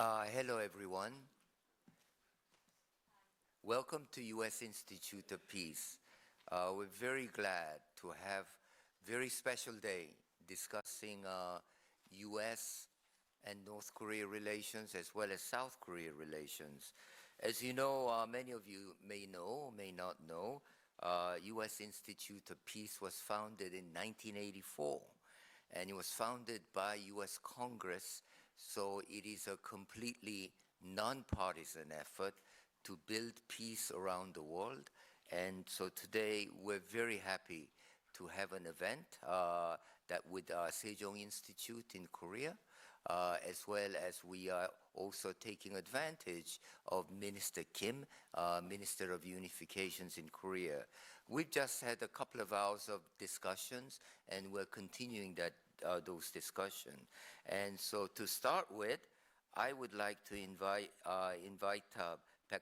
Hello, everyone. Welcome to U.S. Institute of Peace. We're very glad to have a very special day discussing U.S. and North Korea relations as well as South Korea relations. As you know, many of you may know, may not know, U.S. Institute of Peace was founded in 1984, and it was founded by U.S. Congress. So it is a completely nonpartisan effort to build peace around the world. And so today we're very happy to have an event that with Sejong Institute in Korea, as well as we are also taking advantage of Minister Kim, Minister of Unifications in Korea. We've just had a couple of hours of discussions, and we're continuing those discussions. And so to start with, I would like to invite Baek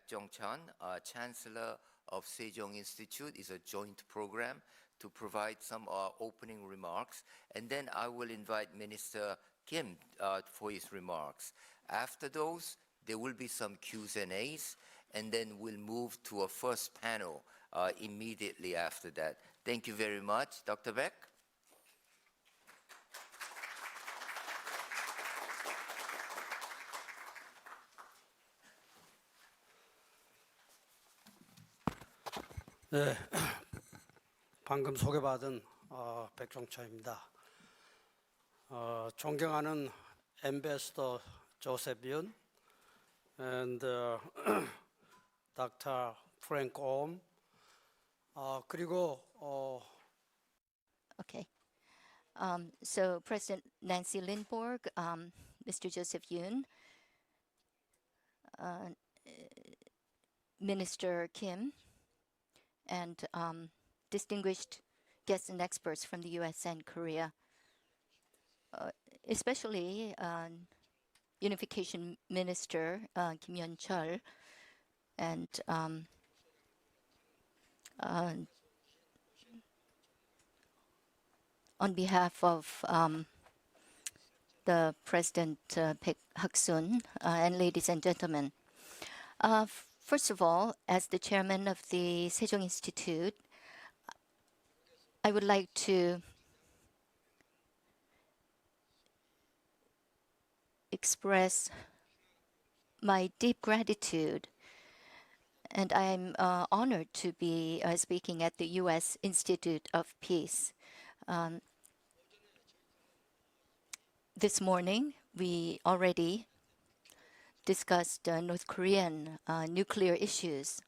Jong-chan, Chancellor of Sejong Institute. It's a joint program to provide some opening remarks. And then I will invite Minister Kim for his remarks. After those, there will be some Q's and A's, and then we'll move to a first panel immediately after that. Thank you very much. Dr. Baek? 네, 방금 소개받은 백종차입니다. 존경하는 앰베서더 조셉 윤 and Dr. Frank Ohm 그리고 Okay. So President Nancy Lindborg, Mr. Joseph Yoon, Minister Kim, and distinguished guests and experts from the U.S. and Korea, especially Unification Minister Kim Yeon-chul, and on behalf of the President Baek Hak-sun, and ladies and gentlemen. First of all, as the chairman of the Sejong Institute, I would like to express my deep gratitude, and I'm honored to be speaking at the U.S. Institute of Peace. This morning, we already discussed North Korean nuclear issues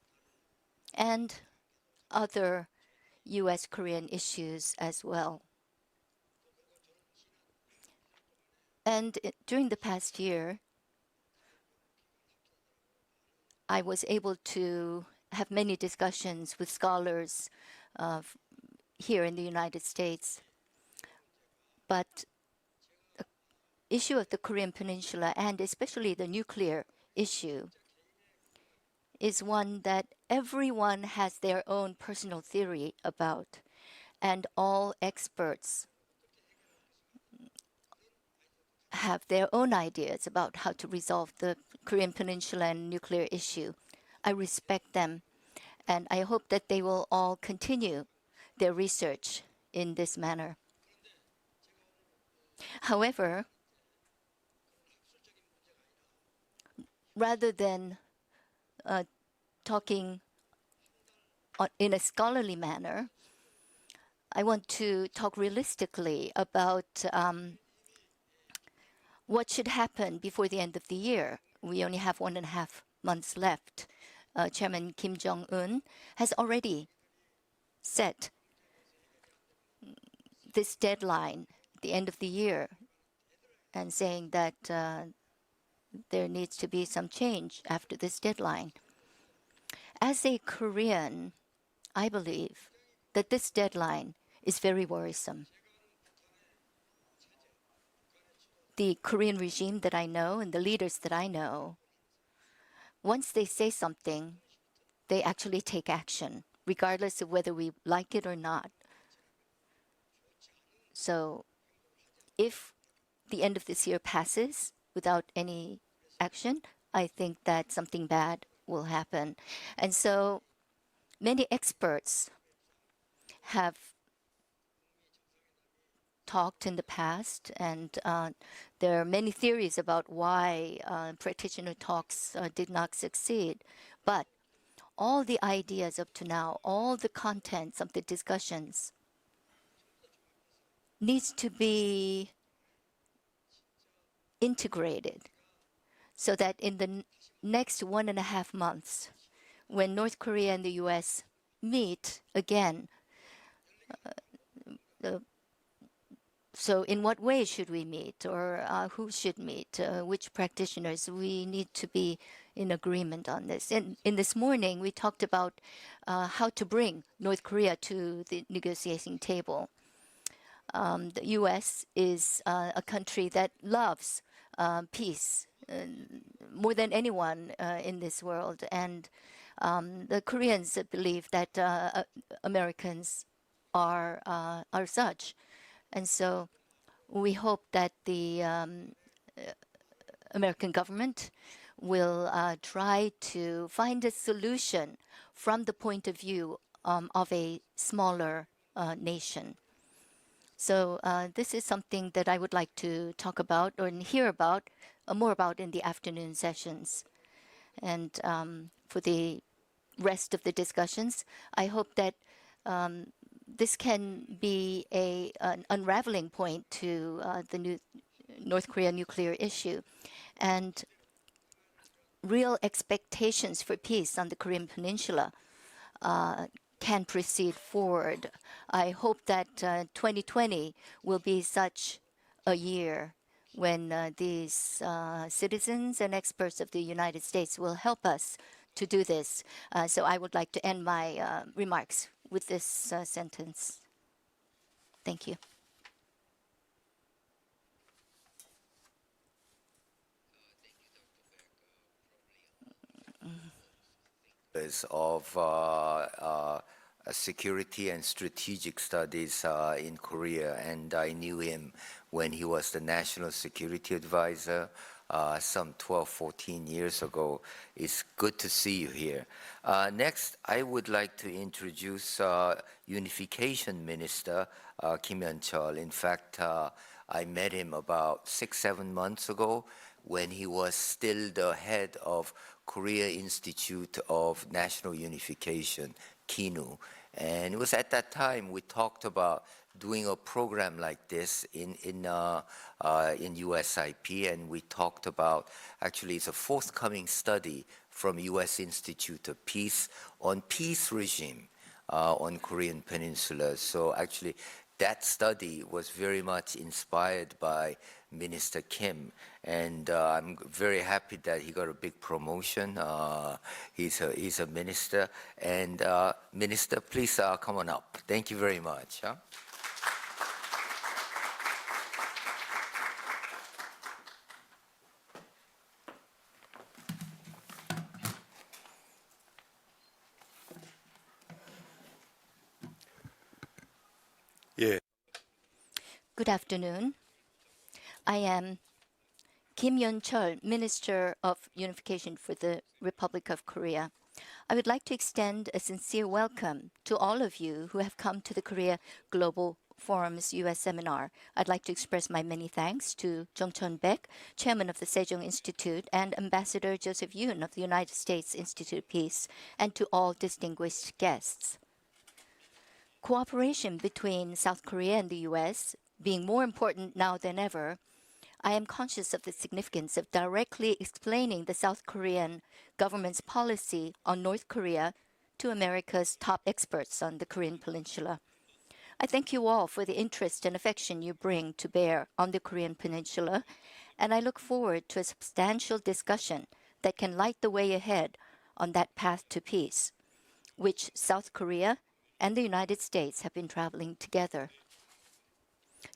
and other U.S.-Korean issues as well. And during the past year, I was able to have many discussions with scholars here in the United States. But issue of the Korean Peninsula, and especially the nuclear issue, is one that everyone has their own personal theory about, and all experts have their own ideas about how to resolve the Korean Peninsula and nuclear issue. I respect them, and I hope that they will all continue their research in this manner. However, rather than talking in a scholarly manner, I want to talk realistically about what should happen before the end of the year. We only have 1.5 months left. Chairman Kim Jong-un has already set this deadline, the end of the year, and saying that there needs to be some change after this deadline. As a Korean, I believe that this deadline is very worrisome. The Korean regime that I know and the leaders that I know, once they say something, they actually take action, regardless of whether we like it or not. So if the end of this year passes without any action, I think that something bad will happen. And so many experts have talked in the past, and there are many theories about why practitioner talks did not succeed. But all the ideas up to now, all the contents of the discussions needs to be integrated so that in the next 1.5 months, when North Korea and the US meet again, so in what way should we meet, or who should meet, which practitioners? We need to be in agreement on this. And in this morning, we talked about how to bring North Korea to the negotiating table. The U.S. is a country that loves peace more than anyone in this world, and the Koreans believe that Americans are such. And so we hope that the American government will try to find a solution from the point of view of a smaller nation. So this is something that I would like to talk about or hear about more about in the afternoon sessions. And for the rest of the discussions, I hope that this can be an unraveling point to the North Korea nuclear issue. And real expectations for peace on the Korean Peninsula can proceed forward. I hope that 2020 will be such a year when these citizens and experts of the United States will help us to do this. So I would like to end my remarks with this sentence. Thank you. Of security and strategic studies in Korea, and I knew him when he was the National Security Advisor some 12, 14 years ago. It's good to see you here. Next, I would like to introduce Unification Minister Kim Yeon-chul. In fact, I met him about 6-7 months ago when he was still the head of Korean Institute of National Unification, keynote. And it was at that time we talked about doing a program like this in USIP, and we talked about, actually it's a forthcoming study from US Institute of Peace on peace regime on Korean Peninsula. So actually that study was very much inspired by Minister Kim, and I'm very happy that he got a big promotion. He's a minister, and Minister, please come on up. Thank you very much. Yeah. Good afternoon. I am Kim Yeon-chul, Minister of Unification for the Republic of Korea. I would like to extend a sincere welcome to all of you who have come to the Korea Global Forum's U.S. seminar. I'd like to express my many thanks to Jung Chun-baek, Chairman of the Sejong Institute, and Ambassador Joseph Yoon of the United States Institute of Peace, and to all distinguished guests. Cooperation between South Korea and the U.S. being more important now than ever, I am conscious of the significance of directly explaining the South Korean government's policy on North Korea to America's top experts on the Korean Peninsula. I thank you all for the interest and affection you bring to bear on the Korean Peninsula, and I look forward to a substantial discussion that can light the way ahead on that path to peace, which South Korea and the United States have been traveling together.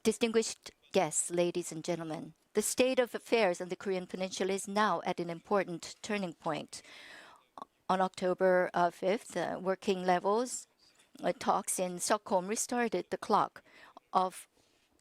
Distinguished guests, ladies and gentlemen, the state of affairs on the Korean Peninsula is now at an important turning point. On October 5th, working levels talks in Stockholm restarted the clock of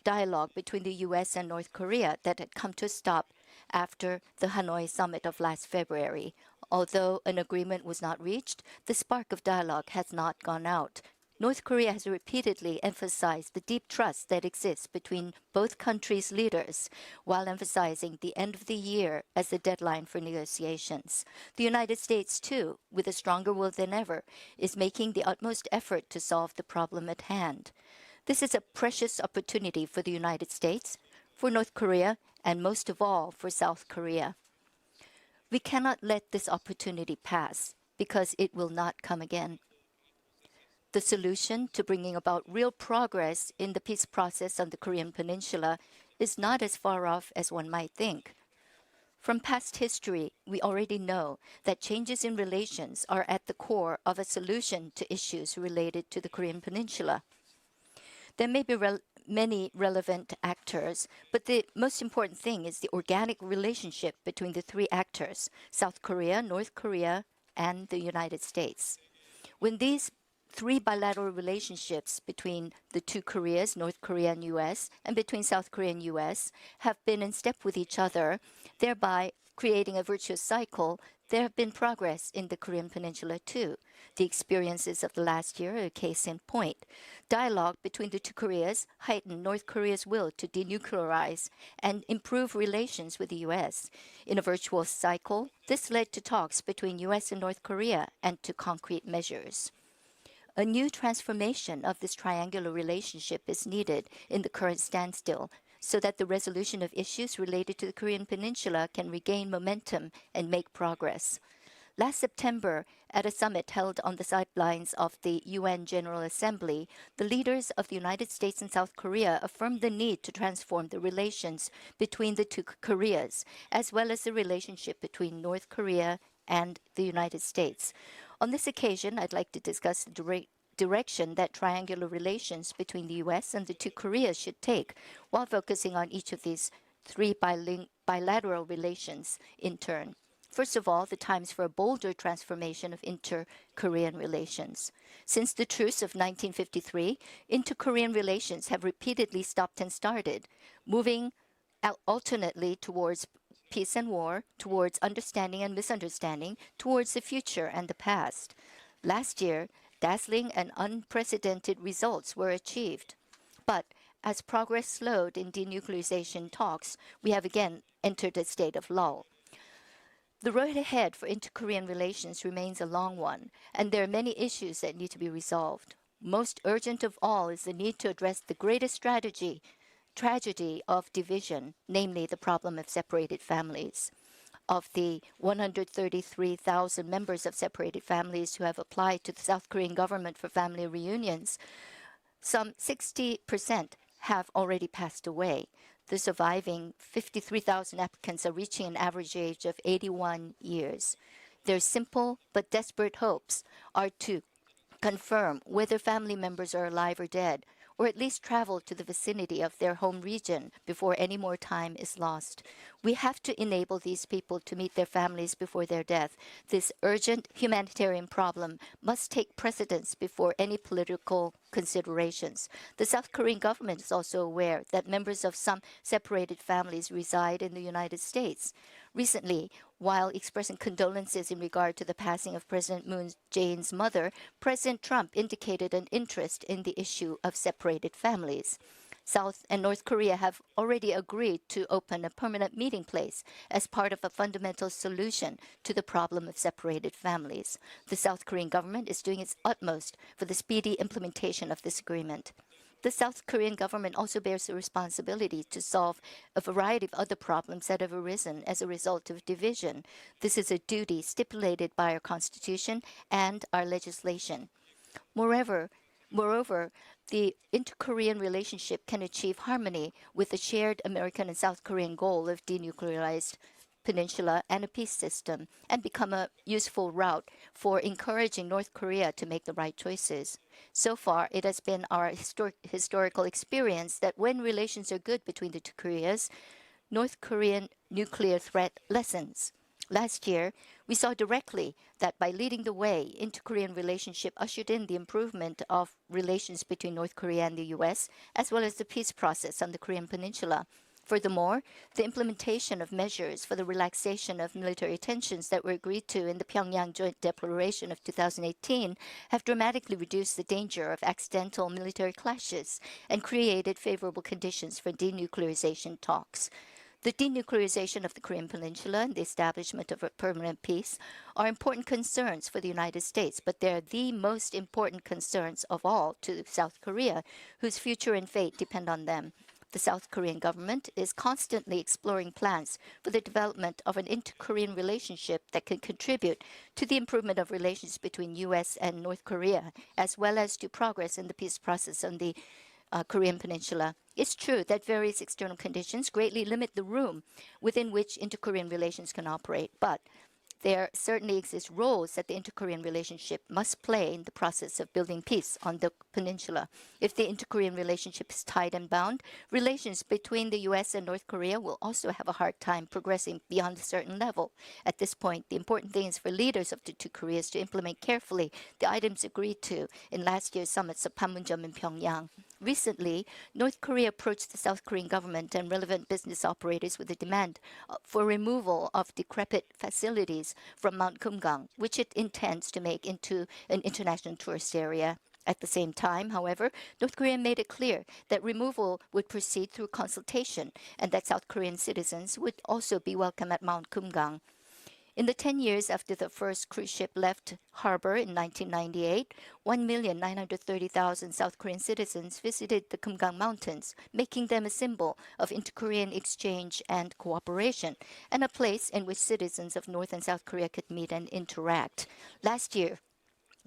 dialogue between the U.S. and North Korea that had come to a stop after the Hanoi summit of last February. Although an agreement was not reached, the spark of dialogue has not gone out. North Korea has repeatedly emphasized the deep trust that exists between both countries' leaders, while emphasizing the end of the year as the deadline for negotiations. The United States, too, with a stronger will than ever, is making the utmost effort to solve the problem at hand. This is a precious opportunity for the United States, for North Korea, and most of all for South Korea. We cannot let this opportunity pass because it will not come again. The solution to bringing about real progress in the peace process on the Korean Peninsula is not as far off as one might think. From past history, we already know that changes in relations are at the core of a solution to issues related to the Korean Peninsula. There may be many relevant actors, but the most important thing is the organic relationship between the three actors, South Korea, North Korea, and the United States. When these three bilateral relationships between the two Koreas, North Korea and U.S., and between South Korea and U.S., have been in step with each other, thereby creating a virtuous cycle, there have been progress in the Korean Peninsula too. The experiences of the last year are a case in point. Dialogue between the two Koreas heightened North Korea's will to denuclearize and improve relations with the U.S. In a virtual cycle, this led to talks between U.S. and North Korea and to concrete measures. A new transformation of this triangular relationship is needed in the current standstill so that the resolution of issues related to the Korean Peninsula can regain momentum and make progress. Last September, at a summit held on the sidelines of the UN General Assembly, the leaders of the United States and South Korea affirmed the need to transform the relations between the two Koreas, as well as the relationship between North Korea and the United States. On this occasion, I'd like to discuss the direction that triangular relations between the U.S. and the two Koreas should take, while focusing on each of these three bilateral relations in turn. First of all, the times for a bolder transformation of inter-Korean relations. Since the truce of 1953, inter-Korean relations have repeatedly stopped and started, moving alternately towards peace and war, towards understanding and misunderstanding, towards the future and the past. Last year, dazzling and unprecedented results were achieved. But as progress slowed in denuclearization talks, we have again entered a state of lull. The road ahead for inter-Korean relations remains a long one, and there are many issues that need to be resolved. Most urgent of all is the need to address the greatest tragedy of division, namely the problem of separated families. Of the 133,000 members of separated families who have applied to the South Korean government for family reunions, some 60% have already passed away. The surviving 53,000 applicants are reaching an average age of 81 years. Their simple but desperate hopes are to confirm whether family members are alive or dead, or at least travel to the vicinity of their home region before any more time is lost. We have to enable these people to meet their families before their death. This urgent humanitarian problem must take precedence before any political considerations. The South Korean government is also aware that members of some separated families reside in the United States. Recently, while expressing condolences in regard to the passing of President Moon Jae-in's mother, President Trump indicated an interest in the issue of separated families. South and North Korea have already agreed to open a permanent meeting place as part of a fundamental solution to the problem of separated families. The South Korean government is doing its utmost for the speedy implementation of this agreement. The South Korean government also bears the responsibility to solve a variety of other problems that have arisen as a result of division. This is a duty stipulated by our Constitution and our legislation. Moreover, the inter-Korean relationship can achieve harmony with the shared American and South Korean goal of denuclearized peninsula and a peace system, and become a useful route for encouraging North Korea to make the right choices. So far, it has been our historical experience that when relations are good between the two Koreas, North Korean nuclear threat lessens. Last year, we saw directly that by leading the way, inter-Korean relationship ushered in the improvement of relations between North Korea and the U.S., as well as the peace process on the Korean Peninsula. Furthermore, the implementation of measures for the relaxation of military tensions that were agreed to in the Pyongyang Joint Declaration of 2018 have dramatically reduced the danger of accidental military clashes and created favorable conditions for denuclearization talks. The denuclearization of the Korean Peninsula and the establishment of a permanent peace are important concerns for the United States, but they're the most important concerns of all to South Korea, whose future and fate depend on them. The South Korean government is constantly exploring plans for the development of an inter-Korean relationship that can contribute to the improvement of relations between U.S. and North Korea, as well as to progress in the peace process on the Korean Peninsula. It's true that various external conditions greatly limit the room within which inter-Korean relations can operate, but there certainly exist roles that the inter-Korean relationship must play in the process of building peace on the peninsula. If the inter-Korean relationship is tied and bound, relations between the U.S. and North Korea will also have a hard time progressing beyond a certain level. At this point, the important thing is for leaders of the two Koreas to implement carefully the items agreed to in last year's summits of Panmunjom and Pyongyang. Recently, North Korea approached the South Korean government and relevant business operators with a demand for removal of decrepit facilities from Mount Kumgang, which it intends to make into an international tourist area. At the same time, however, North Korea made it clear that removal would proceed through consultation and that South Korean citizens would also be welcome at Mount Kumgang. In the 10 years after the first cruise ship left harbor in 1998, 1,930,000 South Korean citizens visited the Kumgang Mountains, making them a symbol of inter-Korean exchange and cooperation, and a place in which citizens of North and South Korea could meet and interact. Last year,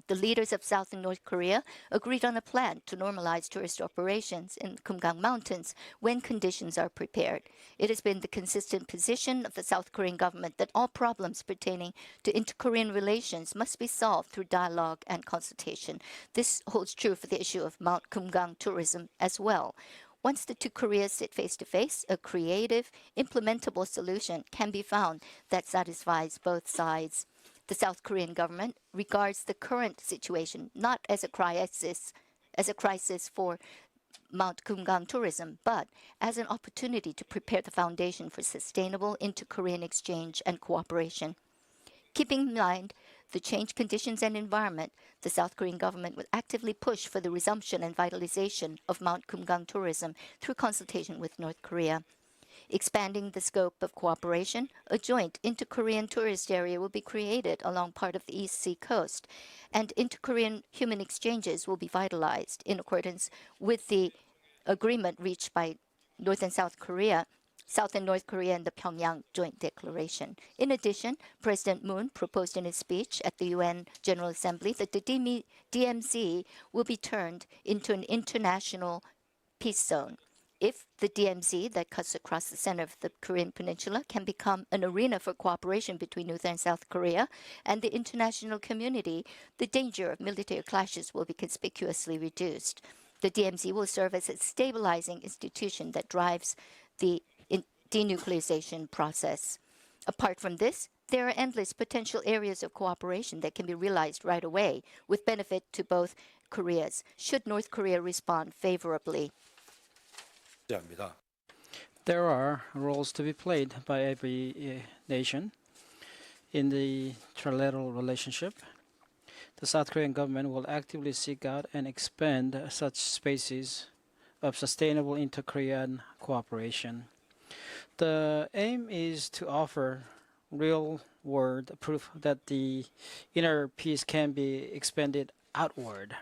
the leaders of South and North Korea agreed on a plan to normalize tourist operations in Kumgang Mountains when conditions are prepared. It has been the consistent position of the South Korean government that all problems pertaining to inter-Korean relations must be solved through dialogue and consultation. This holds true for the issue of Mount Kumgang tourism as well. Once the two Koreas sit face to face, a creative, implementable solution can be found that satisfies both sides. The South Korean government regards the current situation not as a crisis for Mount Kumgang tourism, but as an opportunity to prepare the foundation for sustainable inter-Korean exchange and cooperation. Keeping in mind the changed conditions and environment, the South Korean government will actively push for the resumption and vitalization of Mount Kumgang tourism through consultation with North Korea. Expanding the scope of cooperation, a joint inter-Korean tourist area will be created along part of the East Sea coast, and inter-Korean human exchanges will be vitalized in accordance with the agreement reached by North and South Korea, South and North Korea and the Pyongyang Joint Declaration. In addition, President Moon proposed in his speech at the UN General Assembly that the DMZ will be turned into an international peace zone. If the DMZ that cuts across the center of the Korean Peninsula can become an arena for cooperation between North and South Korea and the international community, the danger of military clashes will be conspicuously reduced. The DMZ will serve as a stabilizing institution that drives the denuclearization process. Apart from this, there are endless potential areas of cooperation that can be realized right away with benefit to both Koreas, should North Korea respond favorably. There are roles to be played by every nation in the trilateral relationship. The South Korean government will actively seek out and expand such spaces of sustainable inter-Korean cooperation. The aim is to offer real-world proof that the inner peace can be expanded outward.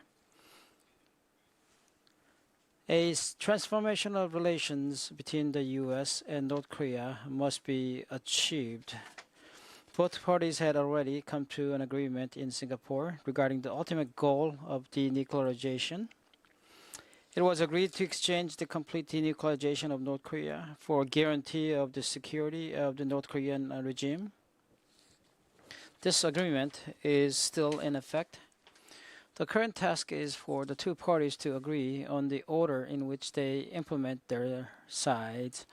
A transformation of relations between the U.S. and North Korea must be achieved. Both parties had already come to an agreement in Singapore regarding the ultimate goal of denuclearization. It was agreed to exchange the complete denuclearization of North Korea for a guarantee of the security of the North Korean regime. This agreement is still in effect. The current task is for the two parties to agree on the order in which they implement their sides.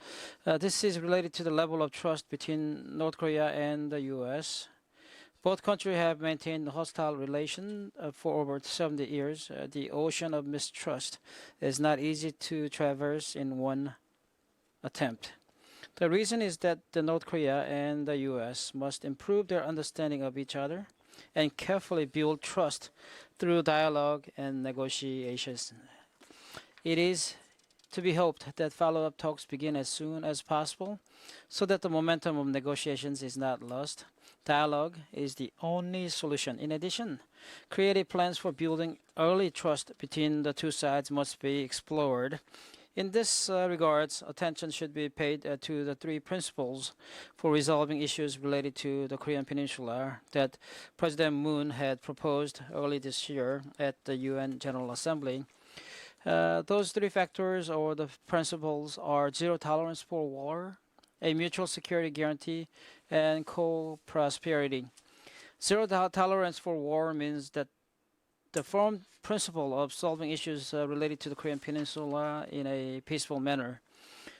This is related to the level of trust between North Korea and the U.S. Both countries have maintained hostile relations for over 70 years. The ocean of mistrust is not easy to traverse in one attempt. The reason is that the North Korea and the US must improve their understanding of each other and carefully build trust through dialogue and negotiations. It is to be hoped that follow-up talks begin as soon as possible so that the momentum of negotiations is not lost. Dialogue is the only solution. In addition, creative plans for building early trust between the two sides must be explored. In this regards, attention should be paid to the three principles for resolving issues related to the Korean Peninsula that President Moon had proposed early this year at the UN General Assembly. Those three factors or the principles are zero tolerance for war, a mutual security guarantee, and co-prosperity. Zero tolerance for war means that the firm principle of solving issues related to the Korean Peninsula in a peaceful manner.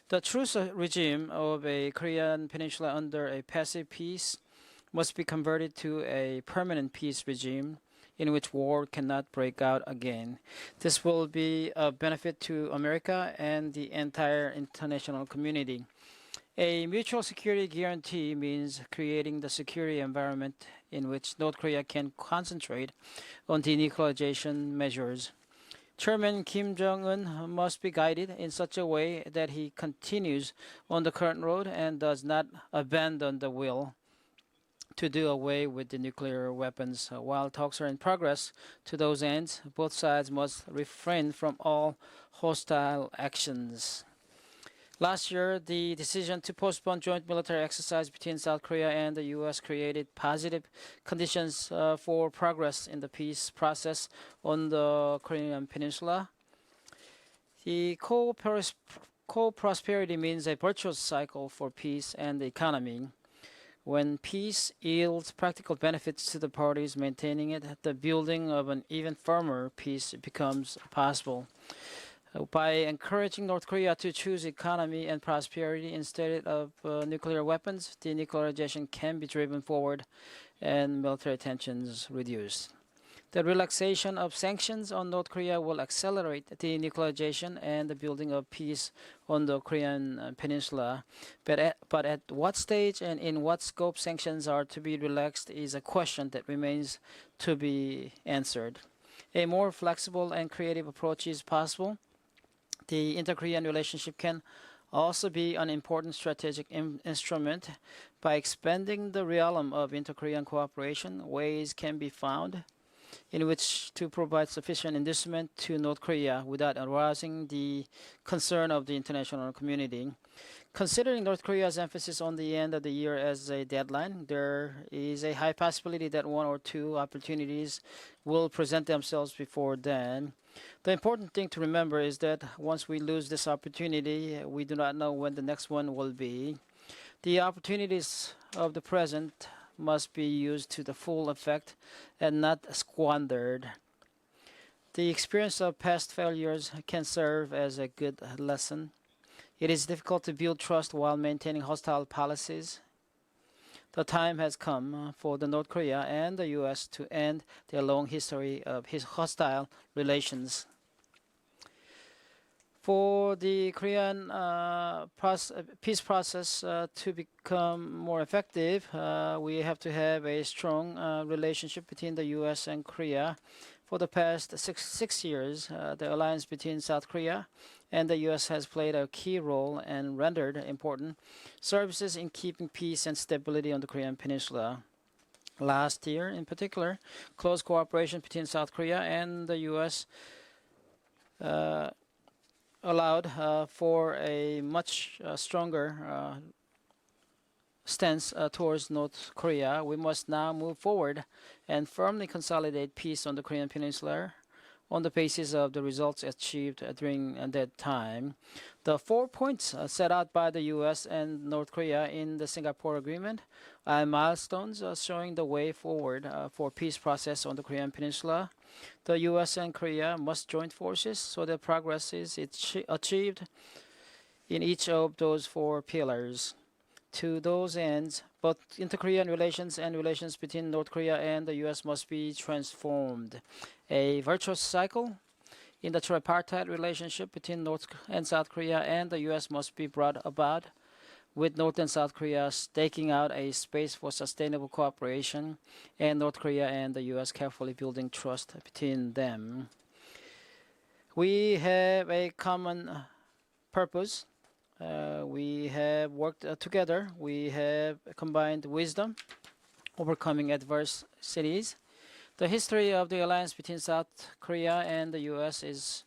The truce regime of a Korean Peninsula under a passive peace must be converted to a permanent peace regime in which war cannot break out again. This will be a benefit to America and the entire international community. A mutual security guarantee means creating the security environment in which North Korea can concentrate on denuclearization measures. Chairman Kim Jong-un must be guided in such a way that he continues on the current road and does not abandon the will to do away with the nuclear weapons. While talks are in progress to those ends, both sides must refrain from all hostile actions. Last year, the decision to postpone joint military exercise between South Korea and the U.S. created positive conditions for progress in the peace process on the Korean Peninsula. The co-prosperity means a virtuous cycle for peace and the economy. When peace yields practical benefits to the parties maintaining it, the building of an even firmer peace becomes possible. By encouraging North Korea to choose economy and prosperity instead of nuclear weapons, denuclearization can be driven forward and military tensions reduced. The relaxation of sanctions on North Korea will accelerate denuclearization and the building of peace on the Korean Peninsula. But at what stage and in what scope sanctions are to be relaxed is a question that remains to be answered. A more flexible and creative approach is possible. The inter-Korean relationship can also be an important strategic instrument. By expanding the realm of inter-Korean cooperation, ways can be found in which to provide sufficient inducement to North Korea without arousing the concern of the international community. Considering North Korea's emphasis on the end of the year as a deadline, there is a high possibility that one or two opportunities will present themselves before then. The important thing to remember is that once we lose this opportunity, we do not know when the next one will be. The opportunities of the present must be used to the full effect and not squandered. The experience of past failures can serve as a good lesson. It is difficult to build trust while maintaining hostile policies. The time has come for the North Korea and the U.S. to end their long history of hostile relations. For the Korean peace process to become more effective, we have to have a strong relationship between the U.S. and Korea. For the past six years, the alliance between South Korea and the U.S. has played a key role and rendered important services in keeping peace and stability on the Korean Peninsula. Last year, in particular, close cooperation between South Korea and the U.S. Allowed for a much stronger stance towards North Korea. We must now move forward and firmly consolidate peace on the Korean Peninsula on the basis of the results achieved during that time. The 4 points set out by the U.S. and North Korea in the Singapore Agreement are milestones showing the way forward for peace process on the Korean Peninsula. The U.S. and Korea must join forces so that progress is achieved in each of those 4 pillars. To those ends, both inter-Korean relations and relations between North Korea and the U.S. must be transformed. A virtuous cycle in the tripartite relationship between North and South Korea and the U.S. must be brought about. with North and South Korea staking out a space for sustainable cooperation, and North Korea and the U.S. carefully building trust between them. We have a common purpose. We have worked together. We have combined wisdom, overcoming adversities. The history of the alliance between South Korea and the U.S. is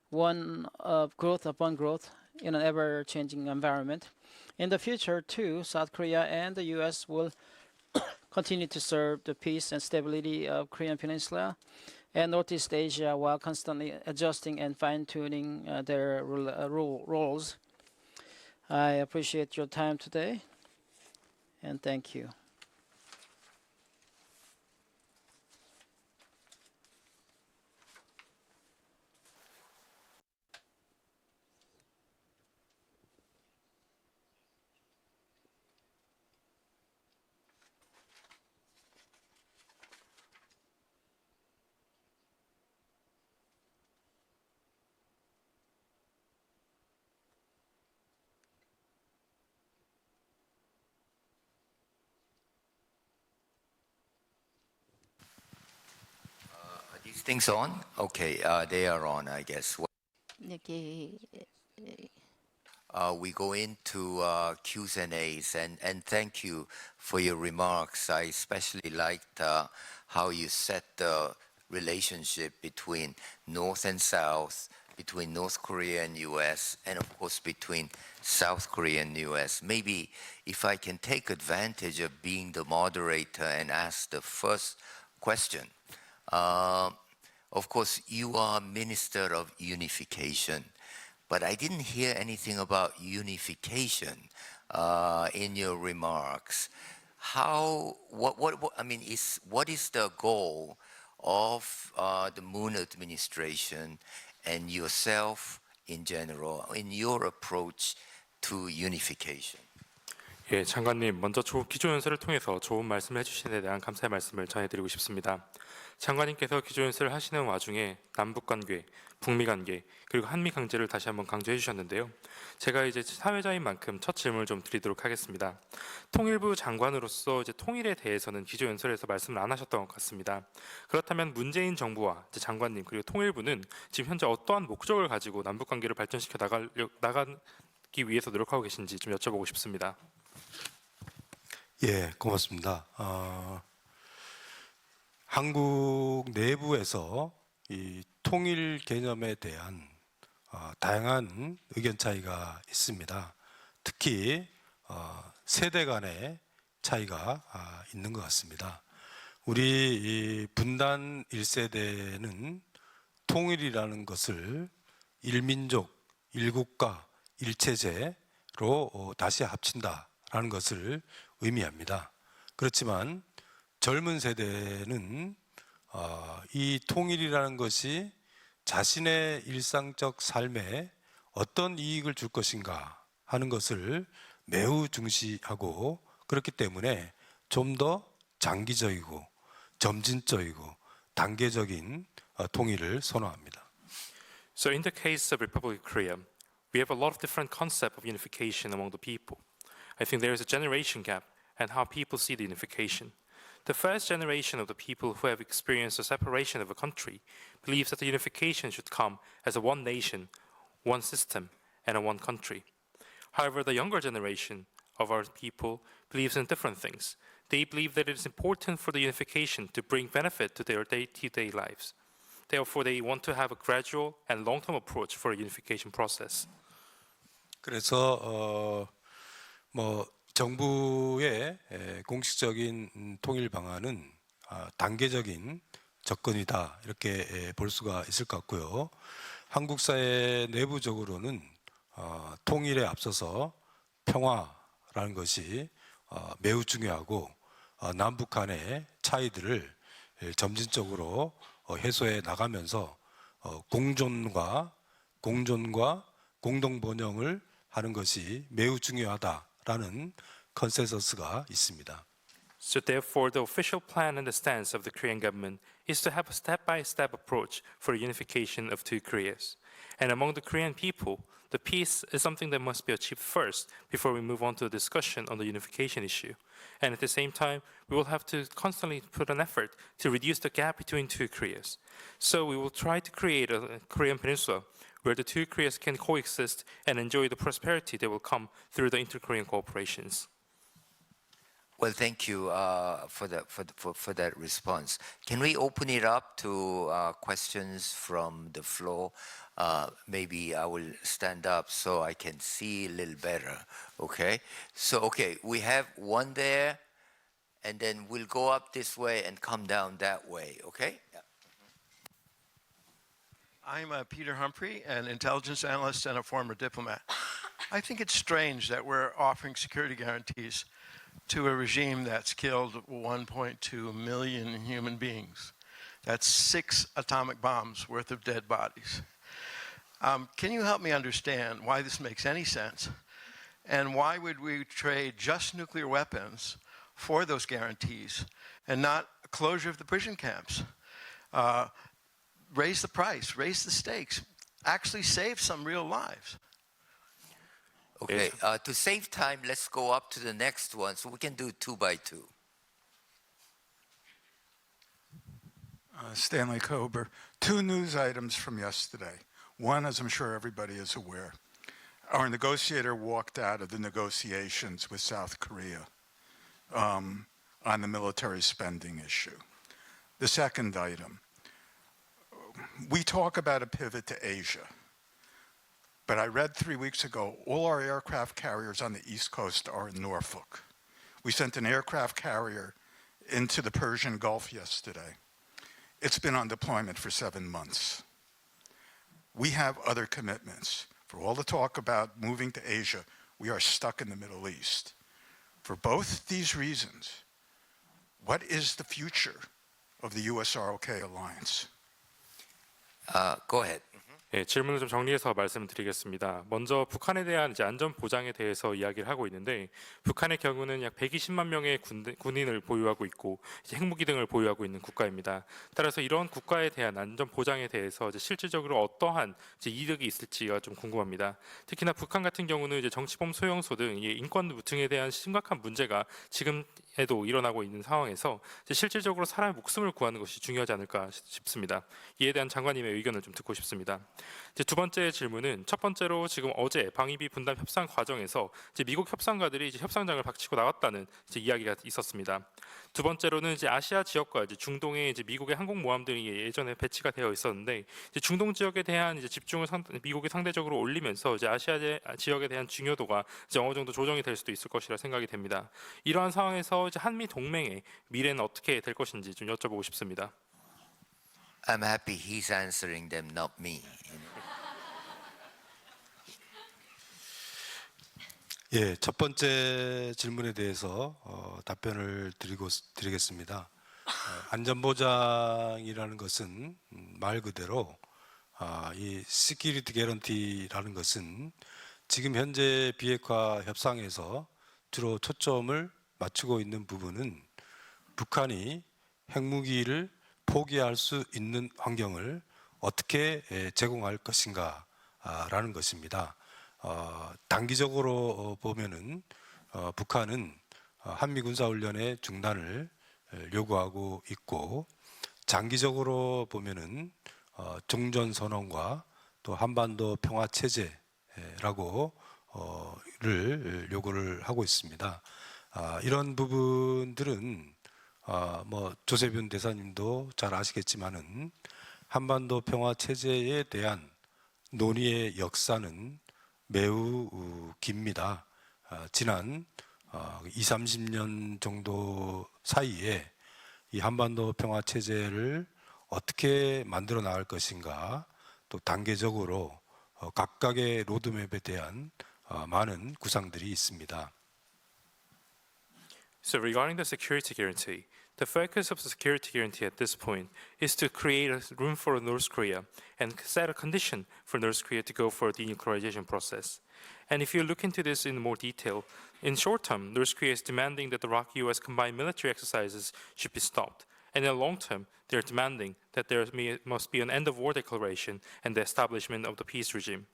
one of growth upon growth in an ever-changing environment. In the future, too, South Korea and the U.S. will continue to serve the peace and stability of Korean Peninsula and Northeast Asia while constantly adjusting and fine-tuning their roles. I appreciate your time today, and thank you. Are these things on? Okay, they are on, I guess. 이렇게 We go into Q's and A's, and thank you for your remarks. I especially liked how you set the relationship between North and South, between North Korea and US, and of course between South Korea and US. Maybe if I can take advantage of being the moderator and ask the first question. Of course, you are Minister of Unification, but I didn't hear anything about unification in your remarks. What is the goal of the Moon administration and yourself in general in your approach to unification? 예, 장관님, 먼저 기조연설을 통해서 좋은 말씀을 해주신 데 대한 감사의 말씀을 전해드리고 싶습니다. 장관님께서 기조연설을 하시는 와중에 남북관계, 북미관계, 그리고 한미강제를 다시 한번 강조해 주셨는데요. 제가 이제 사회자인 만큼 첫 질문을 좀 드리도록 하겠습니다. 통일부 장관으로서 이제 통일에 대해서는 기조연설에서 말씀을 안 하셨던 것 같습니다. 그렇다면 문재인 정부와 이제 장관님 그리고 통일부는 지금 현재 어떠한 목적을 가지고 남북관계를 발전시켜 나가기 위해서 노력하고 계신지 좀 여쭤보고 싶습니다. 예, 고맙습니다. 한국 내부에서 이 통일 개념에 대한 다양한 의견 차이가 있습니다. 특히 세대 간의 차이가 있는 것 같습니다. 우리 분단 1세대는 통일이라는 것을 일민족, 일국가, 일체제로 다시 합친다라는 것을 의미합니다. 그렇지만 젊은 세대는 이 통일이라는 것이 자신의 일상적 삶에 어떤 이익을 줄 것인가 하는 것을 매우 중시하고 그렇기 때문에 좀 더 장기적이고 점진적이고 단계적인 통일을 선호합니다. So in the case of Republic of Korea, we have a lot of different concepts of unification among the people. I think there is a generation gap and how people see the unification. The first generation of the people who have experienced the separation of a country believes that the unification should come as a one nation, one system, and a one country. However, the younger generation of our people believes in different things. They believe that it is important for the unification to bring benefit to their day-to-day lives. Therefore, they want to have a gradual and long-term approach for a unification process. 그래서 정부의 공식적인 통일 방안은 단계적인 접근이다 이렇게 볼 수가 있을 것 같고요. 한국 사회 내부적으로는 통일에 앞서서 평화라는 것이 매우 중요하고 남북 간의 차이들을 점진적으로 해소해 나가면서 공존과 공동 번영을 하는 것이 매우 중요하다라는 컨센서스가 있습니다. So therefore, the official plan and the stance of the Korean government is to have a step-by-step approach for unification of two Koreas. And among the Korean people, the peace is something that must be achieved first before we move on to a discussion on the unification issue. And at the same time, we will have to constantly put an effort to reduce the gap between two Koreas. So we will try to create a Korean Peninsula where the two Koreas can coexist and enjoy the prosperity that will come through the inter-Korean cooperations. Well, thank you for that response. Can we open it up to questions from the floor? Maybe I will stand up so I can see a little better. Okay. So okay, we have one there, and then we'll go up this way and come down that way. Okay. Yeah. I'm Peter Humphrey, an intelligence analyst and a former diplomat. I think it's strange that we're offering security guarantees to a regime that's killed 1.2 million human beings. That's 6 atomic bombs worth of dead bodies. Can you help me understand why this makes any sense? And why would we trade just nuclear weapons for those guarantees and not a closure of the prison camps? Raise the price, raise the stakes, actually save some real lives. Okay, to save time, let's go up to the next one so we can do 2 by 2. Stanley Kober. 2 news items from yesterday. One, as I'm sure everybody is aware, our negotiator walked out of the negotiations with South Korea on the military spending issue. The second item, we talk about a pivot to Asia. But I read 3 weeks ago, all our aircraft carriers on the East Coast are in Norfolk. We sent an aircraft carrier into the Persian Gulf yesterday. It's been on deployment for 7 months. We have other commitments. For all the talk about moving to Asia, we are stuck in the Middle East. For both these reasons, what is the future of the US-ROK alliance? Go ahead. 예, 질문을 좀 정리해서 말씀드리겠습니다. 먼저 북한에 대한 이제 안전 보장에 대해서 이야기를 하고 있는데, 북한의 경우는 약 120만 명의 군인을 보유하고 있고 이제 핵무기 등을 보유하고 있는 국가입니다. 따라서 이런 국가에 대한 안전 보장에 대해서 이제 실질적으로 어떠한 이제 이득이 있을지가 좀 궁금합니다. 특히나 북한 같은 경우는 이제 정치범 소형소 등 인권 등에 대한 심각한 문제가 지금에도 일어나고 있는 상황에서 이제 실질적으로 사람의 목숨을 구하는 것이 중요하지 않을까 싶습니다. 이에 대한 장관님의 의견을 좀 듣고 싶습니다. 이제 두 번째 질문은, 첫 번째로 지금 어제 방위비 분담 협상 과정에서 이제 미국 협상가들이 이제 협상장을 박치고 나왔다는 이제 이야기가 있었습니다. 두 번째로는 이제 아시아 지역과 이제 중동에 이제 미국의 항공모함들이 예전에 배치가 되어 있었는데, 이제 중동 지역에 대한 이제 집중을 미국이 상대적으로 올리면서 이제 아시아 지역에 대한 중요도가 이제 어느 정도 조정이 될 수도 있을 것이라 생각이 됩니다. 이러한 상황에서 이제 한미 동맹의 미래는 어떻게 될 것인지 좀 여쭤보고 싶습니다. I'm happy he's answering them, not me. 예, 첫 번째 질문에 대해서 답변을 드리겠습니다. 안전보장이라는 것은 말 그대로 이 시큐리티 개런티라는 것은 지금 현재 비핵화 협상에서 주로 초점을 맞추고 있는 부분은 북한이 핵무기를 포기할 수 있는 환경을 어떻게 제공할 것인가라는 것입니다. 단기적으로 보면은 북한은 한미 군사훈련의 중단을 요구하고 있고, 장기적으로 보면은 종전 선언과 또 한반도 평화 체제라고 를 요구를 하고 있습니다. 이런 부분들은 뭐 조세균 대사님도 잘 아시겠지만은 한반도 평화 체제에 대한 논의의 역사는 매우 깁니다. 지난 20-30년 정도 사이에 이 한반도 평화 체제를 어떻게 만들어 나갈 것인가, 또 단계적으로 각각의 로드맵에 대한 많은 구상들이 있습니다. So regarding the security guarantee, the focus of the security guarantee at this point is to create a room for North Korea and set a condition for North Korea to go for a denuclearization process. And if you look into this in more detail, in short term, North Korea is demanding that the ROK-US combined military exercises should be stopped. And in the long term, they're demanding that there must be an end of war declaration and the establishment of the peace regime.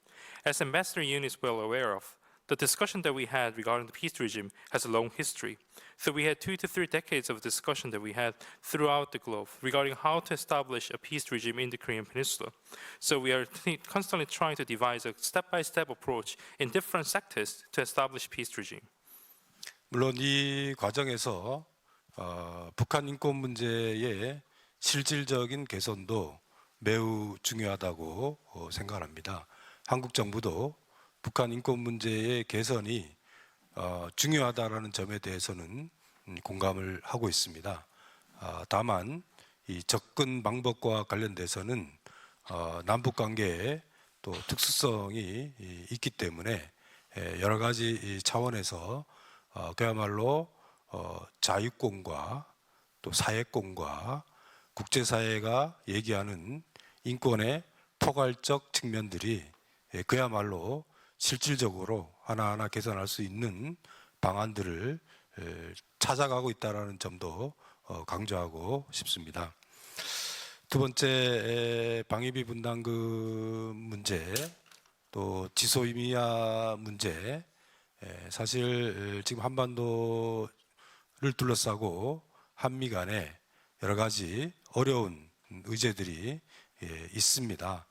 As Ambassador Yoon is well aware of, the discussion that we had regarding the peace regime has a long history. So we had 2 to 3 decades of discussion that we had throughout the globe regarding how to establish a peace regime in the Korean Peninsula. So we are constantly trying to devise a step-by-step approach in different sectors to establish peace regime. 물론 이 과정에서 북한 인권 문제의 실질적인 개선도 매우 중요하다고 생각합니다. 한국 정부도 북한 인권 문제의 개선이 중요하다라는 점에 대해서는 공감을 하고 있습니다. 다만 이 접근 방법과 관련돼서는 남북 관계에 또 특수성이 있기 때문에 여러 가지 차원에서 그야말로 자유권과 또 사회권과 국제사회가 얘기하는 인권의 포괄적 측면들이 그야말로 실질적으로 하나하나 개선할 수 있는 방안들을 찾아가고 있다는 점도 강조하고 싶습니다. 두 번째, 방위비 분담금 문제, 또 지소미아 문제, 사실 지금 한반도를 둘러싸고 한미 간에 여러 가지 어려운 의제들이 있습니다.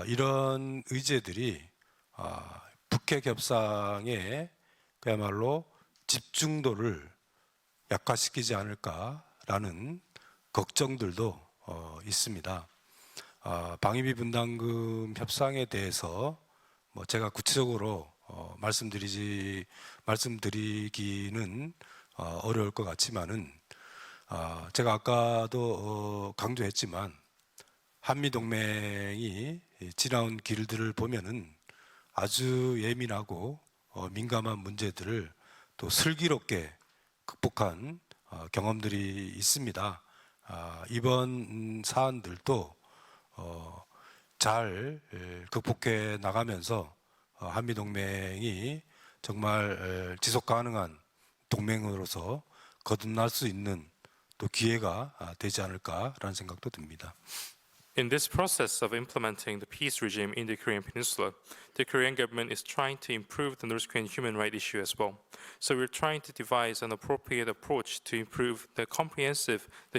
이런 의제들이 북핵 협상의 그야말로 집중도를 약화시키지 않을까라는 걱정들도 있습니다. 방위비 분담금 협상에 대해서 제가 구체적으로 말씀드리기는 어려울 것 같지만은 제가 아까도 강조했지만 한미 동맹이 지나온 길들을 보면은 아주 예민하고 민감한 문제들을 또 슬기롭게 극복한 경험들이 있습니다. 이번 사안들도 잘 극복해 나가면서 한미 동맹이 정말 지속 가능한 동맹으로서 거듭날 수 있는 또 기회가 되지 않을까라는 생각도 듭니다. In this process of implementing the peace regime in the Korean Peninsula, the Korean government is trying to improve the North Korean human rights issue as well. So we're trying to devise an appropriate approach to improve the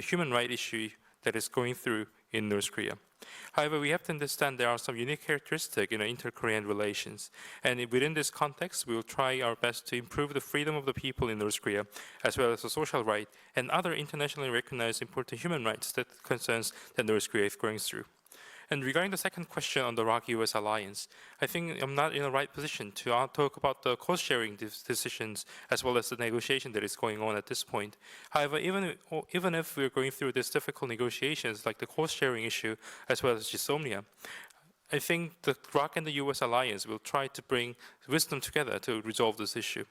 human rights issue that is going through in North Korea. However, we have to understand there are some unique characteristics in inter-Korean relations. And within this context, we will try our best to improve the freedom of the people in North Korea, as well as the social right and other internationally recognized important human rights that concerns that North Korea is going through. And regarding the second question on the ROK-US alliance, I think I'm not in the right position to talk about the cost-sharing decisions as well as the negotiation that is going on at this point. However, even if we're going through these difficult negotiations like the cost-sharing issue as well as GSOMIA, I think the ROK and the US alliance will try to bring wisdom together to resolve this issue.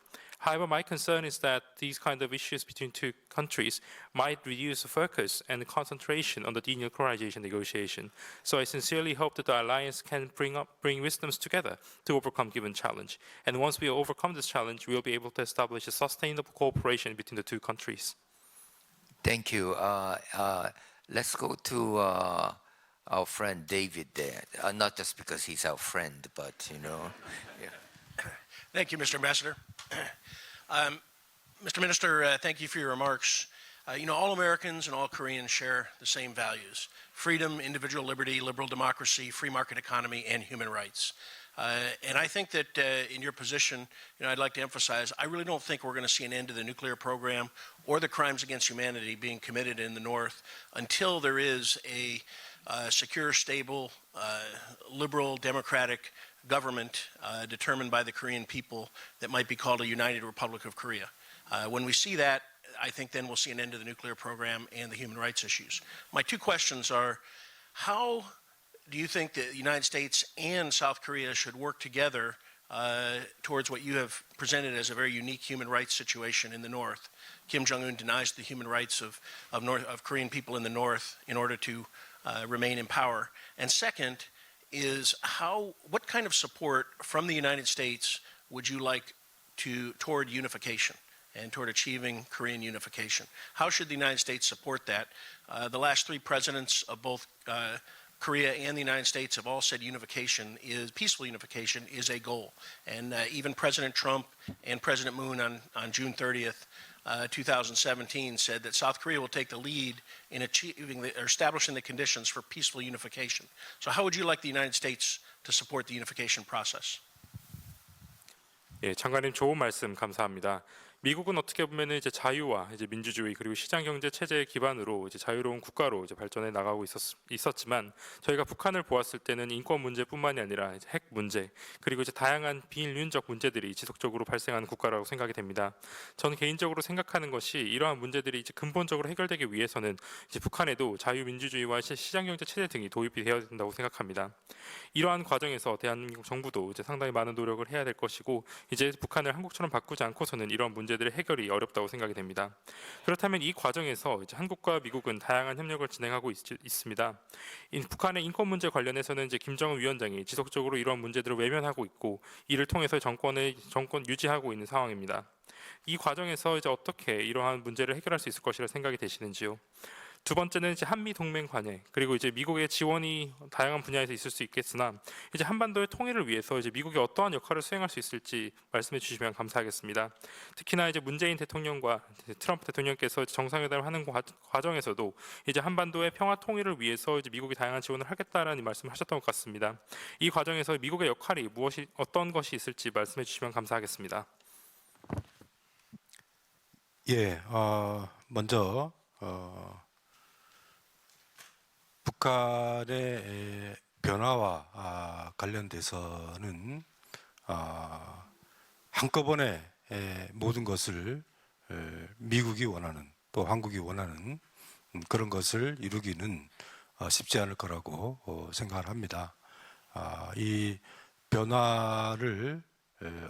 However, my concern is that these kind of issues between two countries might reduce the focus and the concentration on the denuclearization negotiation. So I sincerely hope that the alliance can bring wisdoms together to overcome given challenge. And once we overcome this challenge, we'll be able to establish a sustainable cooperation between the two countries. Thank you. Let's go to our friend David there. Not just because he's our friend, but Yeah. Thank you, Mr. Ambassador. Mr. Minister, thank you for your remarks. All Americans and all Koreans share the same values: freedom, individual liberty, liberal democracy, free market economy, and human rights. And I think that in your position, I'd like to emphasize, I really don't think we're going to see an end to the nuclear program or the crimes against humanity being committed in the North until there is a secure, stable, liberal, democratic government determined by the Korean people that might be called a United Republic of Korea. When we see that, I think then we'll see an end to the nuclear program and the human rights issues. My two questions are, how do you think that the United States and South Korea should work together towards what you have presented as a very unique human rights situation in the North. Kim Jong-un denies the human rights of Korean people in the North in order to remain in power. And second is what kind of support from the United States would you like toward unification and toward achieving Korean unification? How should the United States support that? The last three presidents of both Korea and the United States have all said peaceful unification is a goal. And even President Trump and President Moon on June 30th, 2017 said that South Korea will take the lead in establishing the conditions for peaceful unification. So how would you like the United States to support the unification process? 예, 장관님 좋은 말씀 감사합니다. 미국은 어떻게 보면 이제 자유와 이제 민주주의 그리고 시장 경제 체제의 기반으로 이제 자유로운 국가로 이제 발전해 나가고 있었지만 저희가 북한을 보았을 때는 인권 문제뿐만이 아니라 이제 핵 문제 그리고 이제 다양한 비인륜적 문제들이 지속적으로 발생하는 국가라고 생각이 됩니다. 저는 개인적으로 생각하는 것이 이러한 문제들이 이제 근본적으로 해결되기 위해서는 이제 북한에도 자유민주주의와 시장 경제 체제 등이 도입이 되어야 된다고 생각합니다. 이러한 과정에서 대한민국 정부도 이제 상당히 많은 노력을 해야 될 것이고 이제 북한을 한국처럼 바꾸지 않고서는 이러한 문제들의 해결이 어렵다고 생각이 됩니다. 그렇다면 이 과정에서 이제 한국과 미국은 다양한 협력을 진행하고 있습니다. 북한의 인권 문제 관련해서는 이제 김정은 위원장이 지속적으로 이러한 문제들을 외면하고 있고 이를 통해서 정권 유지하고 있는 상황입니다. 이 과정에서 이제 어떻게 이러한 문제를 해결할 수 있을 것이라 생각이 되시는지요? 두 번째는 이제 한미 동맹 관계 그리고 이제 미국의 지원이 다양한 분야에서 있을 수 있겠으나 이제 한반도의 통일을 위해서 이제 미국이 어떠한 역할을 수행할 수 있을지 말씀해 주시면 감사하겠습니다. 특히나 이제 문재인 대통령과 트럼프 대통령께서 정상회담을 하는 과정에서도 이제 한반도의 평화 통일을 위해서 이제 미국이 다양한 지원을 하겠다라는 말씀을 하셨던 것 같습니다. 이 과정에서 미국의 역할이 어떤 것이 있을지 말씀해 주시면 감사하겠습니다. 예, 먼저 북한의 변화와 관련돼서는 한꺼번에 모든 것을 미국이 원하는 또 한국이 원하는 그런 것을 이루기는 쉽지 않을 거라고 생각을 합니다. 이 변화를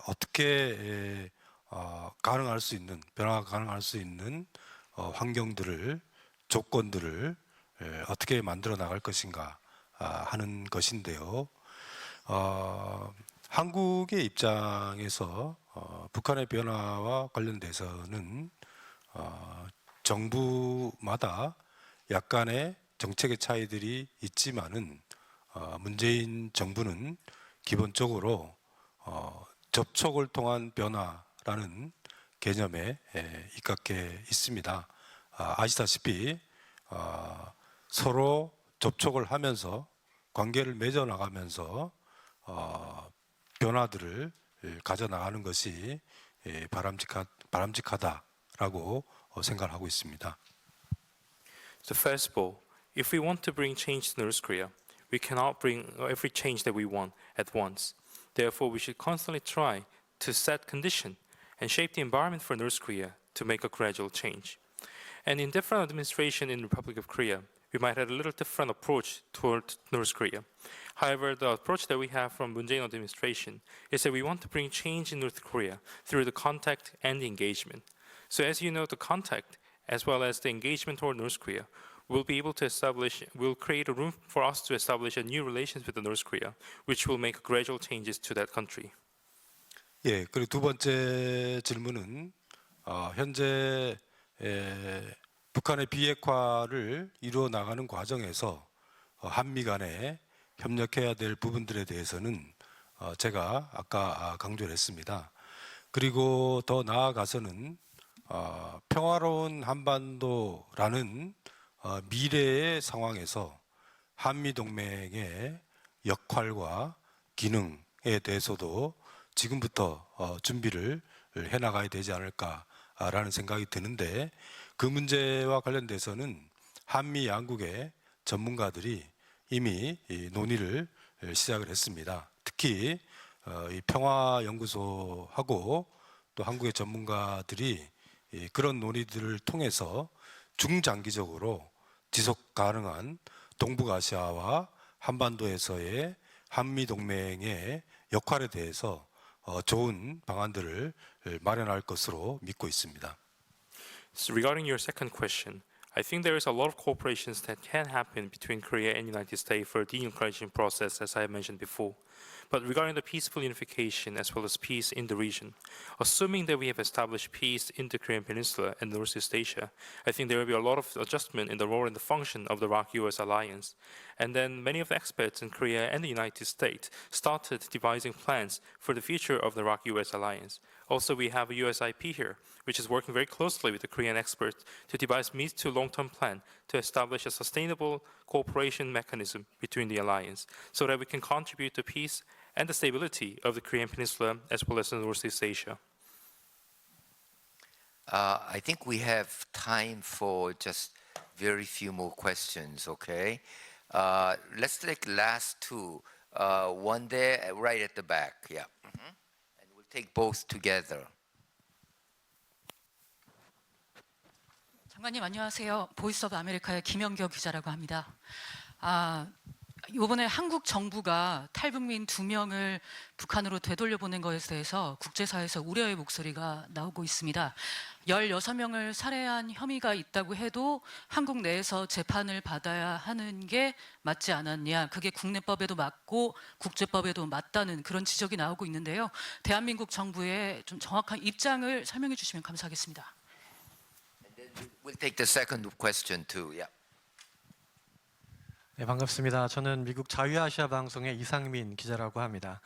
어떻게 변화가 가능할 수 있는 환경들을 조건들을 어떻게 만들어 나갈 것인가 하는 것인데요. 한국의 입장에서 북한의 변화와 관련돼서는 정부마다 약간의 정책의 차이들이 있지만은 문재인 정부는 기본적으로 접촉을 통한 변화라는 개념에 입각해 있습니다. 아시다시피 서로 접촉을 하면서 관계를 맺어나가면서 변화들을 가져나가는 것이 바람직하다라고 생각을 하고 있습니다. So first of all, if we want to bring change to North Korea, we cannot bring every change that we want at once. Therefore, we should constantly try to set condition and shape the environment for North Korea to make a gradual change. And in different administration in the Republic of Korea, we might have a little different approach toward North Korea. However, the approach that we have from Moon Jae-in administration is that we want to bring change in North Korea through the contact and the engagement. So as you know, the contact as well as the engagement toward North Korea will create a room for us to establish a new relations with the North Korea, which will make gradual changes to that country. 예, 그리고 두 번째 질문은 현재 북한의 비핵화를 이루어 나가는 과정에서 한미 간에 협력해야 될 부분들에 대해서는 제가 아까 강조를 했습니다. 그리고 더 나아가서는 평화로운 한반도라는 미래의 상황에서 한미 동맹의 역할과 기능에 대해서도 지금부터 준비를 해나가야 되지 않을까라는 생각이 드는데 그 문제와 관련돼서는 한미 양국의 전문가들이 이미 논의를 시작을 했습니다. 특히 이 평화연구소하고 또 한국의 전문가들이 그런 논의들을 통해서 중장기적으로 지속 가능한 동북아시아와 한반도에서의 한미 동맹의 역할에 대해서 좋은 방안들을 마련할 것으로 믿고 있습니다. So regarding your second question, I think there is a lot of cooperations that can happen between Korea and United States for the denuclearization process, as I mentioned before. But regarding the peaceful unification as well as peace in the region, assuming that we have established peace in the Korean Peninsula and Northeast Asia, I think there will be a lot of adjustment in the role and the function of the ROK-US alliance. And then many of the experts in Korea and the United States started devising plans for the future of the ROK-US alliance. Also, we have a USIP here, which is working very closely with the Korean experts to devise mid to long-term plan to establish a sustainable cooperation mechanism between the alliance so that we can contribute to peace and the stability of the Korean Peninsula as well as in Northeast Asia. I think we have time for just very few more questions, okay? Let's take last two. One there, right at the back, yeah. And we'll take both together. 장관님 안녕하세요. 보이스 오브 아메리카의 김영교 기자라고 합니다. 이번에 한국 정부가 탈북민 2명을 북한으로 되돌려보낸 것에 대해서 국제사회에서 우려의 목소리가 나오고 있습니다. 16명을 살해한 혐의가 있다고 해도 한국 내에서 재판을 받아야 하는 게 맞지 않았냐. 그게 국내법에도 맞고 국제법에도 맞다는 그런 지적이 나오고 있는데요. 대한민국 정부의 좀 정확한 입장을 설명해 주시면 감사하겠습니다. We'll take the second question too, yeah. 네, 반갑습니다. 저는 미국 자유아시아 방송의 이상민 기자라고 합니다.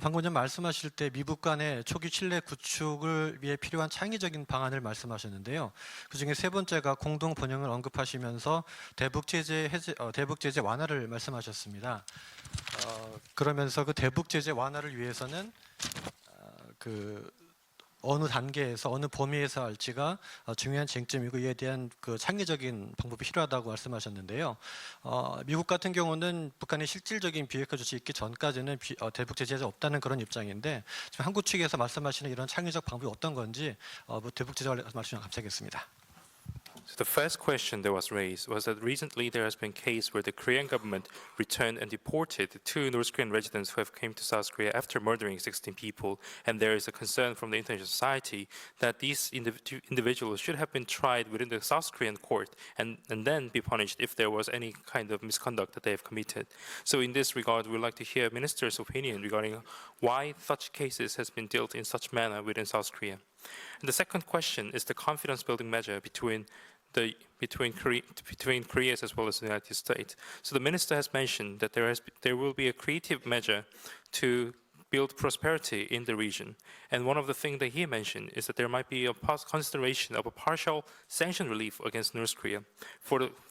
방금 전 말씀하실 때 미국 간의 초기 신뢰 구축을 위해 필요한 창의적인 방안을 말씀하셨는데요. 그중에 세 번째가 공동 번영을 언급하시면서 대북 제재 완화를 말씀하셨습니다. 그러면서 그 대북 제재 완화를 위해서는 어느 단계에서 어느 범위에서 할지가 중요한 쟁점이고 이에 대한 그 창의적인 방법이 필요하다고 말씀하셨는데요. 미국 같은 경우는 북한의 실질적인 비핵화 조치 있기 전까지는 대북 제재가 없다는 그런 입장인데 지금 한국 측에서 말씀하시는 이런 창의적 방법이 어떤 건지 대북 제재 관련 말씀 감사하겠습니다. So the first question that was raised was that recently there has been a case where the Korean government returned and deported 2 North Korean residents who have came to South Korea after murdering 16 people, and there is a concern from the international society that these individuals should have been tried within the South Korean court and then be punished if there was any kind of misconduct that they have committed. So in this regard, we would like to hear Minister's opinion regarding why such cases has been dealt in such manner within South Korea. And the second question is the confidence building measure between Korea as well as the United States. So the minister has mentioned that there will be a creative measure to build prosperity in the region. And one of the things that he mentioned is that there might be a consideration of a partial sanction relief against North Korea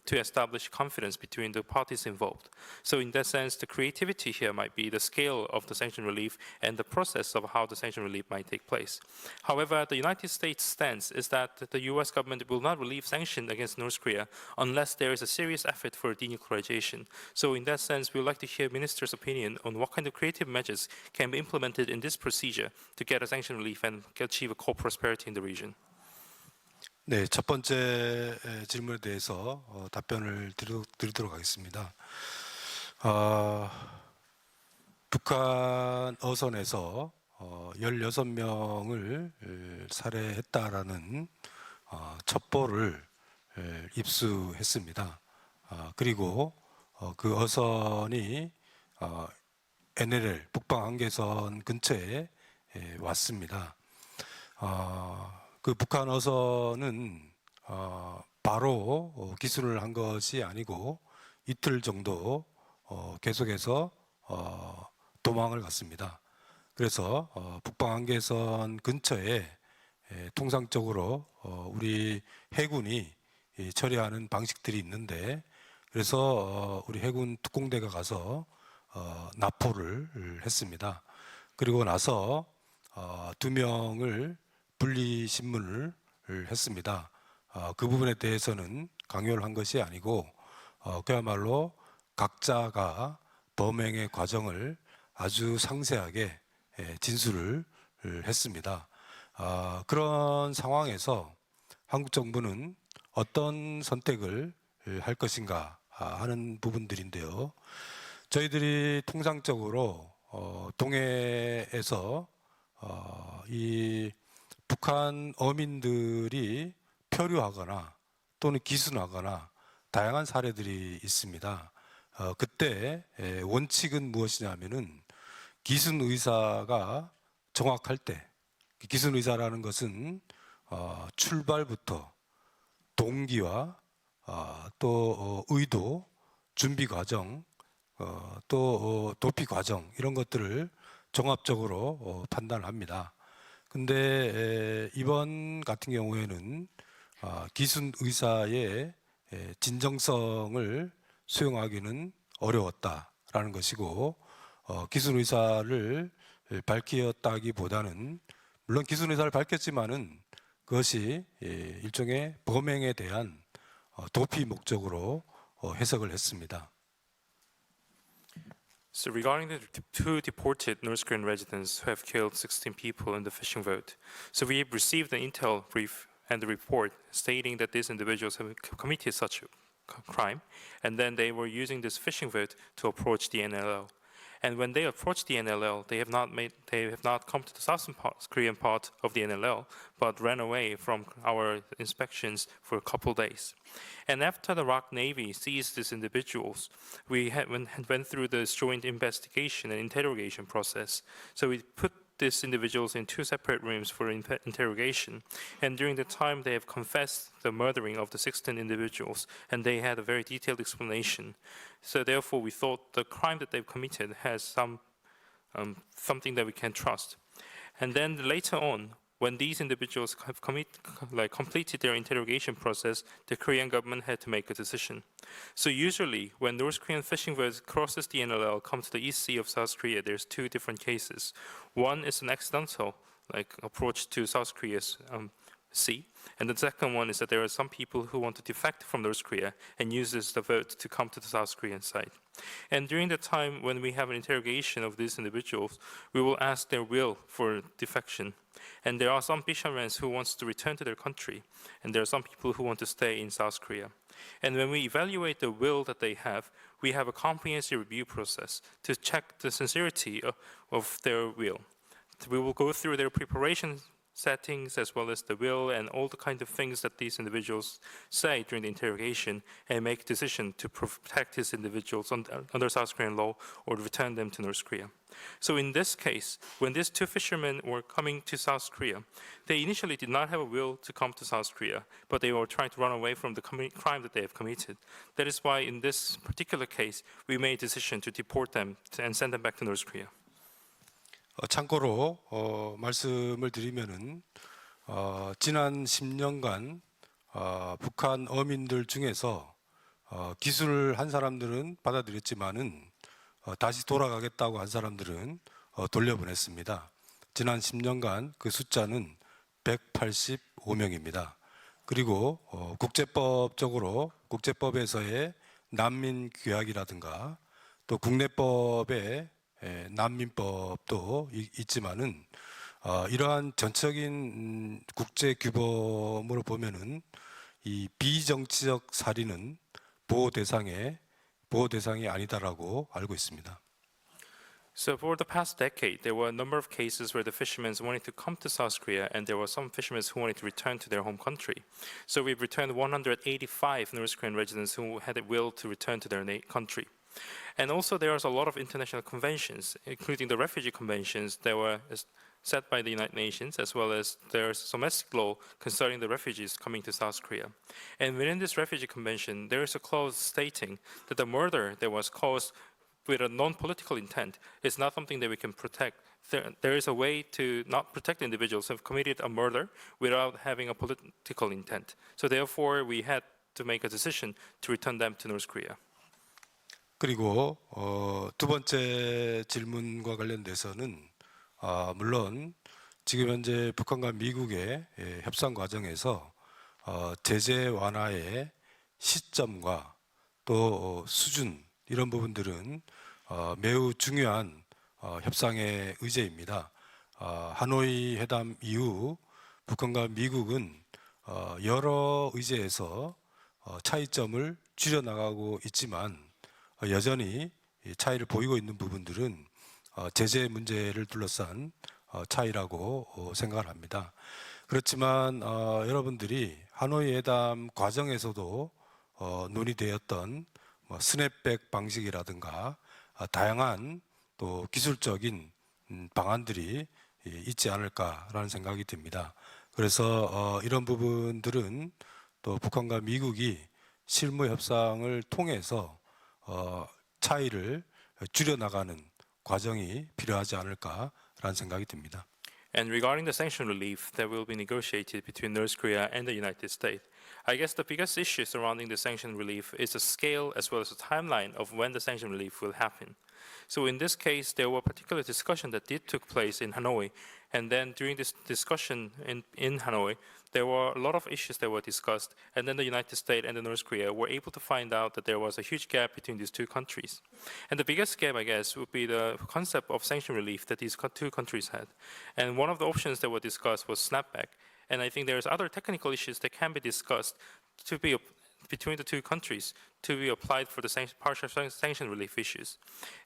to establish confidence between the parties involved. So in that sense, the creativity here might be the scale of the sanction relief and the process of how the sanction relief might take place. However, the United States stance is that the US government will not relieve sanctions against North Korea unless there is a serious effort for denuclearization. So in that sense, we would like to hear Minister's opinion on what kind of creative measures can be implemented in this procedure to get a sanction relief and achieve a co-prosperity in the region. 네, 첫 번째 질문에 대해서 답변을 드리도록 하겠습니다. 북한 어선에서 16명을 살해했다라는 첩보를 입수했습니다. 그리고 그 어선이 NLL 북방 한계선 근처에 왔습니다. 그 북한 어선은 바로 기술을 한 것이 아니고 이틀 정도 계속해서 도망을 갔습니다. 그래서 북방 한계선 근처에 통상적으로 우리 해군이 처리하는 방식들이 있는데 그래서 우리 해군 특공대가 가서 납포를 했습니다. 그리고 나서 2명을 분리 신문을 했습니다. 그 부분에 대해서는 강요를 한 것이 아니고 그야말로 각자가 범행의 과정을 아주 상세하게 진술을 했습니다. 그런 상황에서 한국 정부는 어떤 선택을 할 것인가 하는 부분들인데요. 저희들이 통상적으로 동해에서 이 북한 어민들이 표류하거나 또는 기순하거나 다양한 사례들이 있습니다. 그때 원칙은 무엇이냐면은 기순 의사가 정확할 때, 기순 의사라는 것은 출발부터 동기와 또 의도, 준비 과정, 또 도피 과정 이런 것들을 종합적으로 판단합니다. 근데 이번 같은 경우에는 기순 의사의 진정성을 수용하기는 어려웠다라는 것이고 기순 의사를 밝혔다기보다는 물론 기순 의사를 밝혔지만은 그것이 일종의 범행에 대한 도피 목적으로 해석을 했습니다. So regarding the two deported North Korean residents who have killed 16 people in the fishing boat, so we received an intel brief and the report stating that these individuals have committed such a crime, and then they were using this fishing boat to approach the NLL. And when they approached the NLL, they have not come to the southern Korean part of the NLL, but ran away from our inspections for a couple days. And after the ROK Navy seized these individuals, we went through this joint investigation and interrogation process. So we put these individuals in two separate rooms for interrogation. And during the time, they have confessed the murdering of the 16 individuals, and they had a very detailed explanation. So therefore, we thought the crime that they've committed has something that we can trust. And then later on, when these individuals have completed their interrogation process, the Korean government had to make a decision. So usually, when North Korean fishing boats crosses the NLL, come to the East Sea of South Korea, there's two different cases. One is an accidental approach to South Korea's sea, and the second one is that there are some people who want to defect from North Korea and uses the boat to come to the South Korean side. And during the time when we have an interrogation of these individuals, we will ask their will for defection. And there are some fishermen who want to return to their country, and there are some people who want to stay in South Korea. And when we evaluate the will that they have, we have a comprehensive review process to check the sincerity of their will. We will go through their preparation settings as well as the will and all the kind of things that these individuals say during the interrogation and make a decision to protect these individuals under South Korean law or to return them to North Korea. So in this case, when these two fishermen were coming to South Korea, they initially did not have a will to come to South Korea, but they were trying to run away from the crime that they have committed. That is why in this particular case, we made a decision to deport them and send them back to North Korea. 참고로 말씀을 드리면은 지난 10년간 북한 어민들 중에서 기술을 한 사람들은 받아들였지만은 다시 돌아가겠다고 한 사람들은 돌려보냈습니다. 지난 10년간 그 숫자는 185명입니다. 그리고 국제법적으로 국제법에서의 난민 규약이라든가 또 국내법의 난민법도 있지만은 이러한 전적인 국제 규범으로 보면은 이 비정치적 살인은 보호 대상이 아니다라고 알고 있습니다. So for the past decade, there were a number of cases where the fishermen wanted to come to South Korea, and there were some fishermen who wanted to return to their home country. So we've returned 185 North Korean residents who had a will to return to their country. And also there are a lot of international conventions, including the refugee conventions that were set by the United Nations, as well as there's domestic law concerning the refugees coming to South Korea. And within this refugee convention, there is a clause stating that the murder that was caused with a non-political intent is not something that we can protect. There is a way to not protect individuals who have committed a murder without having a political intent. So therefore, we had to make a decision to return them to North Korea. 그리고 두 번째 질문과 관련돼서는 물론 지금 현재 북한과 미국의 협상 과정에서 제재 완화의 시점과 또 수준 이런 부분들은 매우 중요한 협상의 의제입니다. 하노이 회담 이후 북한과 미국은 여러 의제에서 차이점을 줄여나가고 있지만 여전히 차이를 보이고 있는 부분들은 제재 문제를 둘러싼 차이라고 생각을 합니다. 그렇지만 여러분들이 하노이 회담 과정에서도 논의되었던 스냅백 방식이라든가 다양한 또 기술적인 방안들이 있지 않을까라는 생각이 듭니다. 그래서 이런 부분들은 또 북한과 미국이 실무 협상을 통해서 차이를 줄여나가는 과정이 필요하지 않을까라는 생각이 듭니다. And regarding the sanction relief that will be negotiated between North Korea and the United States, I guess the biggest issue surrounding the sanction relief is the scale as well as the timeline of when the sanction relief will happen. So in this case, there were particular discussions that did took place in Hanoi, and then during this discussion in Hanoi, there were a lot of issues that were discussed, and then the United States and the North Korea were able to find out that there was a huge gap between these two countries. And the biggest gap, I guess, would be the concept of sanction relief that these two countries had. And one of the options that were discussed was snapback. And I think there's other technical issues that can be discussed to be between the two countries to be applied for the partial sanction relief issues.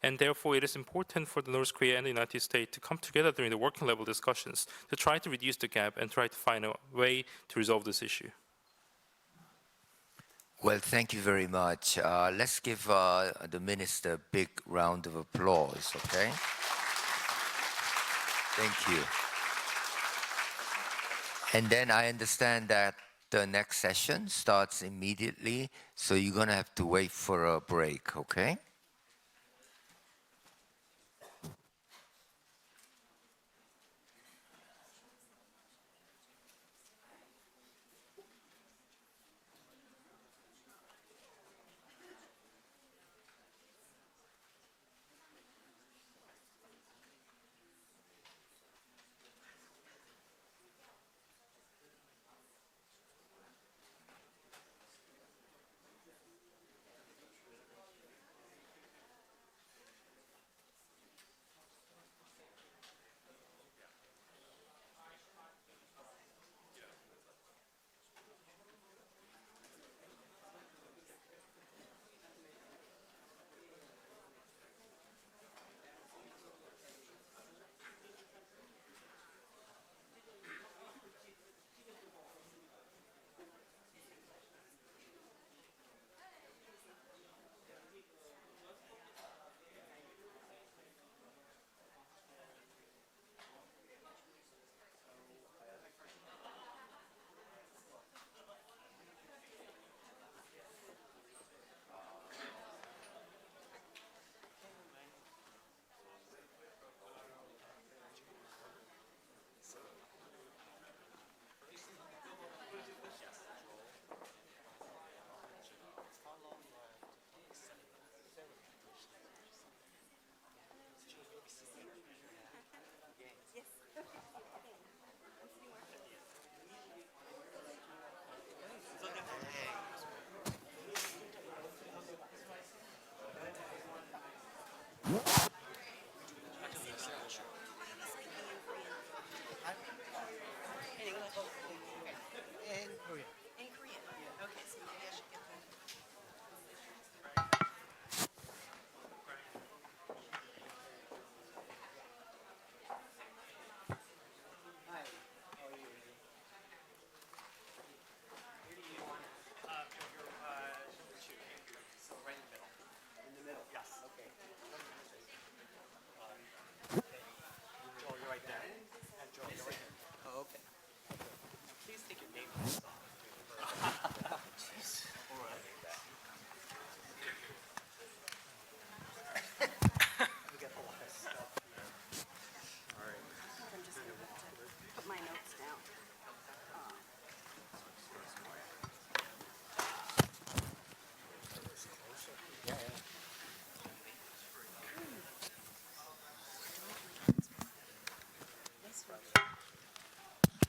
And therefore, it is important for the North Korea and the United States to come together during the working level discussions to try to reduce the gap and try to find a way to resolve this issue. Well, thank you very much. Let's give the minister a big round of applause, okay? Thank you. And then I understand that the next session starts immediately, so you're going to have to wait for a break, okay?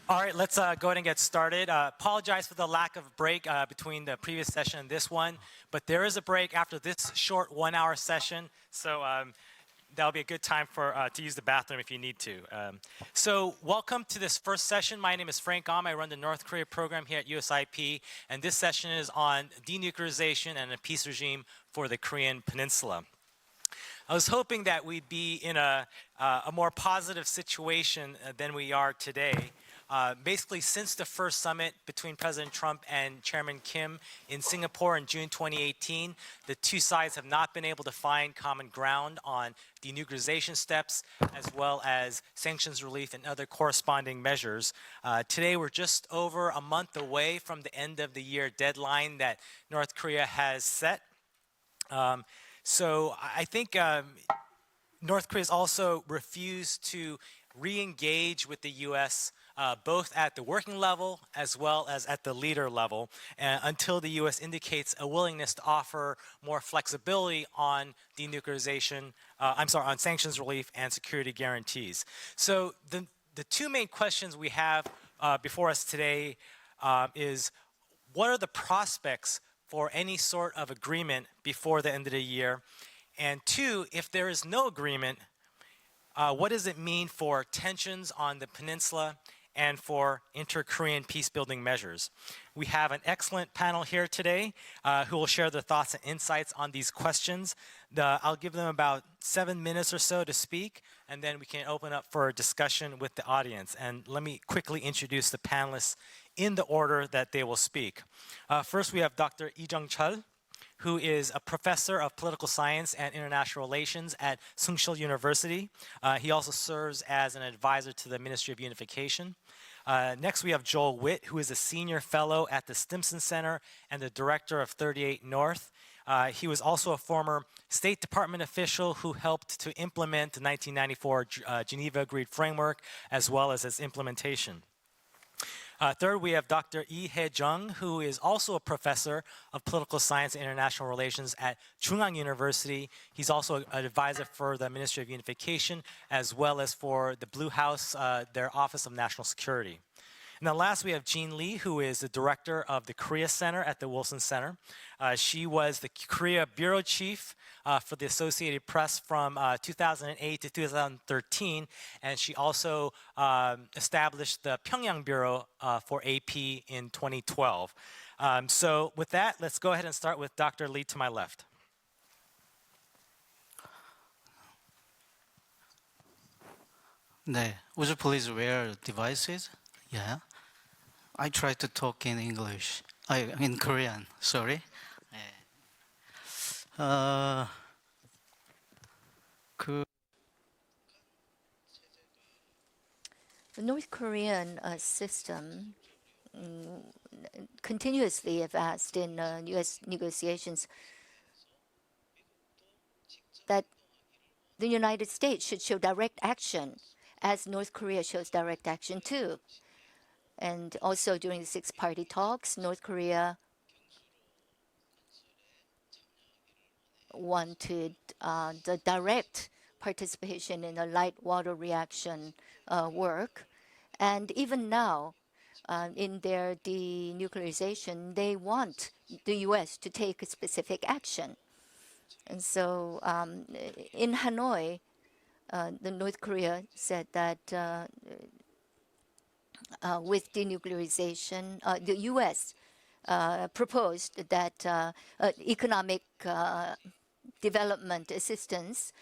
All right, let's go ahead and get started. Apologize for the lack of break between the previous session and this one, but there is a break after this short 1-hour session, so that'll be a good time to use the bathroom if you need to. So welcome to this first session. My name is Frank Am. I run the North Korea program here at USIP, and this session is on denuclearization and a peace regime for the Korean Peninsula. I was hoping that we'd be in a more positive situation than we are today. Basically, since the first summit between President Trump and Chairman Kim in Singapore in June 2018, the two sides have not been able to find common ground on denuclearization steps, as well as sanctions relief and other corresponding measures. Today, we're just over a month away from the end of the year deadline that North Korea has set. So I think North Korea has also refused to re-engage with the U.S. Both at the working level as well as at the leader level, until the U.S. indicates a willingness to offer more flexibility on denuclearization, on sanctions relief and security guarantees. So the two main questions we have before us today is, what are the prospects for any sort of agreement before the end of the year? And two, if there is no agreement, what does it mean for tensions on the peninsula and for inter-Korean peacebuilding measures? We have an excellent panel here today who will share their thoughts and insights on these questions. I'll give them about 7 minutes or so to speak, and then we can open up for a discussion with the audience. And let me quickly introduce the panelists in the order that they will speak. First, we have Dr. Yeon-chul, who is a professor of political science and international relations at Sejong University. He also serves as an advisor to the Ministry of Unification. Next, we have Joel Witt, who is a senior fellow at the Stimson Center and the director of 38 North. He was also a former State Department official who helped to implement the 1994 Geneva Agreed Framework, as well as its implementation. Third, we have Dr. Lee Hae-jung, who is also a professor of political science and international relations at Chungang University. He's also an advisor for the Ministry of Unification, as well as for the Blue House, their Office of National Security. And then last, we have Jean Lee, who is the director of the Korea Center at the Wilson Center. She was the Korea bureau chief for the Associated Press from 2008 to 2013, and she also established the Pyongyang bureau for AP in 2012. So with that, let's go ahead and start with Dr. Lee to my left. 네, would you please wear devices? Yeah. I try to talk in English. In Korean, sorry. The North Korean system continuously have asked in U.S. negotiations that the United States should show direct action, as North Korea shows direct action too. And also during the six-party talks, North Korea wanted the direct participation in the light water reaction work. And even now, in their denuclearization, they want the U.S. to take specific action. And so in Hanoi, the North Korea said that with denuclearization, the U.S. Proposed that economic development assistance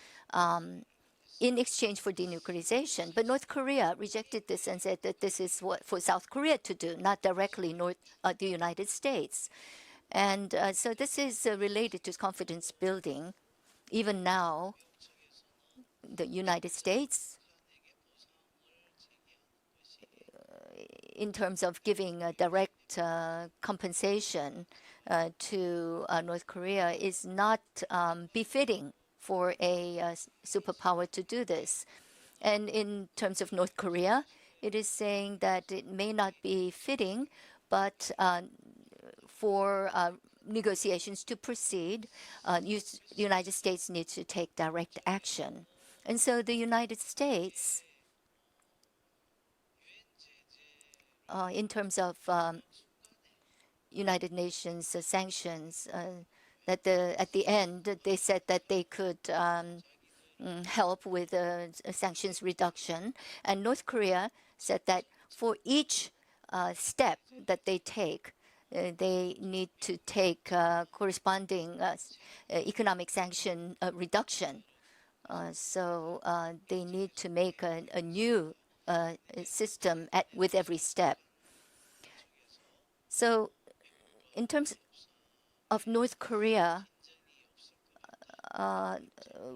in exchange for denuclearization. But North Korea rejected this and said that this is what for South Korea to do, not directly the United States. And so this is related to confidence building. Even now, the United States, in terms of giving a direct compensation to North Korea, is not befitting for a superpower to do this. And in terms of North Korea, it is saying that it may not be fitting, but for negotiations to proceed, the United States needs to take direct action. And so the United States, in terms of United Nations sanctions, that at the end they said that they could help with sanctions reduction, and North Korea said that for each step that they take, they need to take corresponding economic sanction reduction. So they need to make a new system with every step. So in terms of North Korea,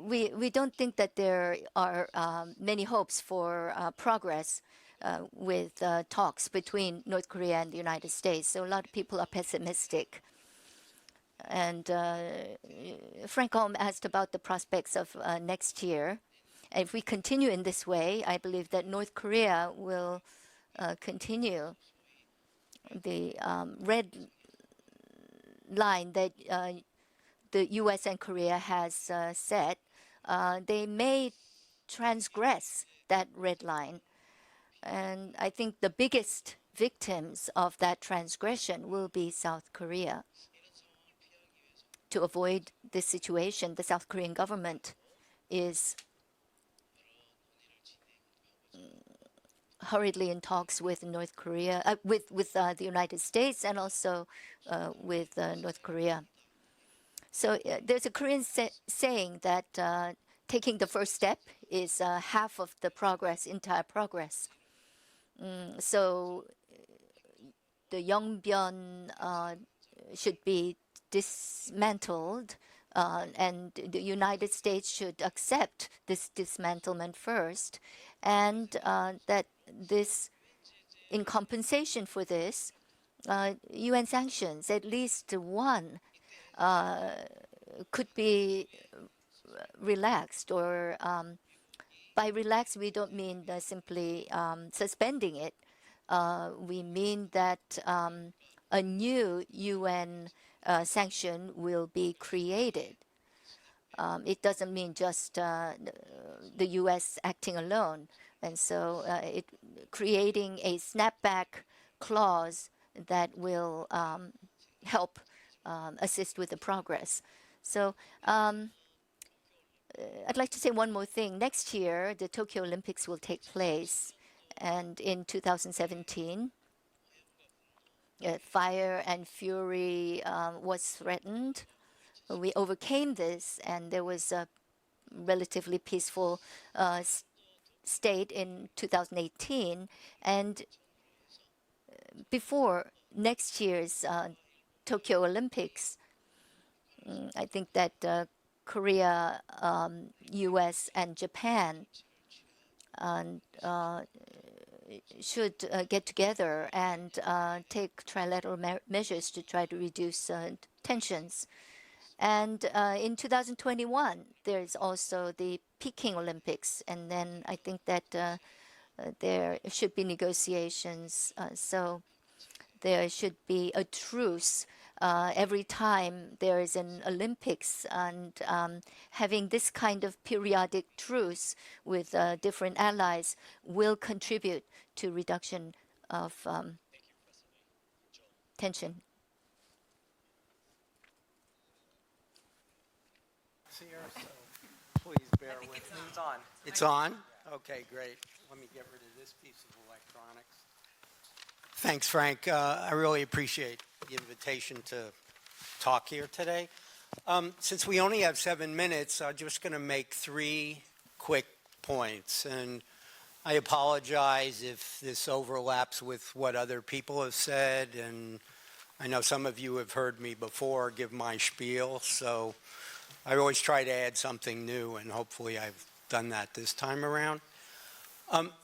we don't think that there are many hopes for progress with talks between North Korea and the United States. So a lot of people are pessimistic. And Frank Holm asked about the prospects of next year. And if we continue in this way, I believe that North Korea will continue the red line that the U.S. and Korea has set. They may transgress that red line. And I think the biggest victims of that transgression will be South Korea. To avoid this situation, the South Korean government is hurriedly in talks with North Korea, with the United States, and also with North Korea. So there's a Korean saying that taking the first step is half of the progress, entire progress. So the Yongbyon should be dismantled, and the United States should accept this dismantlement first, and that this, in compensation for this, UN sanctions, at least one, could be relaxed. Or by relaxed, we don't mean simply suspending it. We mean that a new UN sanction will be created. It doesn't mean just the U.S. acting alone. And so creating a snapback clause that will help assist with the progress. So I'd like to say one more thing. Next year, the Tokyo Olympics will take place. And in 2017, fire and fury was threatened. We overcame this, and there was a relatively peaceful state in 2018. And before next year's Tokyo Olympics, I think that Korea, US, and Japan should get together and take trilateral measures to try to reduce tensions. And in 2021, there's also the Peking Olympics. And then I think that there should be negotiations. So there should be a truce every time there is an Olympics, and having this kind of periodic truce with different allies will contribute to reduction of tension. Please bear with me. It's on. It's on? Okay, great. Let me get rid of this piece of electronics. Thanks, Frank. I really appreciate the invitation to talk here today. Since we only have 7 minutes, I'm just going to make 3 quick points. And I apologize if this overlaps with what other people have said. And I know some of you have heard me before give my spiel. So I always try to add something new, and hopefully I've done that this time around.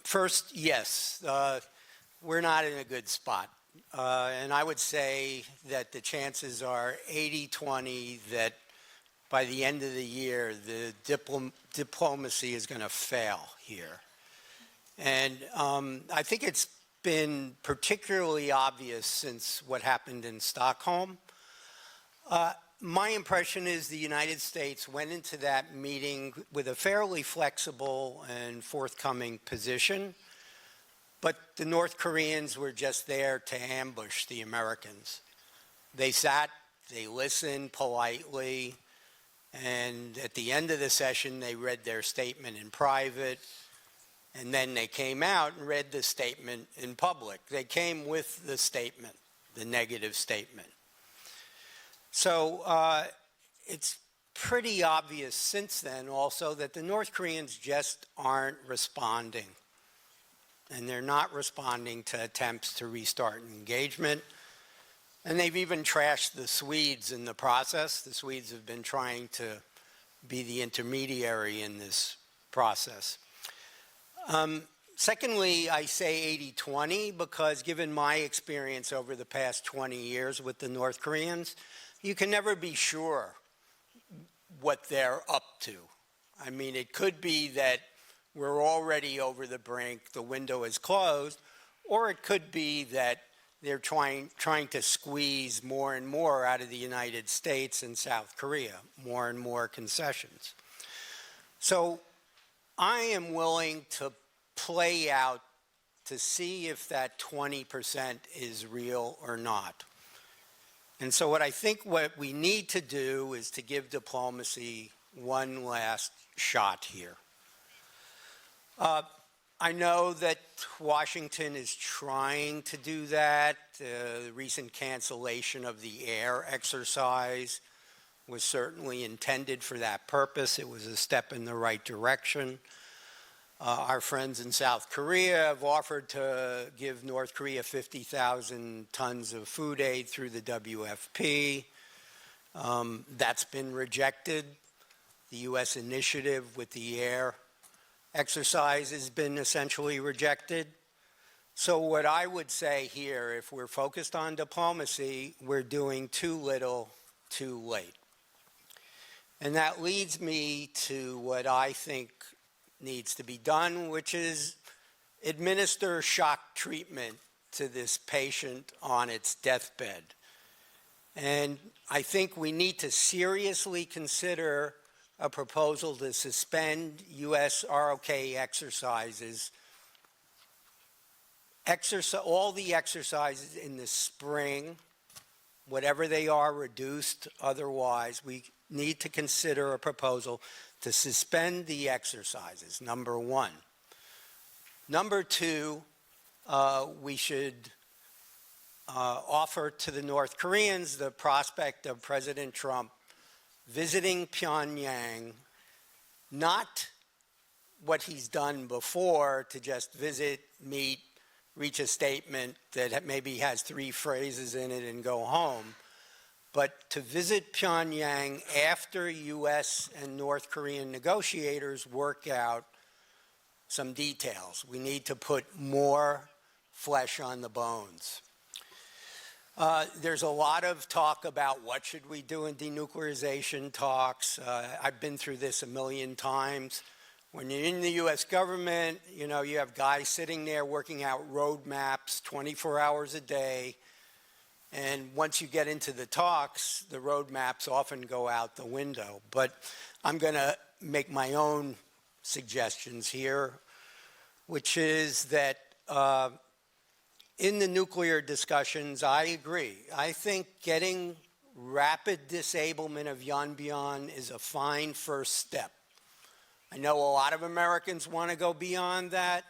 First, yes, we're not in a good spot. And I would say that the chances are 80-20 that by the end of the year, the diplomacy is going to fail here. And I think it's been particularly obvious since what happened in Stockholm. My impression is the United States went into that meeting with a fairly flexible and forthcoming position, but the North Koreans were just there to ambush the Americans. They sat, they listened politely, and at the end of the session, they read their statement in private, and then they came out and read the statement in public. They came with the statement, the negative statement. So it's pretty obvious since then also that the North Koreans just aren't responding. And they're not responding to attempts to restart engagement. And they've even trashed the Swedes in the process. The Swedes have been trying to be the intermediary in this process. Secondly, I say 80-20 because given my experience over the past 20 years with the North Koreans, you can never be sure what they're up to. I mean, it could be that we're already over the brink, the window is closed, or it could be that they're trying to squeeze more and more out of the United States and South Korea, more and more concessions. So I am willing to play out to see if that 20% is real or not. And so what we need to do is to give diplomacy one last shot here. I know that Washington is trying to do that. The recent cancellation of the air exercise was certainly intended for that purpose. It was a step in the right direction. Our friends in South Korea have offered to give North Korea 50,000 tons of food aid through the WFP. That's been rejected. The U.S. initiative with the air exercise has been essentially rejected. So what I would say here, if we're focused on diplomacy, we're doing too little, too late. And that leads me to what I think needs to be done, which is administer shock treatment to this patient on its deathbed. And I think we need to seriously consider a proposal to suspend U.S. ROK exercises. All the exercises in the spring, whatever they are, reduced otherwise, we need to consider a proposal to suspend the exercises, number one. Number two, we should offer to the North Koreans the prospect of President Trump visiting Pyongyang, not what he's done before to just visit, meet, reach a statement that maybe has 3 phrases in it and go home, but to visit Pyongyang after U.S. and North Korean negotiators work out some details. We need to put more flesh on the bones. There's a lot of talk about what should we do in denuclearization talks. I've been through this a million times. When you're in the U.S. government, you have guys sitting there working out roadmaps 24 hours a day. And once you get into the talks, the roadmaps often go out the window. But I'm going to make my own suggestions here, which is that in the nuclear discussions, I agree. I think getting rapid disablement of Yeonbyeon is a fine first step. I know a lot of Americans want to go beyond that.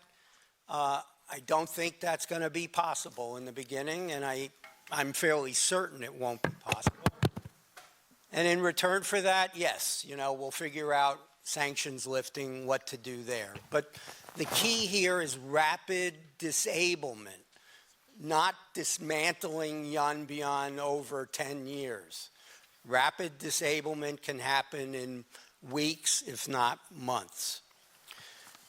I don't think that's going to be possible in the beginning, and I'm fairly certain it won't be possible. And in return for that, yes, we'll figure out sanctions lifting, what to do there. But the key here is rapid disablement, not dismantling Yeonbyeon over 10 years. Rapid disablement can happen in weeks, if not months.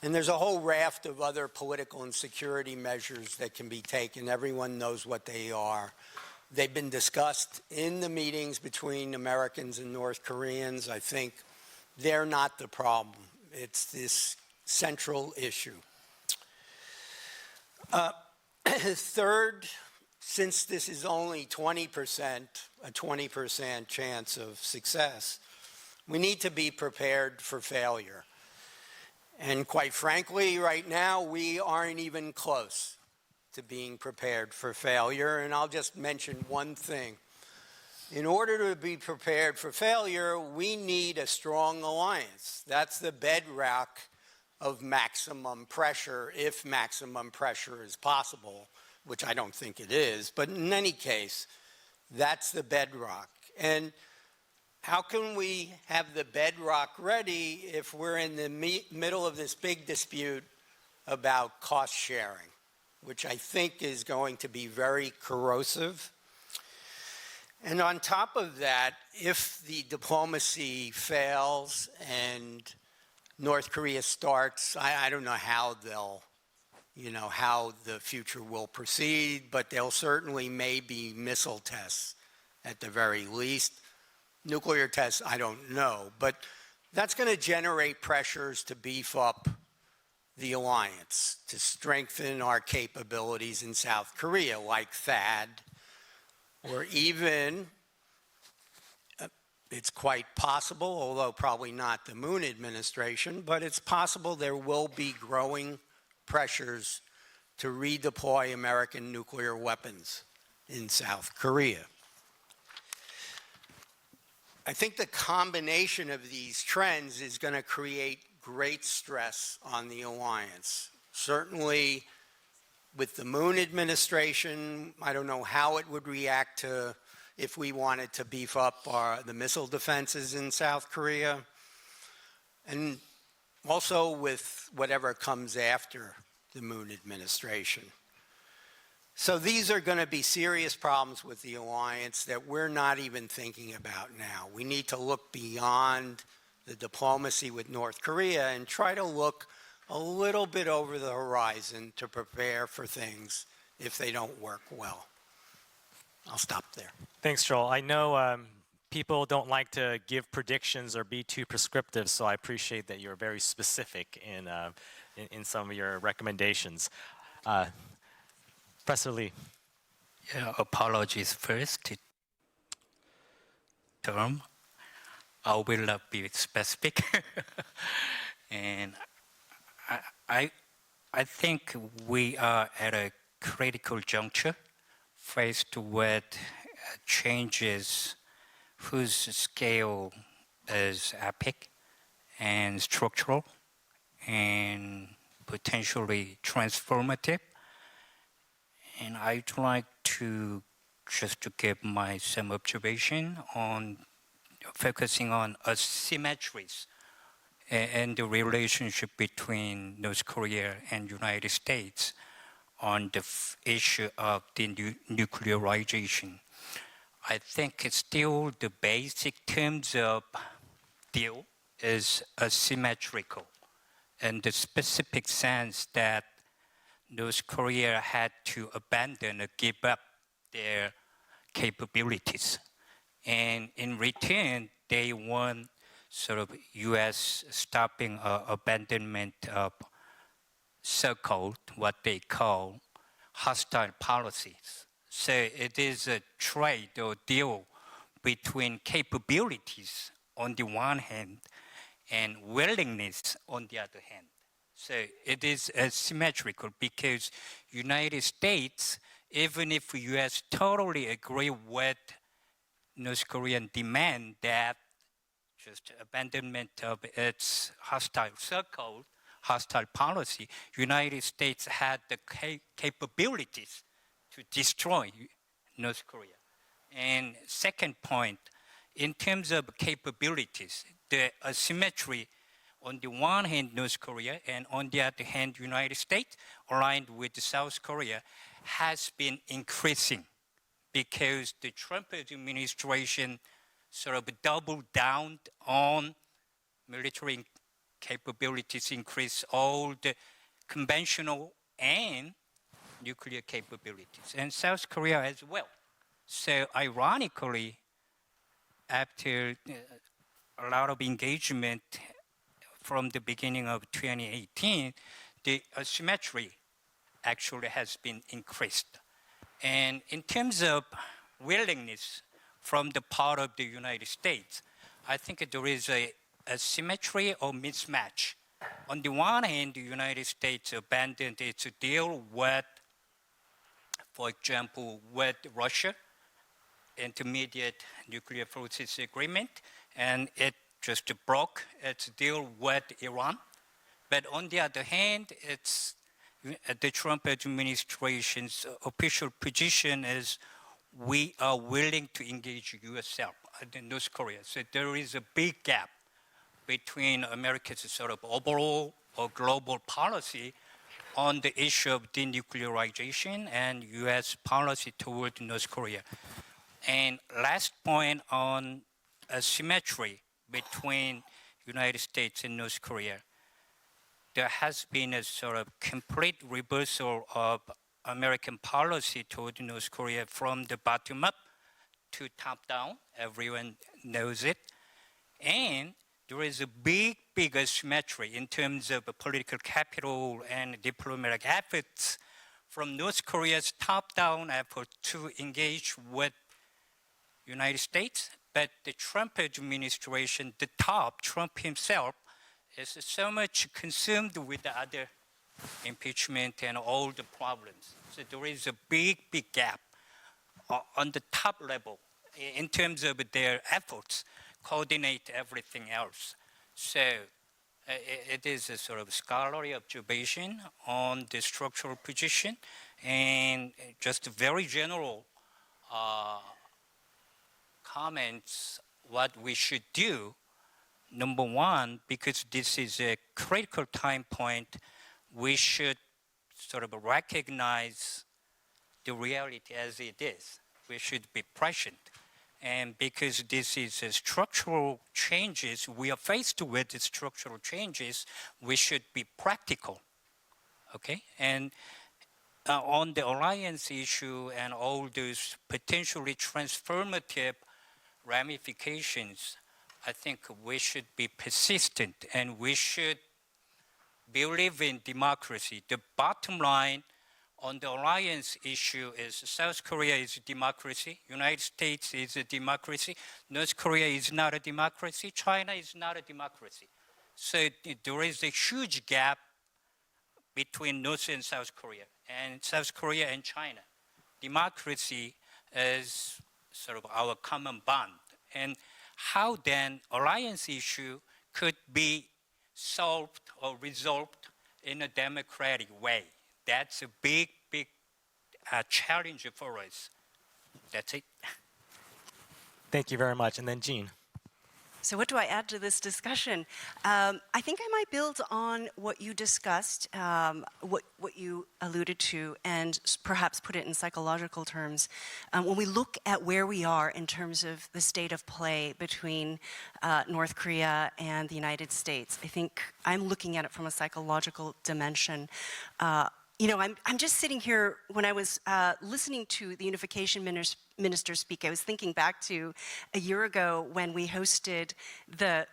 And there's a whole raft of other political and security measures that can be taken. Everyone knows what they are. They've been discussed in the meetings between Americans and North Koreans. I think they're not the problem. It's this central issue. Third, since this is only 20%, a 20% chance of success, we need to be prepared for failure. And quite frankly, right now, we aren't even close to being prepared for failure. And I'll just mention one thing. In order to be prepared for failure, we need a strong alliance. That's the bedrock of maximum pressure, if maximum pressure is possible, which I don't think it is. But in any case, that's the bedrock. And how can we have the bedrock ready if we're in the middle of this big dispute about cost sharing, which I think is going to be very corrosive? And on top of that, if the diplomacy fails and North Korea starts, I don't know how they'll, how the future will proceed, but there'll certainly maybe missile tests at the very least. Nuclear tests, I don't know, but that's going to generate pressures to beef up the alliance, to strengthen our capabilities in South Korea, like THAAD, or even, it's quite possible, although probably not the Moon administration, but it's possible there will be growing pressures to redeploy American nuclear weapons in South Korea. I think the combination of these trends is going to create great stress on the alliance. Certainly with the Moon administration, I don't know how it would react to if we wanted to beef up the missile defenses in South Korea, and also with whatever comes after the Moon administration. So these are going to be serious problems with the alliance that we're not even thinking about now. We need to look beyond the diplomacy with North Korea and try to look a little bit over the horizon to prepare for things if they don't work well. I'll stop there. Thanks, Joel. I know people don't like to give predictions or be too prescriptive, so I appreciate that you're very specific in some of your recommendations. Professor Lee. Yeah, apologies first. Term, I will not be specific, and I think we are at a critical juncture, faced with changes whose scale is epic and structural and potentially transformative. And I'd like to give some observation on focusing on asymmetries and the relationship between North Korea and United States on the issue of denuclearization. I think it's still the basic terms of deal is asymmetrical in the specific sense that North Korea had to abandon or give up their capabilities. And in return, they want sort of U.S. stopping abandonment of so-called, what they call, hostile policies. So it is a trade or deal between capabilities on the one hand and willingness on the other hand. So it is asymmetrical because United States, even if U.S. totally agree with North Korean demand that just abandonment of its hostile, so-called hostile policy, United States had the capabilities to destroy North Korea. And second point, in terms of capabilities, the asymmetry on the one hand, North Korea, and on the other hand, United States, aligned with South Korea, has been increasing because the Trump administration sort of doubled down on military capabilities, increase all the conventional and nuclear capabilities, and South Korea as well. So ironically, after a lot of engagement from the beginning of 2018, the asymmetry actually has been increased. And in terms of willingness from the part of the United States, I think there is a asymmetry or mismatch. On the one hand, the United States abandoned its deal with, for example, with Russia, intermediate nuclear forces agreement, and it just broke its deal with Iran. But on the other hand, it's the Trump administration's official position is we are willing to engage USIP, North Korea. So there is a big gap between America's sort of overall or global policy on the issue of denuclearization and US policy toward North Korea. And last point on asymmetry between United States and North Korea. There has been a sort of complete reversal of American policy toward North Korea from the bottom up to top down. Everyone knows it. And there is a big asymmetry in terms of political capital and diplomatic efforts from North Korea's top-down effort to engage with United States. But the Trump administration, the top, Trump himself, is so much consumed with the other impeachment and all the problems. So there is a big gap on the top level in terms of their efforts coordinate everything else. So it is a sort of scholarly observation on the structural position and just very general comments what we should do. Number one, because this is a critical time point, we should sort of recognize the reality as it is. We should be present. And because this is structural changes, we are faced with the structural changes, we should be practical, okay? And on the alliance issue and all those potentially transformative ramifications, I think we should be persistent and we should believe in democracy. The bottom line on the alliance issue is South Korea is a democracy, United States is a democracy, North Korea is not a democracy, China is not a democracy. So there is a huge gap between North and South Korea and China. Democracy is sort of our common bond. And how then alliance issue could be solved or resolved in a democratic way? That's a big challenge for us. That's it. Thank you very much. And then Jean. So what do I add to this discussion? I think I might build on what you discussed, what you alluded to, and perhaps put it in psychological terms. When we look at where we are in terms of the state of play between North Korea and the United States, I think I'm looking at it from a psychological dimension. You know, I'm just sitting here, when I was listening to the Unification Minister speak, I was thinking back to a year ago when we hosted the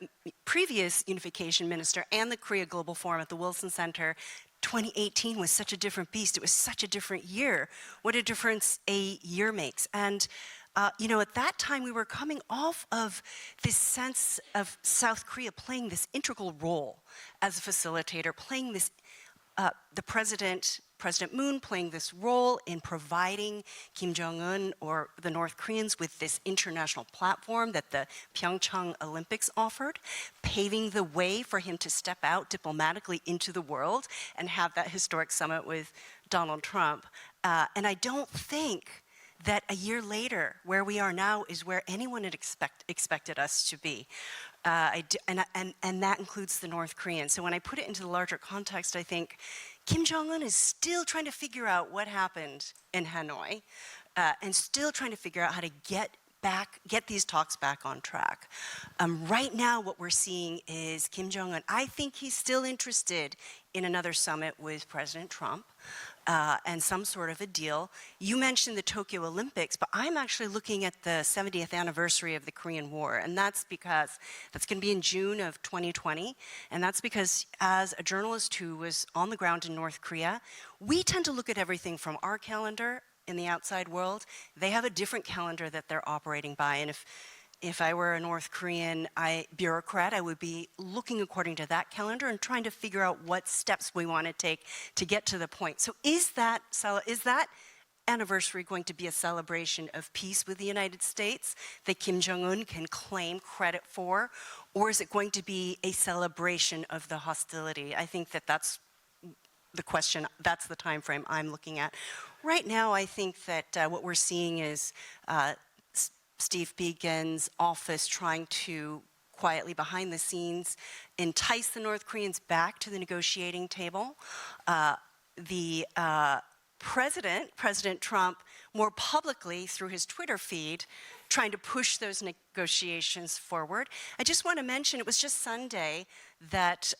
previous Unification Minister and the Korea Global Forum at the Wilson Center. 2018 was such a different beast. It was such a different year. What a difference a year makes. And you know, at that time, we were coming off of this sense of South Korea playing this integral role as a facilitator, playing this the President Moon playing this role in providing Kim Jong-un or the North Koreans with this international platform that the Pyeongchang Olympics offered, paving the way for him to step out diplomatically into the world and have that historic summit with Donald Trump. And I don't think that a year later, where we are now, is where anyone had expected us to be. And that includes the North Koreans. So when I put it into the larger context, I think Kim Jong-un is still trying to figure out what happened in Hanoi and still trying to figure out how to get these talks back on track. Right now, what we're seeing is Kim Jong-un, I think he's still interested in another summit with President Trump. And some sort of a deal. You mentioned the Tokyo Olympics, but I'm actually looking at the 70th anniversary of the Korean War, and that's because that's going to be in June of 2020, and that's because as a journalist who was on the ground in North Korea, we tend to look at everything from our calendar in the outside world. They have a different calendar that they're operating by, and if I were a North Korean bureaucrat, I would be looking according to that calendar and trying to figure out what steps we want to take to get to the point. So is that anniversary going to be a celebration of peace with the United States that Kim Jong-un can claim credit for? Or is it going to be a celebration of the hostility? I think that that's the question, that's the time frame I'm looking at. Right now, I think that what we're seeing is Steve Begin's office trying to quietly behind the scenes entice the North Koreans back to the negotiating table. The President Trump, more publicly through his Twitter feed, trying to push those negotiations forward. I just want to mention, it was just Sunday that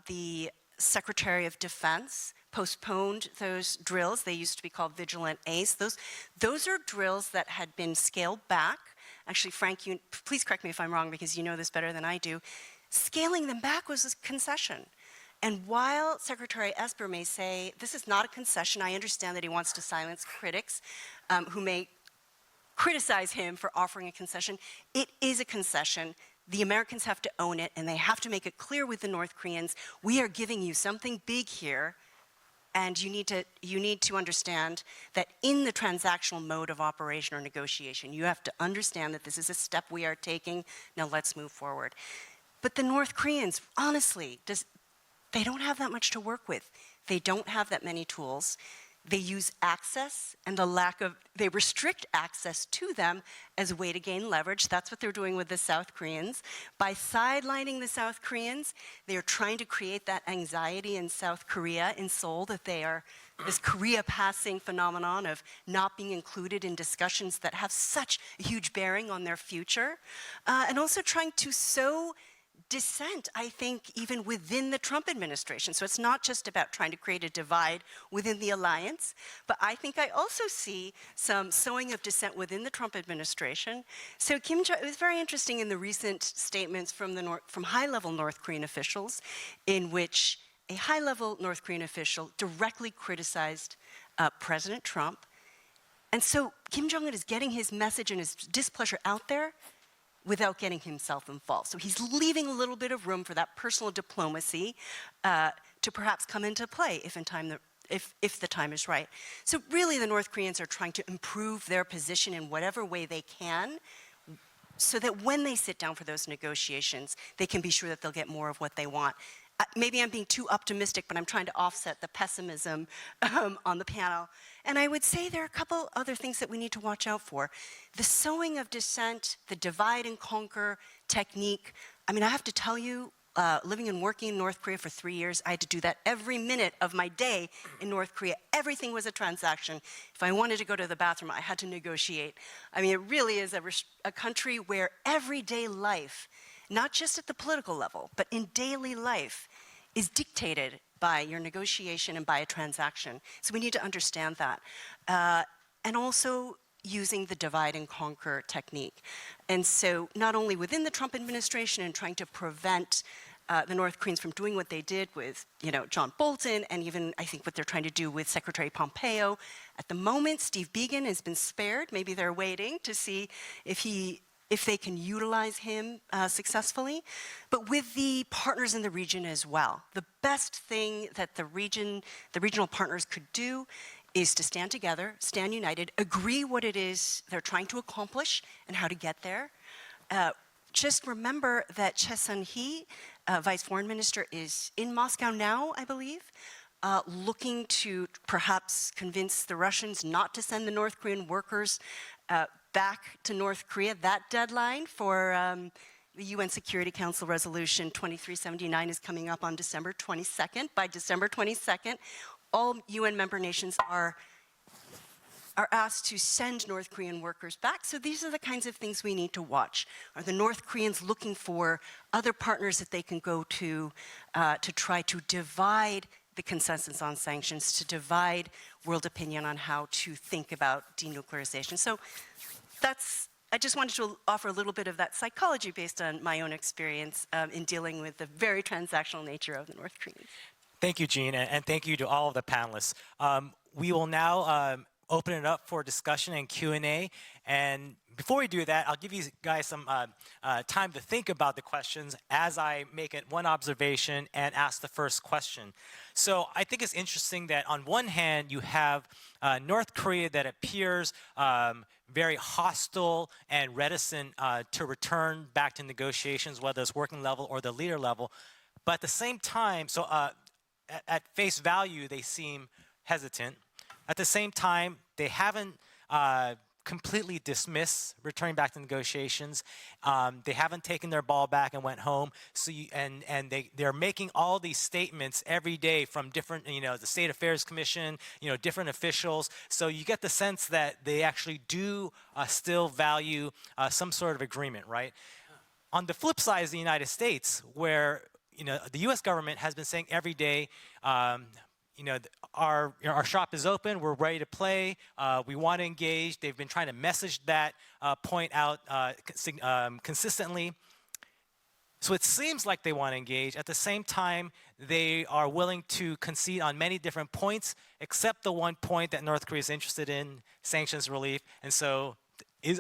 the Secretary of Defense postponed those drills. They used to be called Vigilant Ace. Those are drills that had been scaled back. Actually, Frank, please correct me if I'm wrong because you know this better than I do. Scaling them back was a concession. And while Secretary Esper may say, this is not a concession, I understand that he wants to silence critics who may criticize him for offering a concession. It is a concession. The Americans have to own it, and they have to make it clear with the North Koreans, we are giving you something big here, and you need to understand that in the transactional mode of operation or negotiation, you have to understand that this is a step we are taking. Now let's move forward. But the North Koreans, honestly, they don't have that much to work with. They don't have that many tools. They use access and they restrict access to them as a way to gain leverage. That's what they're doing with the South Koreans. By sidelining the South Koreans, they are trying to create that anxiety in South Korea, in Seoul, that they are this Korea passing phenomenon of not being included in discussions that have such a huge bearing on their future. And also trying to sow dissent, I think, even within the Trump administration. So it's not just about trying to create a divide within the alliance, but I think I also see some sowing of dissent within the Trump administration. So Kim Jong, it was very interesting in the recent statements from high-level North Korean officials, in which a high-level North Korean official directly criticized President Trump. And so Kim Jong-un is getting his message and his displeasure out there without getting himself involved. So he's leaving a little bit of room for that personal diplomacy to perhaps come into play if the time is right. So really the North Koreans are trying to improve their position in whatever way they can so that when they sit down for those negotiations, they can be sure that they'll get more of what they want. Maybe I'm being too optimistic, but I'm trying to offset the pessimism on the panel. And I would say there are a couple other things that we need to watch out for. The sowing of dissent, the divide and conquer technique. I mean, I have to tell you, living and working in North Korea for 3 years, I had to do that every minute of my day in North Korea. Everything was a transaction. If I wanted to go to the bathroom, I had to negotiate. I mean, it really is a country where everyday life, not just at the political level, but in daily life, is dictated by your negotiation and by a transaction. So we need to understand that. And also using the divide and conquer technique. And so not only within the Trump administration and trying to prevent the North Koreans from doing what they did with, John Bolton, and even I think what they're trying to do with Secretary Pompeo. At the moment, Steve Biegun has been spared. Maybe they're waiting to see if they can utilize him successfully, but with the partners in the region as well. The best thing that the regional partners could do is to stand together, stand united, agree what it is they're trying to accomplish and how to get there. Just remember that Choi Sun-hee, Vice Foreign Minister, is in Moscow now, I believe, looking to perhaps convince the Russians not to send the North Korean workers back to North Korea. That deadline for the UN Security Council Resolution 2379 is coming up on December 22nd. By December 22nd, all UN member nations are asked to send North Korean workers back. So these are the kinds of things we need to watch. Are the North Koreans looking for other partners that they can go to try to divide the consensus on sanctions, to divide world opinion on how to think about denuclearization? So I just wanted to offer a little bit of that psychology based on my own experience in dealing with the very transactional nature of the North Koreans. Thank you, Jean, and thank you to all of the panelists. We will now open it up for discussion and Q&A. And before we do that, I'll give you guys some time to think about the questions as I make it one observation and ask the first question. So I think it's interesting that on one hand, you have North Korea that appears very hostile and reticent to return back to negotiations, whether it's working level or the leader level. But at the same time, at face value, they seem hesitant. At the same time, they haven't completely dismissed returning back to negotiations. They haven't taken their ball back and went home. So they're making all these statements every day from different, the State Affairs Commission, different officials. So you get the sense that they actually do still value some sort of agreement, right? On the flip side is the United States, where the U.S. government has been saying every day, our shop is open, we're ready to play, we want to engage. They've been trying to message that point out consistently. So it seems like they want to engage. At the same time, they are willing to concede on many different points, except the one point that North Korea is interested in, sanctions relief. And so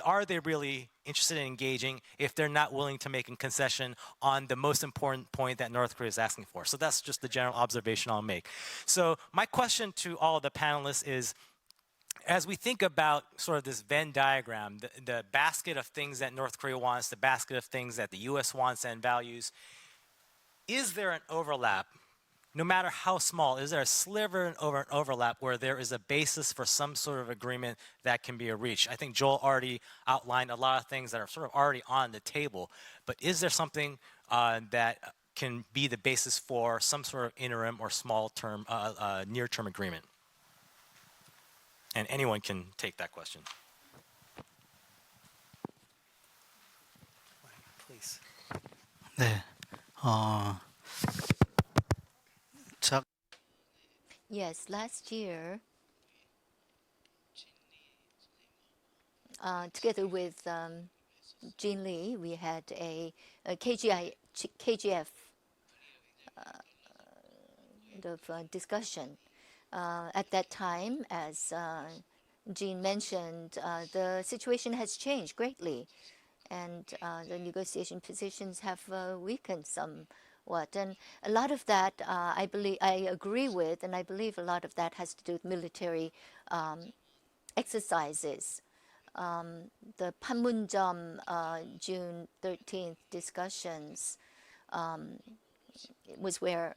are they really interested in engaging if they're not willing to make a concession on the most important point that North Korea is asking for? So that's just the general observation I'll make. So my question to all the panelists is, as we think about sort of this Venn diagram, the basket of things that North Korea wants, the basket of things that the US wants and values, is there an overlap? No matter how small, is there a sliver of an overlap where there is a basis for some sort of agreement that can be reached? I think Joel already outlined a lot of things that are sort of already on the table, but is there something that can be the basis for some sort of interim or small-term, near-term agreement? And anyone can take that question. Please. 네. Yes, last year, together with Jean Lee, we had a KGF discussion. At that time, as Jean mentioned, the situation has changed greatly, and the negotiation positions have weakened somewhat. And a lot of that, I agree with, and I believe a lot of that has to do with military exercises. The Panmunjom June 13th discussions was where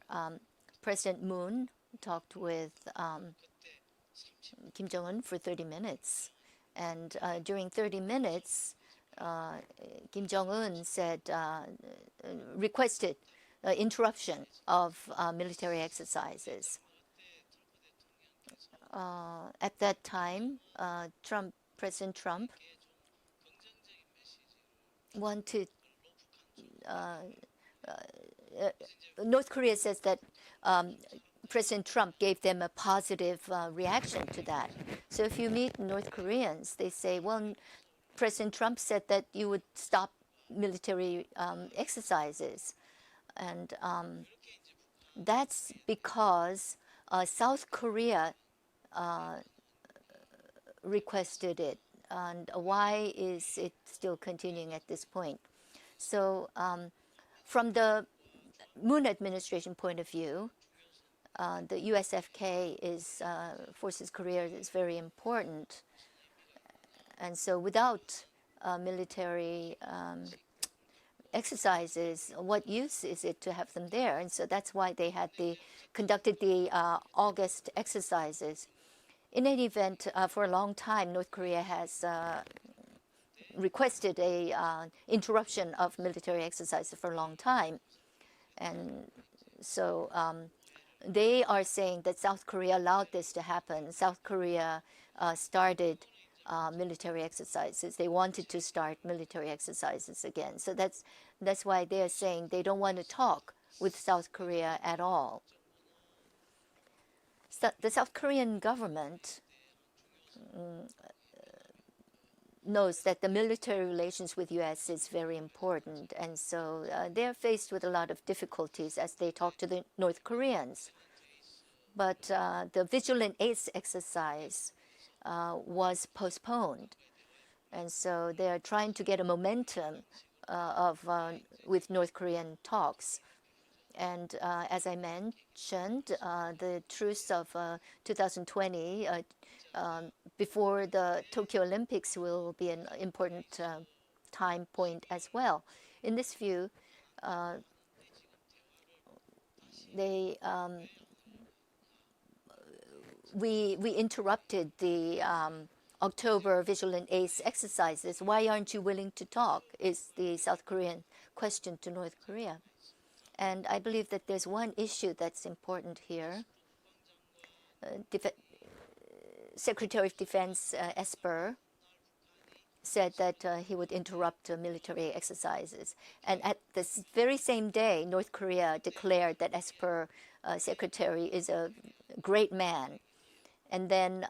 President Moon talked with Kim Jong-un for 30 minutes. And during 30 minutes, Kim Jong-un requested interruption of military exercises. At that time, President Trump wanted, North Korea says that President Trump gave them a positive reaction to that. So if you meet North Koreans, they say, well, President Trump said that you would stop military exercises. And that's because South Korea requested it. And why is it still continuing at this point? So from the Moon administration point of view, the USFK Forces Korea is very important. And so without military exercises, what use is it to have them there? And so that's why they conducted the August exercises. In any event, for a long time, North Korea has requested a interruption of military exercises for a long time. And so they are saying that South Korea allowed this to happen. South Korea started military exercises. They wanted to start military exercises again. So that's why they're saying they don't want to talk with South Korea at all. So the South Korean government knows that the military relations with U.S. is very important, and so they're faced with a lot of difficulties as they talk to the North Koreans. But the Vigilant Ace exercise was postponed, and so they are trying to get a momentum with North Korean talks. And as I mentioned, the truce of 2020 before the Tokyo Olympics will be an important time point as well. In this view, they we interrupted the October Vigilant Ace exercises. Why aren't you willing to talk? Is the South Korean question to North Korea. And I believe that there's one issue that's important here. Secretary of Defense Esper said that he would interrupt military exercises. And at this very same day, North Korea declared that Esper secretary is a great man. And then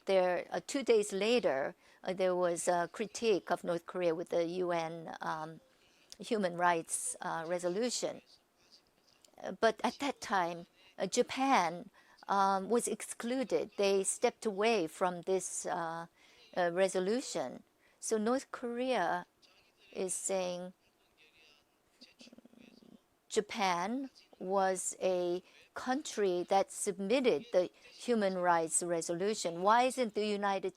2 days later, there was a critique of North Korea with the UN human rights resolution. But at that time, Japan was excluded. They stepped away from this resolution. So North Korea is saying Japan was a country that submitted the human rights resolution. Why isn't the United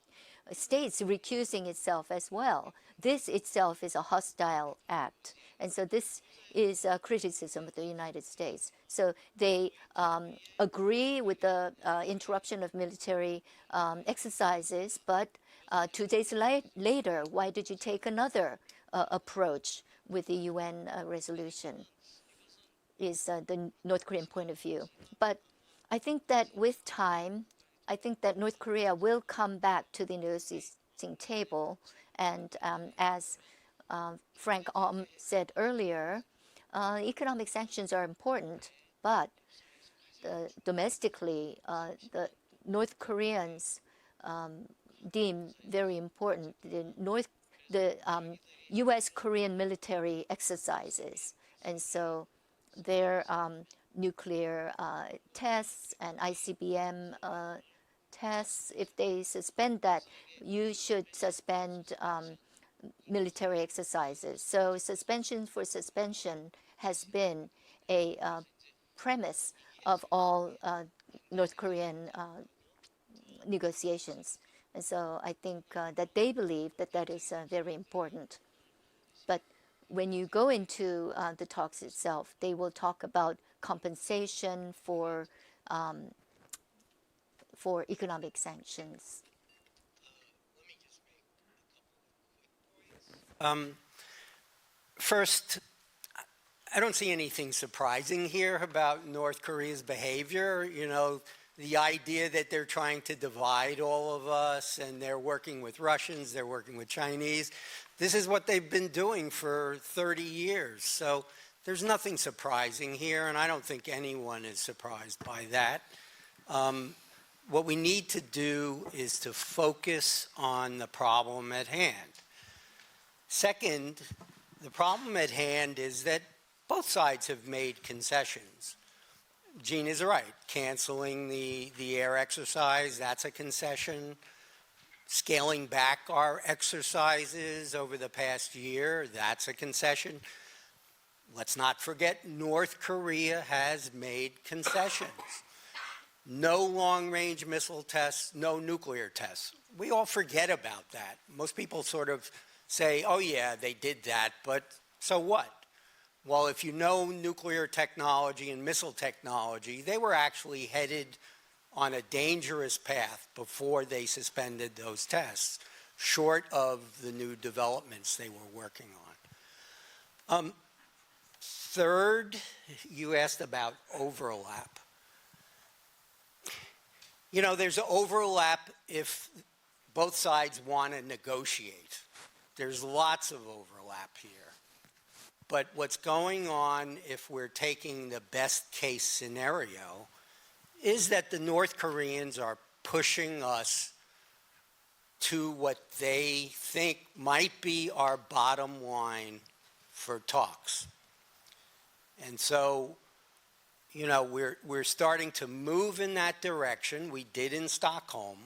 States recusing itself as well? This itself is a hostile act. And so this is a criticism of the United States. So they agree with the interruption of military exercises, but 2 days later, why did you take another approach with the UN resolution? Is the North Korean point of view. But I think that with time, I think that North Korea will come back to the negotiating table. And as Frank said earlier, economic sanctions are important, but domestically, the North Koreans deem very important the U.S.-Korean military exercises. And so their nuclear tests and ICBM tests, if they suspend that, you should suspend military exercises. So suspension for suspension has been a premise of all North Korean negotiations. And so I think that they believe that that is very important. But when you go into the talks itself, they will talk about compensation for economic sanctions. First, I don't see anything surprising here about North Korea's behavior. You know, the idea that they're trying to divide all of us and they're working with Russians, they're working with Chinese. This is what they've been doing for 30 years. So there's nothing surprising here, and I don't think anyone is surprised by that. What we need to do is to focus on the problem at hand. Second, the problem at hand is that both sides have made concessions. Gene is right. Canceling the air exercise, that's a concession. Scaling back our exercises over the past year, that's a concession. Let's not forget North Korea has made concessions. No long-range missile tests, no nuclear tests. We all forget about that. Most people sort of say, oh yeah, they did that, but so what? Well, if you know nuclear technology and missile technology, they were actually headed on a dangerous path before they suspended those tests, short of the new developments they were working on. Third, you asked about overlap. You know, there's overlap if both sides want to negotiate. There's lots of overlap here. But what's going on, if we're taking the best case scenario, is that the North Koreans are pushing us to what they think might be our bottom line for talks. And so, you know, we're starting to move in that direction. We did in Stockholm.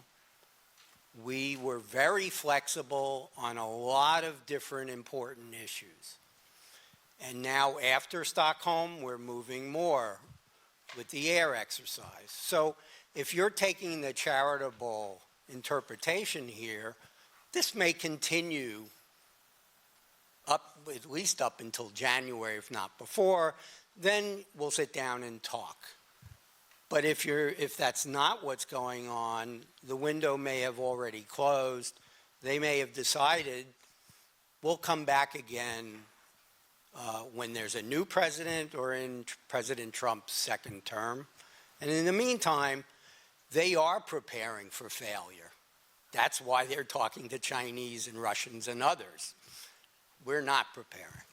We were very flexible on a lot of different important issues. And now after Stockholm, we're moving more with the air exercise. So if you're taking the charitable interpretation here, this may continue up, at least up until January, if not before. Then we'll sit down and talk. But if that's not what's going on, the window may have already closed. They may have decided we'll come back again when there's a new president or in President Trump's second term. And in the meantime, they are preparing for failure. That's why they're talking to Chinese and Russians and others. We're not preparing.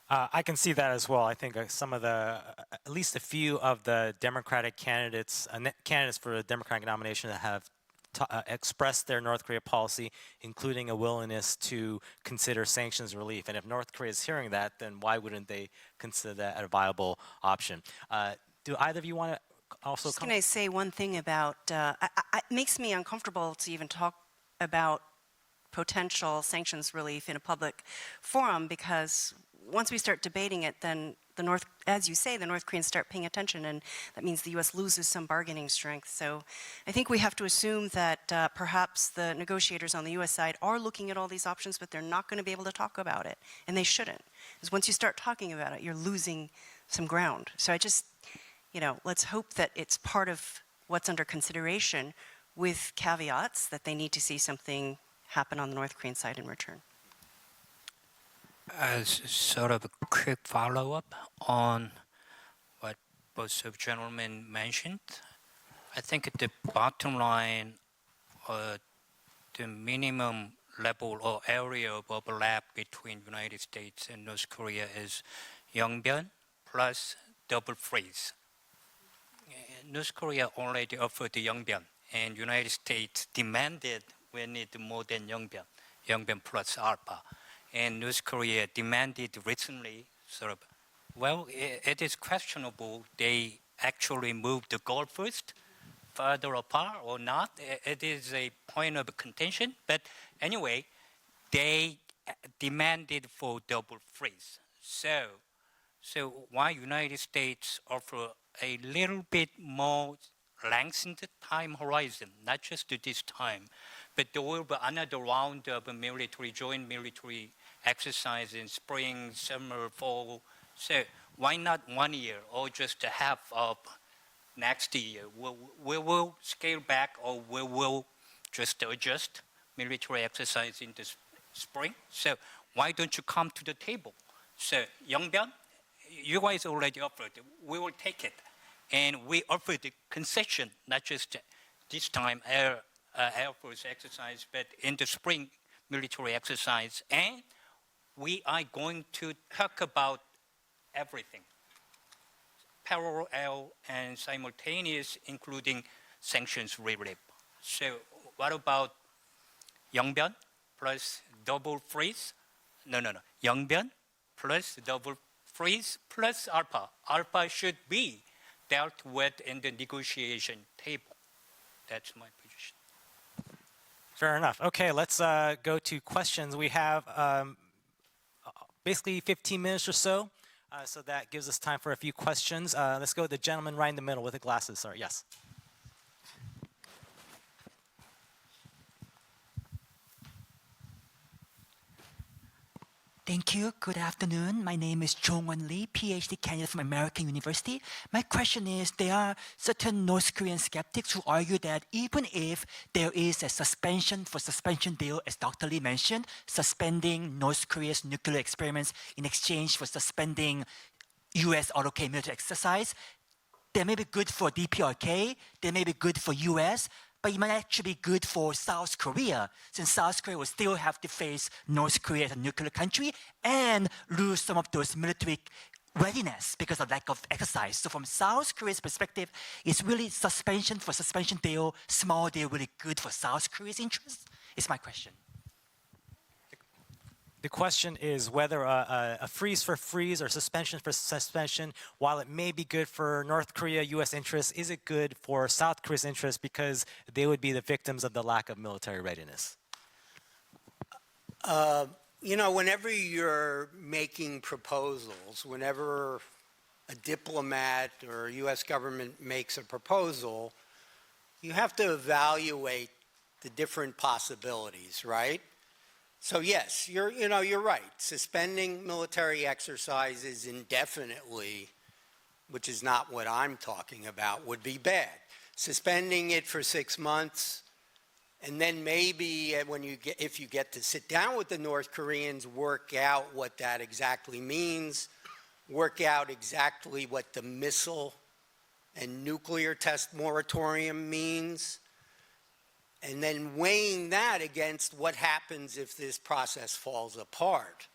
I can see that as well. I think some of at least a few of the Democratic candidates for the Democratic nomination that have expressed their North Korea policy, including a willingness to consider sanctions relief. And if North Korea is hearing that, then why wouldn't they consider that a viable option? Do either of you want to also Just going to say one thing about, it makes me uncomfortable to even talk about potential sanctions relief in a public forum, because once we start debating it, then as you say, the North Koreans start paying attention, and that means the U.S. loses some bargaining strength. So I think we have to assume that perhaps the negotiators on the U.S. side are looking at all these options, but they're not going to be able to talk about it, and they shouldn't. Because once you start talking about it, you're losing some ground. So I just, let's hope that it's part of what's under consideration, with caveats that they need to see something happen on the North Korean side in return. As sort of a quick follow-up on what both of gentlemen mentioned, I think the bottom line, the minimum level or area of overlap between United States and North Korea is Yeonbyeon plus double freeze. North Korea already offered Yeonbyeon, and United States demanded we need more than Yeonbyeon plus ARPA. And North Korea demanded recently, it is questionable they actually moved the goalpost further apart or not. It is a point of contention, but anyway, they demanded for double freeze. So why United States offer a little bit more lengthened time horizon, not just this time, but there will be another round of joint military exercise in spring, summer, fall. So why not 1 year or just a half of next year? We will scale back, or we will just adjust military exercise in the spring. So why don't you come to the table? So Yeonbyeon, you guys already offered. We will take it. And we offered a concession, not just this time Air Force exercise, but in the spring military exercise. And we are going to talk about everything, parallel and simultaneous, including sanctions relief. So what about Yeonbyeon plus double freeze? No. Yeonbyeon plus double freeze plus ARPA. ARPA should be dealt with in the negotiation table. That's my position. Fair enough. Okay, let's go to questions. We have basically 15 minutes or so, so that gives us time for a few questions. Let's go with the gentleman right in the middle with the glasses. Sorry, yes. Thank you. Good afternoon. My name is Jong-won Lee, PhD candidate from American University. My question is, there are certain North Korean skeptics who argue that even if there is a suspension for suspension deal, as Dr. Lee mentioned, suspending North Korea's nuclear experiments in exchange for suspending US ROK military exercise, they may be good for DPRK, they may be good for US, but it might actually be good for South Korea, since South Korea will still have to face North Korea as a nuclear country and lose some of those military readiness because of lack of exercise. So from South Korea's perspective, it's really suspension for suspension deal, small deal, really good for South Korea's interests? Is my question. The question is whether a freeze for freeze or suspension for suspension, while it may be good for North Korea, U.S. interests, is it good for South Korea's interests because they would be the victims of the lack of military readiness? Whenever you're making proposals, whenever a diplomat or U.S. government makes a proposal, you have to evaluate the different possibilities, right? So yes, you're right. Suspending military exercises indefinitely which is not what I'm talking about, would be bad. Suspending it for 6 months, and then maybe if you get to sit down with the North Koreans, work out what that exactly means, work out exactly what the missile and nuclear test moratorium means, and then weighing that against what happens if this process falls apart.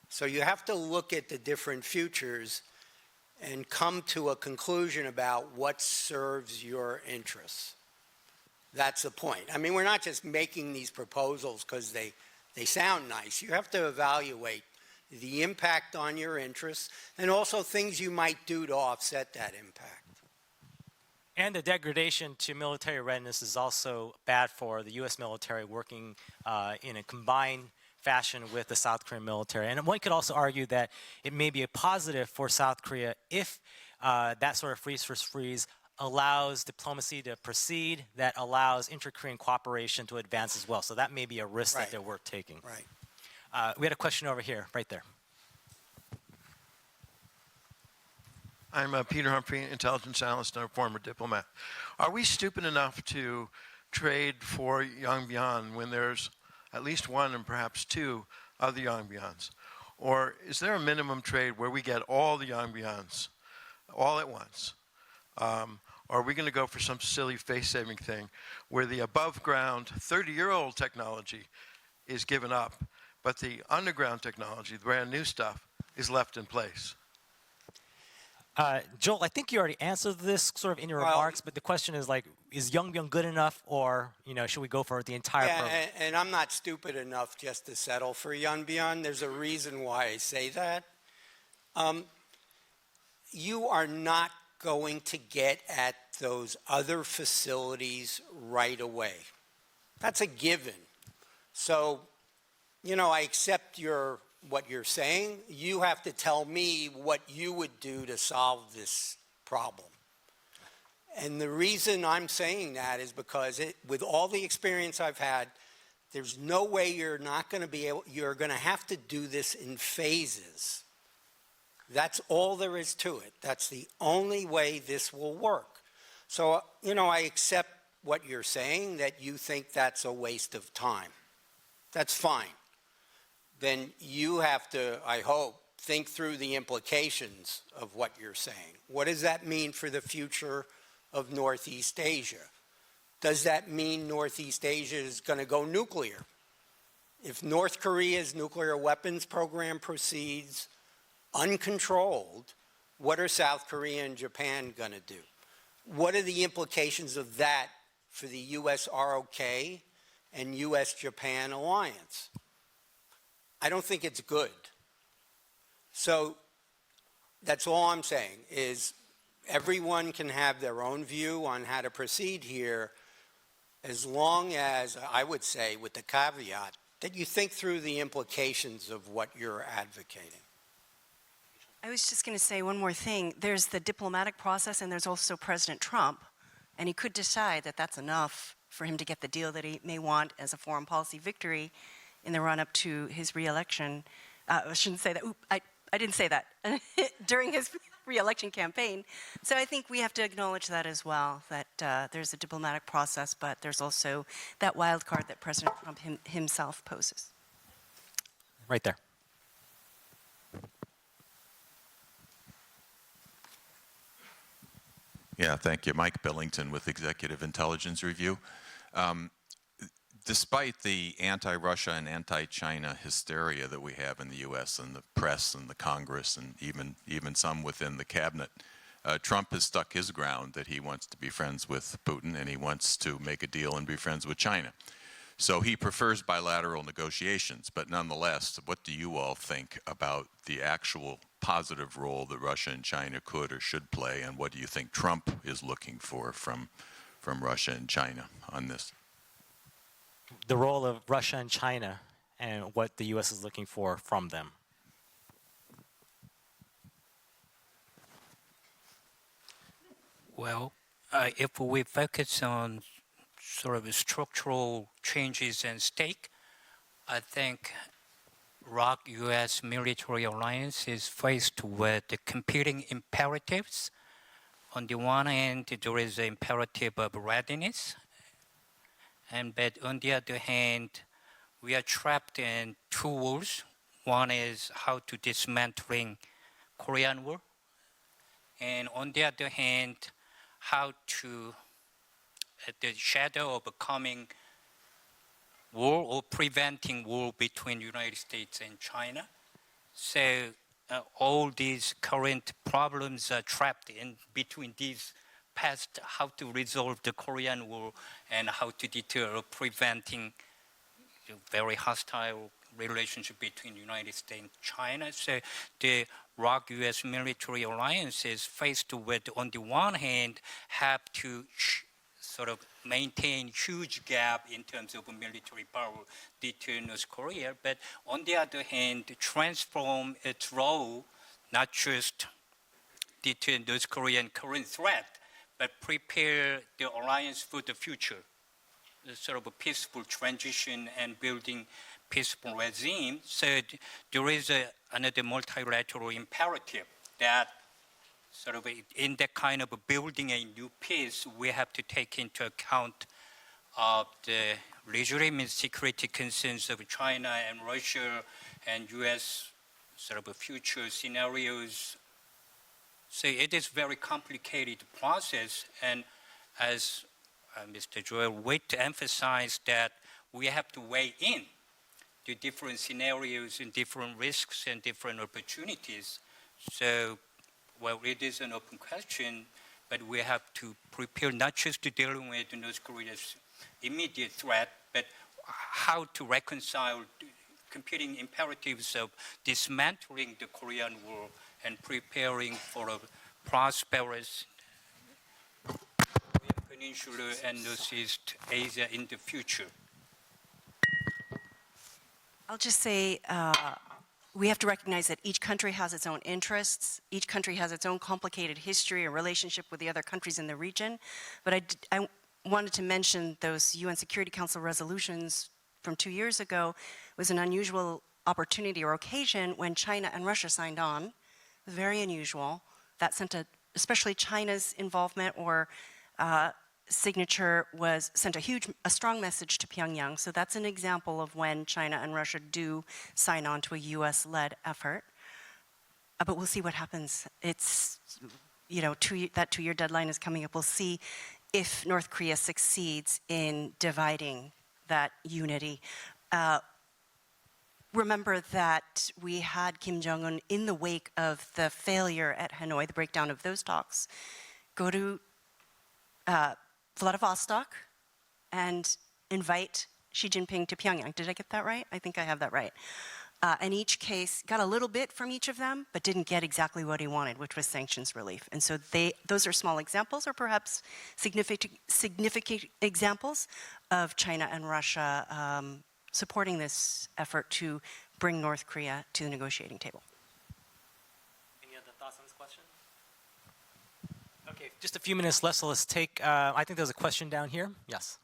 So you have to look at the different futures and come to a conclusion about what serves your interests. That's the point. I mean, we're not just making these proposals because they sound nice. You have to evaluate the impact on your interests and also things you might do to offset that impact. And the degradation to military readiness is also bad for the U.S. military working in a combined fashion with the South Korean military. And one could also argue that it may be a positive for South Korea if that sort of freeze for freeze allows diplomacy to proceed, that allows inter-Korean cooperation to advance as well. So that may be a risk that they're worth taking. Right. We had a question over here, right there. I'm Peter Humphrey, intelligence analyst and a former diplomat. Are we stupid enough to trade for Yongbyon when there's at least one and perhaps two other Yongbyons? Or is there a minimum trade where we get all the Yongbyons all at once? Or are we going to go for some silly face-saving thing where the above-ground 30-year-old technology is given up, but the underground technology, the brand new stuff, is left in place? Joel, I think you already answered this sort of in your remarks, but the question is like, is Yongbyon good enough, or should we go for the entire program? And I'm not stupid enough just to settle for Yongbyon. There's a reason why I say that. You are not going to get at those other facilities right away. That's a given. So, I accept what you're saying. You have to tell me what you would do to solve this problem. And the reason I'm saying that is because with all the experience I've had, there's no way you're going to have to do this in phases. That's all there is to it. That's the only way this will work. So, I accept what you're saying, that you think that's a waste of time. That's fine. Then you have to, I hope, think through the implications of what you're saying. What does that mean for the future of Northeast Asia? Does that mean Northeast Asia is going to go nuclear? If North Korea's nuclear weapons program proceeds uncontrolled, what are South Korea and Japan going to do? What are the implications of that for the U.S. ROK and U.S.-Japan alliance? I don't think it's good. So that's all I'm saying, is everyone can have their own view on how to proceed here, as long as, I would say, with the caveat that you think through the implications of what you're advocating. I was just going to say one more thing. There's the diplomatic process, and there's also President Trump, and he could decide that that's enough for him to get the deal that he may want as a foreign policy victory in the run-up to his re-election. I shouldn't say that. I didn't say that. During his re-election campaign. So I think we have to acknowledge that as well, that there's a diplomatic process, but there's also that wild card that President Trump himself poses. Right there. Yeah, thank you. Mike Billington with Executive Intelligence Review. Despite the anti-Russia and anti-China hysteria that we have in the U.S. and the press and the Congress and even some within the cabinet, Trump has stuck his ground that he wants to be friends with Putin and he wants to make a deal and be friends with China. So he prefers bilateral negotiations, but nonetheless, what do you all think about the actual positive role that Russia and China could or should play, and what do you think Trump is looking for from Russia and China on this? The role of Russia and China and what the U.S. is looking for from them. Well, if we focus on sort of structural changes at stake, I think ROC US military alliance is faced with the competing imperatives. On the one hand, there is the imperative of readiness, but on the other hand, we are trapped in two wars. One is how to dismantling Korean War, and on the other hand, how to, at the shadow of a coming war or preventing war between United States and China. So all these current problems are trapped in between these past, how to resolve the Korean War and how to deter or preventing the very hostile relationship between United States and China. So the ROC US military alliance is faced with, on the one hand, have to sort of maintain huge gap in terms of military power deter North Korea, but on the other hand, transform its role, not just deter North Korean current threat, but prepare the alliance for the future, the sort of a peaceful transition and building peaceful regime. So there is another multilateral imperative that sort of in that kind of building a new peace, we have to take into account of the legitimate security concerns of China and Russia and US sort of future scenarios. So it is a very complicated process, and as Mr. Joel Witt emphasized, that we have to weigh in the different scenarios and different risks and different opportunities. So, well, it is an open question, but we have to prepare not just to deal with North Korea's immediate threat, but how to reconcile competing imperatives of dismantling the Korean War and preparing for a prosperous Korean Peninsula and Northeast Asia in the future. I'll just say we have to recognize that each country has its own interests. Each country has its own complicated history and relationship with the other countries in the region. But I wanted to mention those UN Security Council resolutions from 2 years ago. It was an unusual opportunity or occasion when China and Russia signed on. It was very unusual. That sent especially China's involvement or signature sent a strong message to Pyongyang. So that's an example of when China and Russia do sign on to a US-led effort. But we'll see what happens. It's, that 2-year deadline is coming up. We'll see if North Korea succeeds in dividing that unity. Remember that we had Kim Jong-un in the wake of the failure at Hanoi, the breakdown of those talks, go to Vladivostok and invite Xi Jinping to Pyongyang. Did I get that right? I think I have that right. In each case, got a little bit from each of them, but didn't get exactly what he wanted, which was sanctions relief. And so those are small examples, or perhaps significant examples of China and Russia supporting this effort to bring North Korea to the negotiating table. Any other thoughts on this question? Okay, just a few minutes left, so let's take, I think there's a question down here. Yes.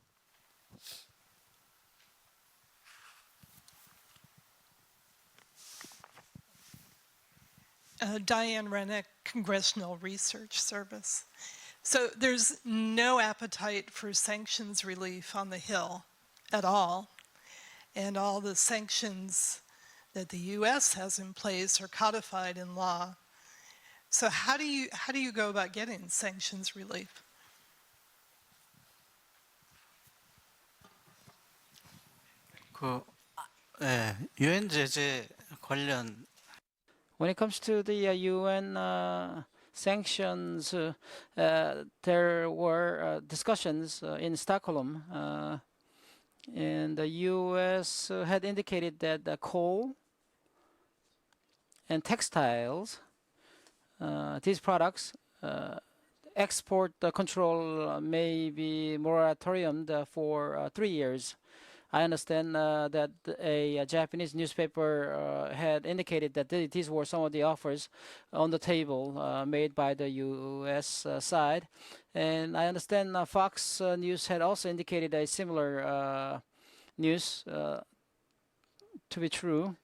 Diane Rennick, Congressional Research Service. So there's no appetite for sanctions relief on the Hill at all. And all the sanctions that the US has in place are codified in law. So how do you go about getting sanctions relief? 유엔 제재 관련 When it comes to the UN sanctions, there were discussions in Stockholm, and the US had indicated that the coal and textiles, these products, export control may be moratoriumed for 3 years. I understand that a Japanese newspaper had indicated that these were some of the offers on the table made by the U.S. Side. And I understand Fox News had also indicated a similar news to be true.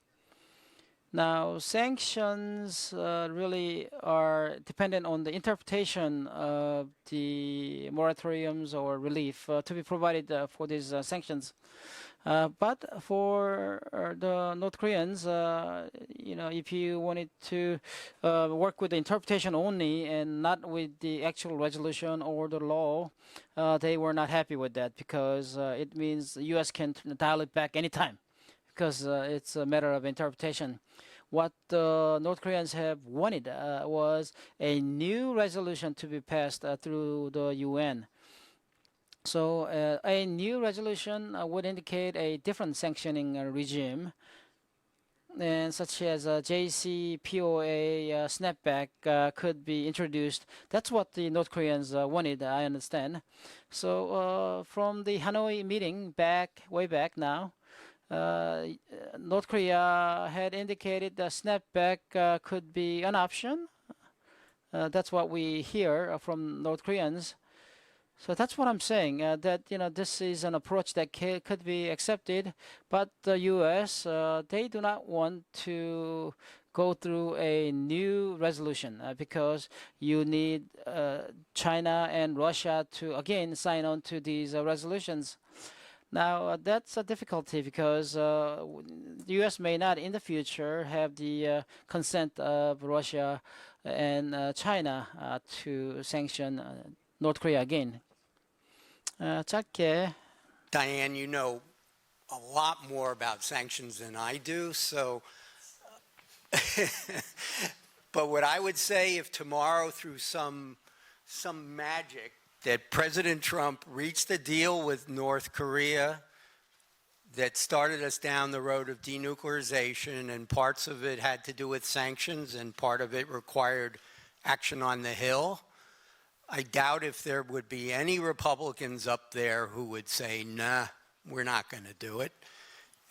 Now, sanctions really are dependent on the interpretation of the moratoriums or relief to be provided for these sanctions. But for the North Koreans, if you wanted to work with the interpretation only and not with the actual resolution or the law, they were not happy with that because it means the U.S. can dial it back anytime because it's a matter of interpretation. What the North Koreans have wanted was a new resolution to be passed through the UN. So a new resolution would indicate a different sanctioning regime, and such as JCPOA snapback could be introduced. That's what the North Koreans wanted, I understand. So from the Hanoi meeting way back now, North Korea had indicated that snapback could be an option. That's what we hear from North Koreans. So that's what I'm saying, that this is an approach that could be accepted, but the U.S., they do not want to go through a new resolution because you need China and Russia to, again, sign on to these resolutions. Now, that's a difficulty because the U.S. may not in the future have the consent of Russia and China to sanction North Korea again. 짧게. Diane, you know a lot more about sanctions than I do, so. But what I would say, if tomorrow through some magic that President Trump reached a deal with North Korea that started us down the road of denuclearization, and parts of it had to do with sanctions and part of it required action on the Hill, I doubt if there would be any Republicans up there who would say, nah, we're not going to do it.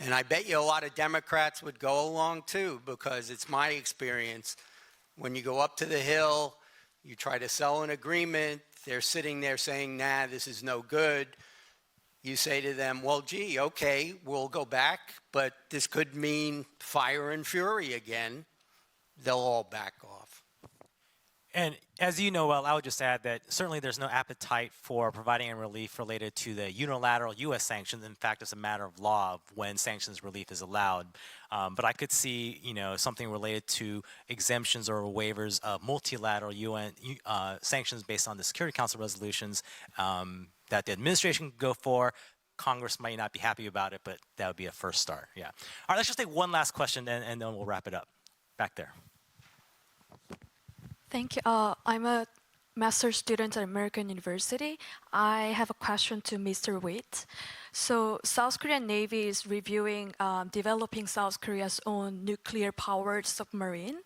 And I bet you a lot of Democrats would go along too, because it's my experience. When you go up to the Hill, you try to sell an agreement, they're sitting there saying, nah, this is no good. You say to them, well, gee, okay, we'll go back, but this could mean fire and fury again. They'll all back off. And as you know well, I would just add that certainly there's no appetite for providing a relief related to the unilateral U.S. sanctions. In fact, it's a matter of law of when sanctions relief is allowed. But I could see, something related to exemptions or waivers of multilateral UN sanctions based on the Security Council resolutions that the administration could go for. Congress might not be happy about it, but that would be a first start. Yeah. All right, let's just take one last question, and then we'll wrap it up. Back there. Thank you. I'm a master's student at American University. I have a question to Mr. Witt. So South Korean Navy is reviewing developing South Korea's own nuclear-powered submarine.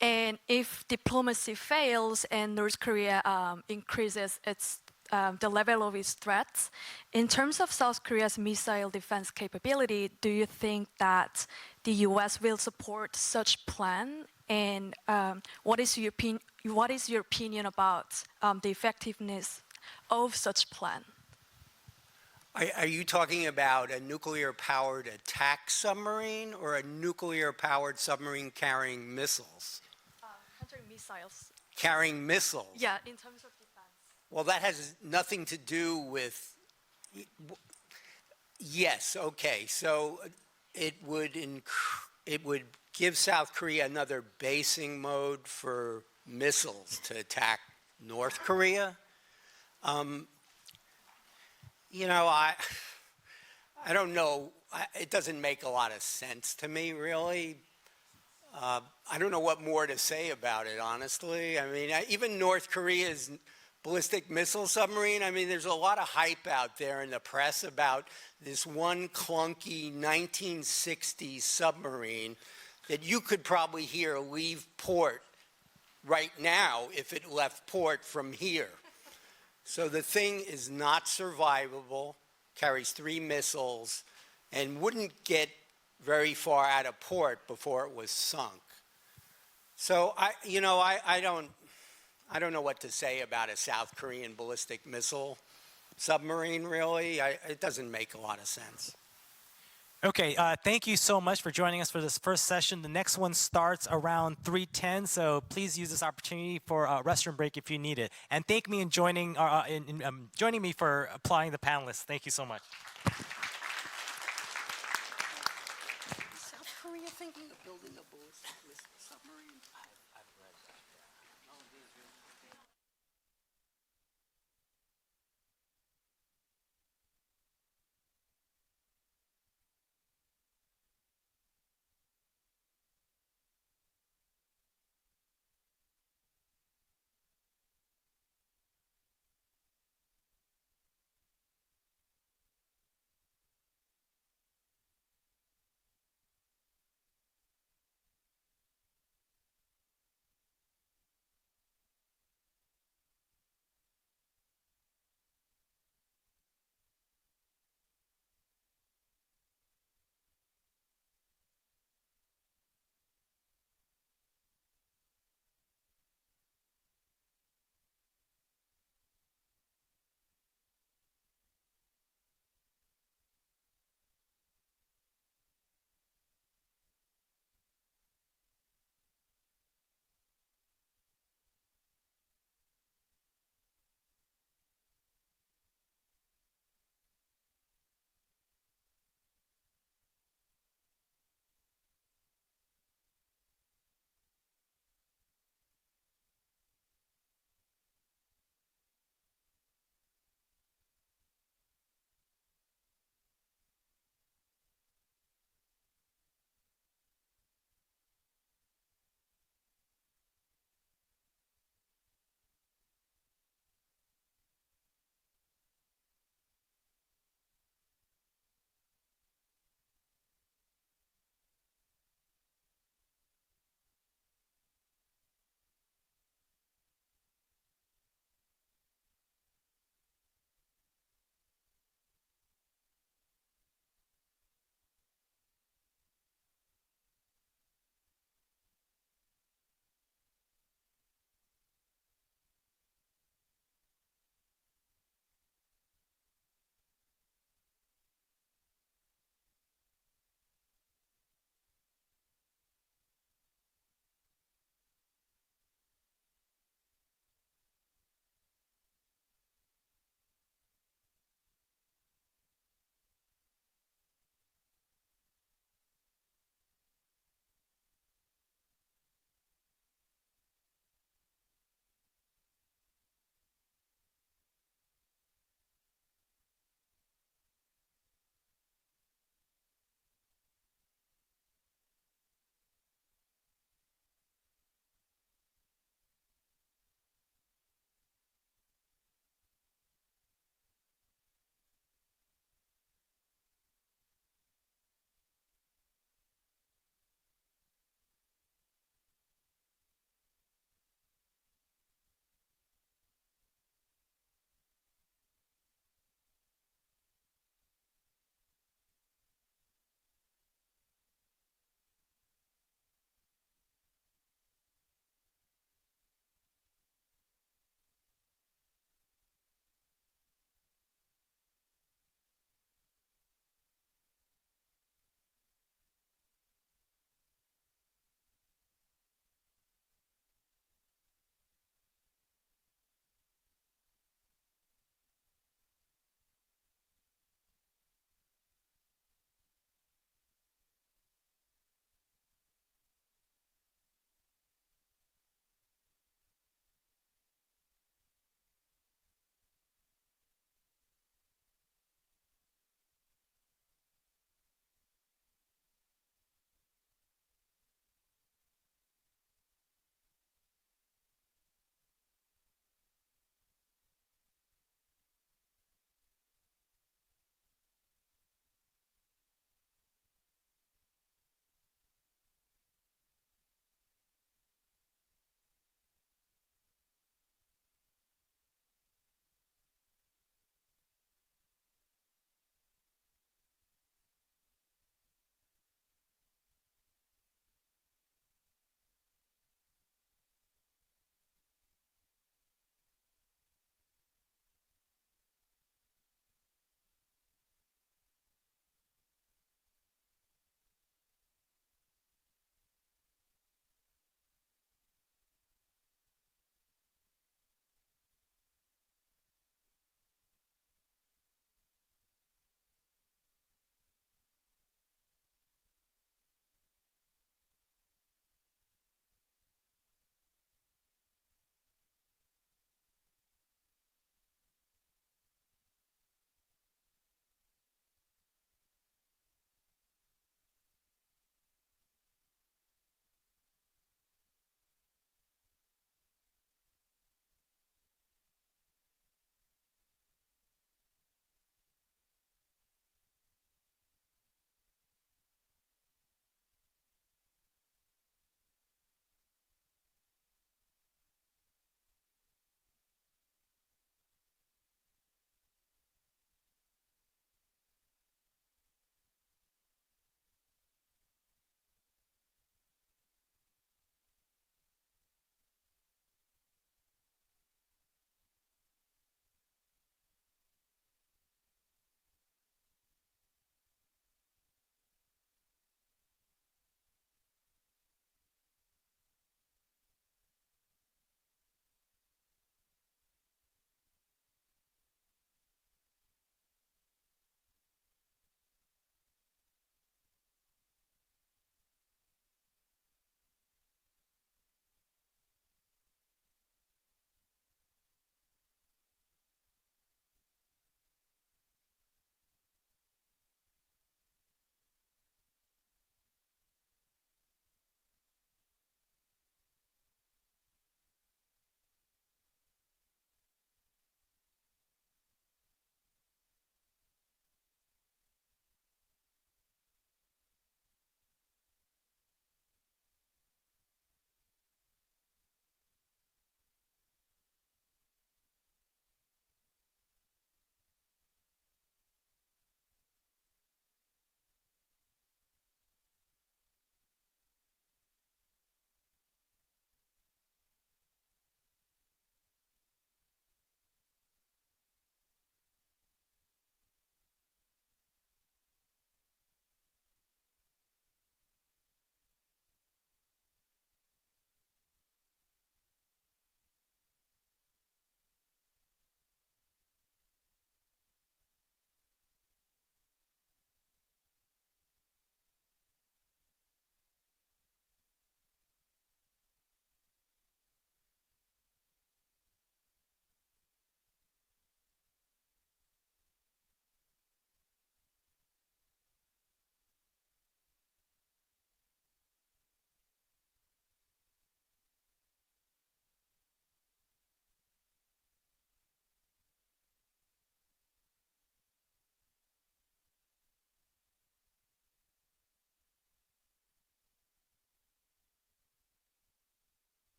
And if diplomacy fails and North Korea increases the level of its threats, in terms of South Korea's missile defense capability, do you think that the U.S. will support such plan? And what is your opinion about the effectiveness of such plan? Are you talking about a nuclear-powered attack submarine or a nuclear-powered submarine carrying missiles? Carrying missiles. Carrying missiles? Yeah, in terms of defense. Well, that has nothing to do with. Yes. Okay. So it would give South Korea another basing mode for missiles to attack North Korea. I don't know. It doesn't make a lot of sense to me, really. I don't know what more to say about it, honestly. I mean, even North Korea's ballistic missile submarine, I mean, there's a lot of hype out there in the press about this one clunky 1960s submarine that you could probably hear leave port right now if it left port from here. So the thing is not survivable, carries 3 missiles, and wouldn't get very far out of port before it was sunk. So I don't know what to say about a South Korean ballistic missile submarine, really. It doesn't make a lot of sense. Okay, thank you so much for joining us for this first session. The next one starts around 3:10, so please use this opportunity for a restroom break if you need it. And thank me in joining me for applying the panelists. Thank you so much. South Korea thinking of building a ballistic submarine?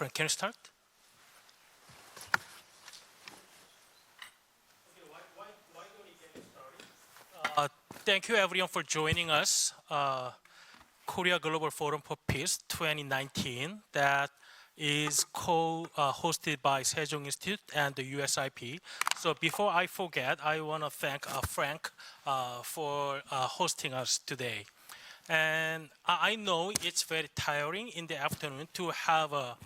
Frank, can you start? Thank you everyone for joining us. Korea Global Forum for Peace 2019 that is hosted by Sejong Institute and the USIP. So before I forget, I want to thank Frank for hosting us today. And I know it's very tiring in the afternoon to have a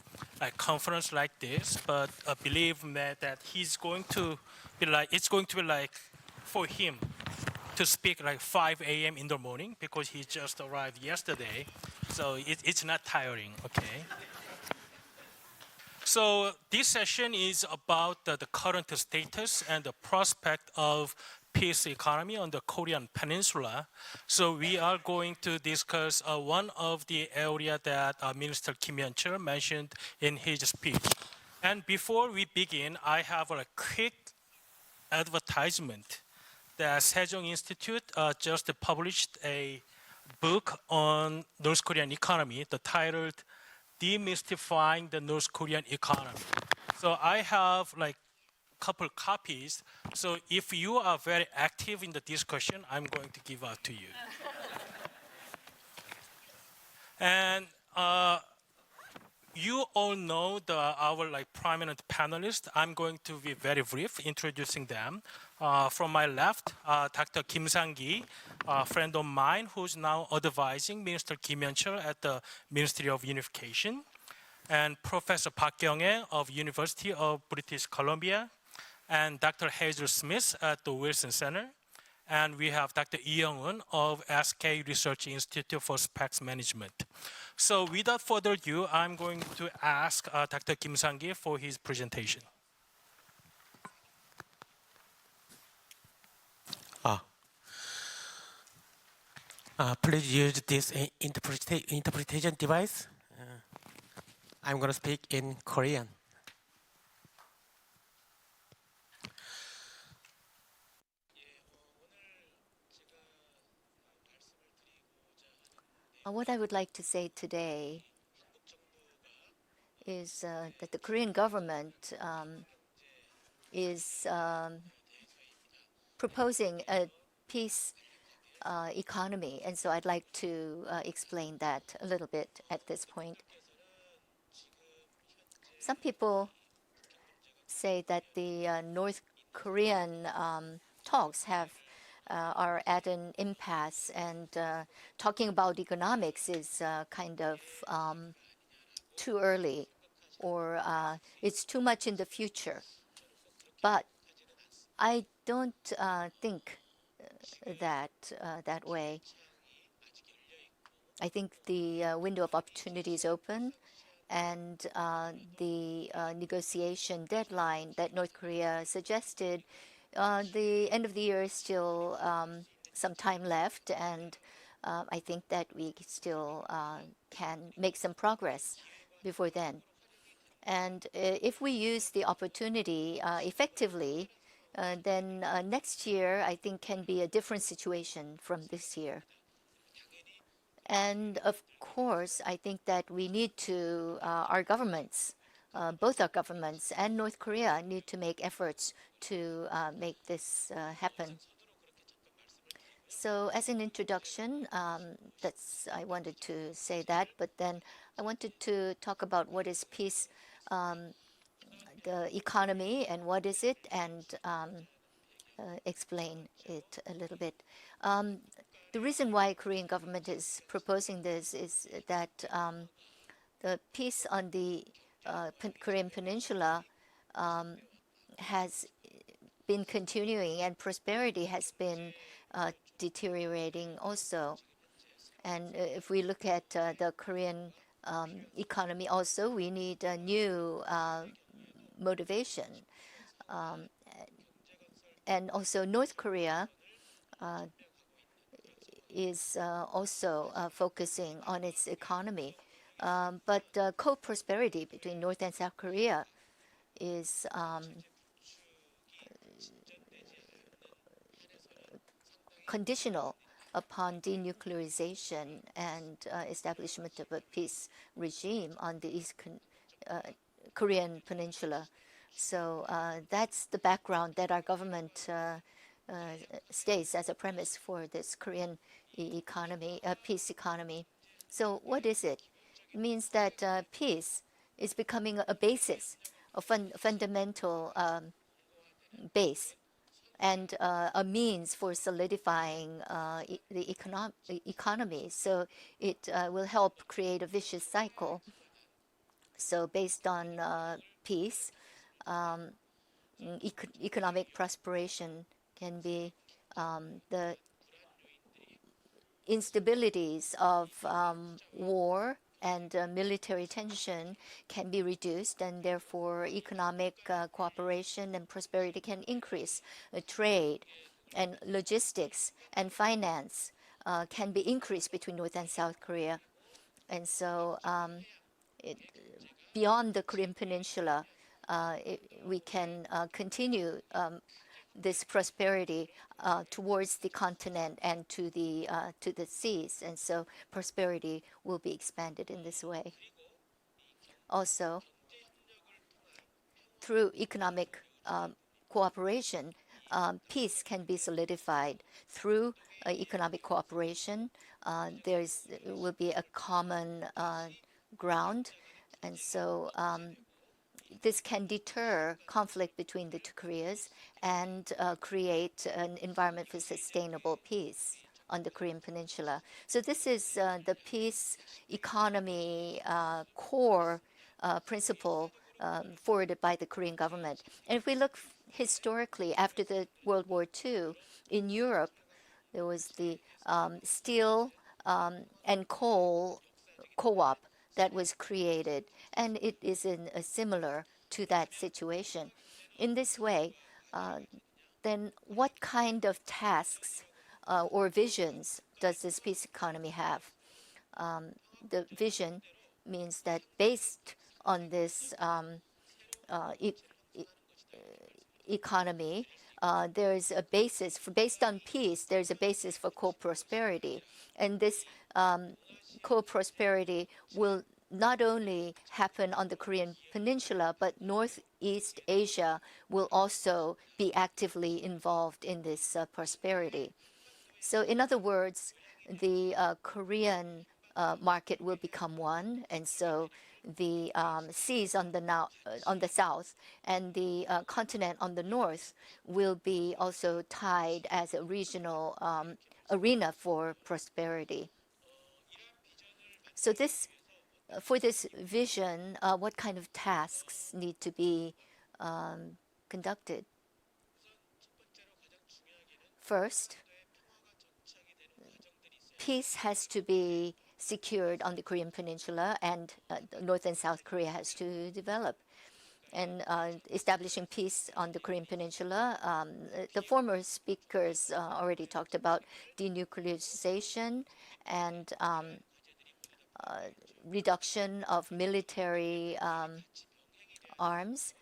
conference like this, but believe me that it's going to be like for him to speak like 5 a.m. in the morning because he just arrived yesterday. So it's not tiring, okay? So this session is about the current status and the prospect of peace economy on the Korean Peninsula. So we are going to discuss one of the area that Minister Kim Yeon-chul mentioned in his speech. And before we begin, I have a quick advertisement. The Sejong Institute just published a book on North Korean economy, titled Demystifying the North Korean Economy. So I have like a couple copies. So if you are very active in the discussion, I'm going to give out to you. And you all know our prominent panelists. I'm going to be very brief introducing them. From my left, Dr. Kim Sang-gi, a friend of mine who's now advising Minister Kim Yeon-chul at the Ministry of Unification, and Professor Park Kyung-hye of University of British Columbia, and Dr. Hazel Smith at the Wilson Center, and we have Dr. Lee Young-eun of SK Research Institute for Specs Management. So without further ado, I'm going to ask Dr. Kim Sang-gi for his presentation. Please use this interpretation device. I'm going to speak in Korean. What I would like to say today is that the Korean government is proposing a peace economy, and so I'd like to explain that a little bit at this point. Some people say that the North Korean talks are at an impasse, and talking about economics is kind of too early, or it's too much in the future. But I don't think that way. I think the window of opportunity is open, and the negotiation deadline that North Korea suggested, the end of the year is still some time left, and I think that we still can make some progress before then. And if we use the opportunity effectively, then next year, I think, can be a different situation from this year. And of course, I think that we need to, our governments, both our governments and North Korea need to make efforts to make this happen. So as an introduction, I wanted to say that, but then I wanted to talk about what is peace, the economy, and what is it, and explain it a little bit. The reason why Korean government is proposing this is that the peace on the Korean Peninsula has been continuing, and prosperity has been deteriorating also. And if we look at the Korean economy also, we need a new motivation. And also North Korea is also focusing on its economy. But co-prosperity between North and South Korea is conditional upon denuclearization and establishment of a peace regime on the Korean Peninsula. So that's the background that our government states as a premise for this Korean economy, peace economy. So what is it? It means that peace is becoming a basis, a fundamental base, and a means for solidifying the economy. So it will help create a vicious cycle. So based on peace, economic prosperation can be the instabilities of war and military tension can be reduced, and therefore economic cooperation and prosperity can increase. Trade and logistics and finance can be increased between North and South Korea. And so beyond the Korean Peninsula, we can continue this prosperity towards the continent and to the seas, and so prosperity will be expanded in this way. Also, through economic cooperation, peace can be solidified through economic cooperation. There will be a common ground, and so this can deter conflict between the two Koreas and create an environment for sustainable peace on the Korean Peninsula. So this is the peace economy core principle forwarded by the Korean government. And if we look historically, after the World War II, in Europe, there was the steel and coal co-op that was created, and it is similar to that situation. In this way, then what kind of tasks or visions does this peace economy have? The vision means that based on this economy, there is a basis based on peace. There is a basis for co-prosperity, and this co-prosperity will not only happen on the Korean Peninsula, but Northeast Asia will also be actively involved in this prosperity. So, in other words, the Korean market will become one, and so the seas on the south and the continent on the north will be also tied as a regional arena for prosperity. So for this vision, what kind of tasks need to be conducted? First, peace has to be secured on the Korean Peninsula, and North and South Korea has to develop. And establishing peace on the Korean Peninsula, the former speakers already talked about denuclearization and reduction of military arms.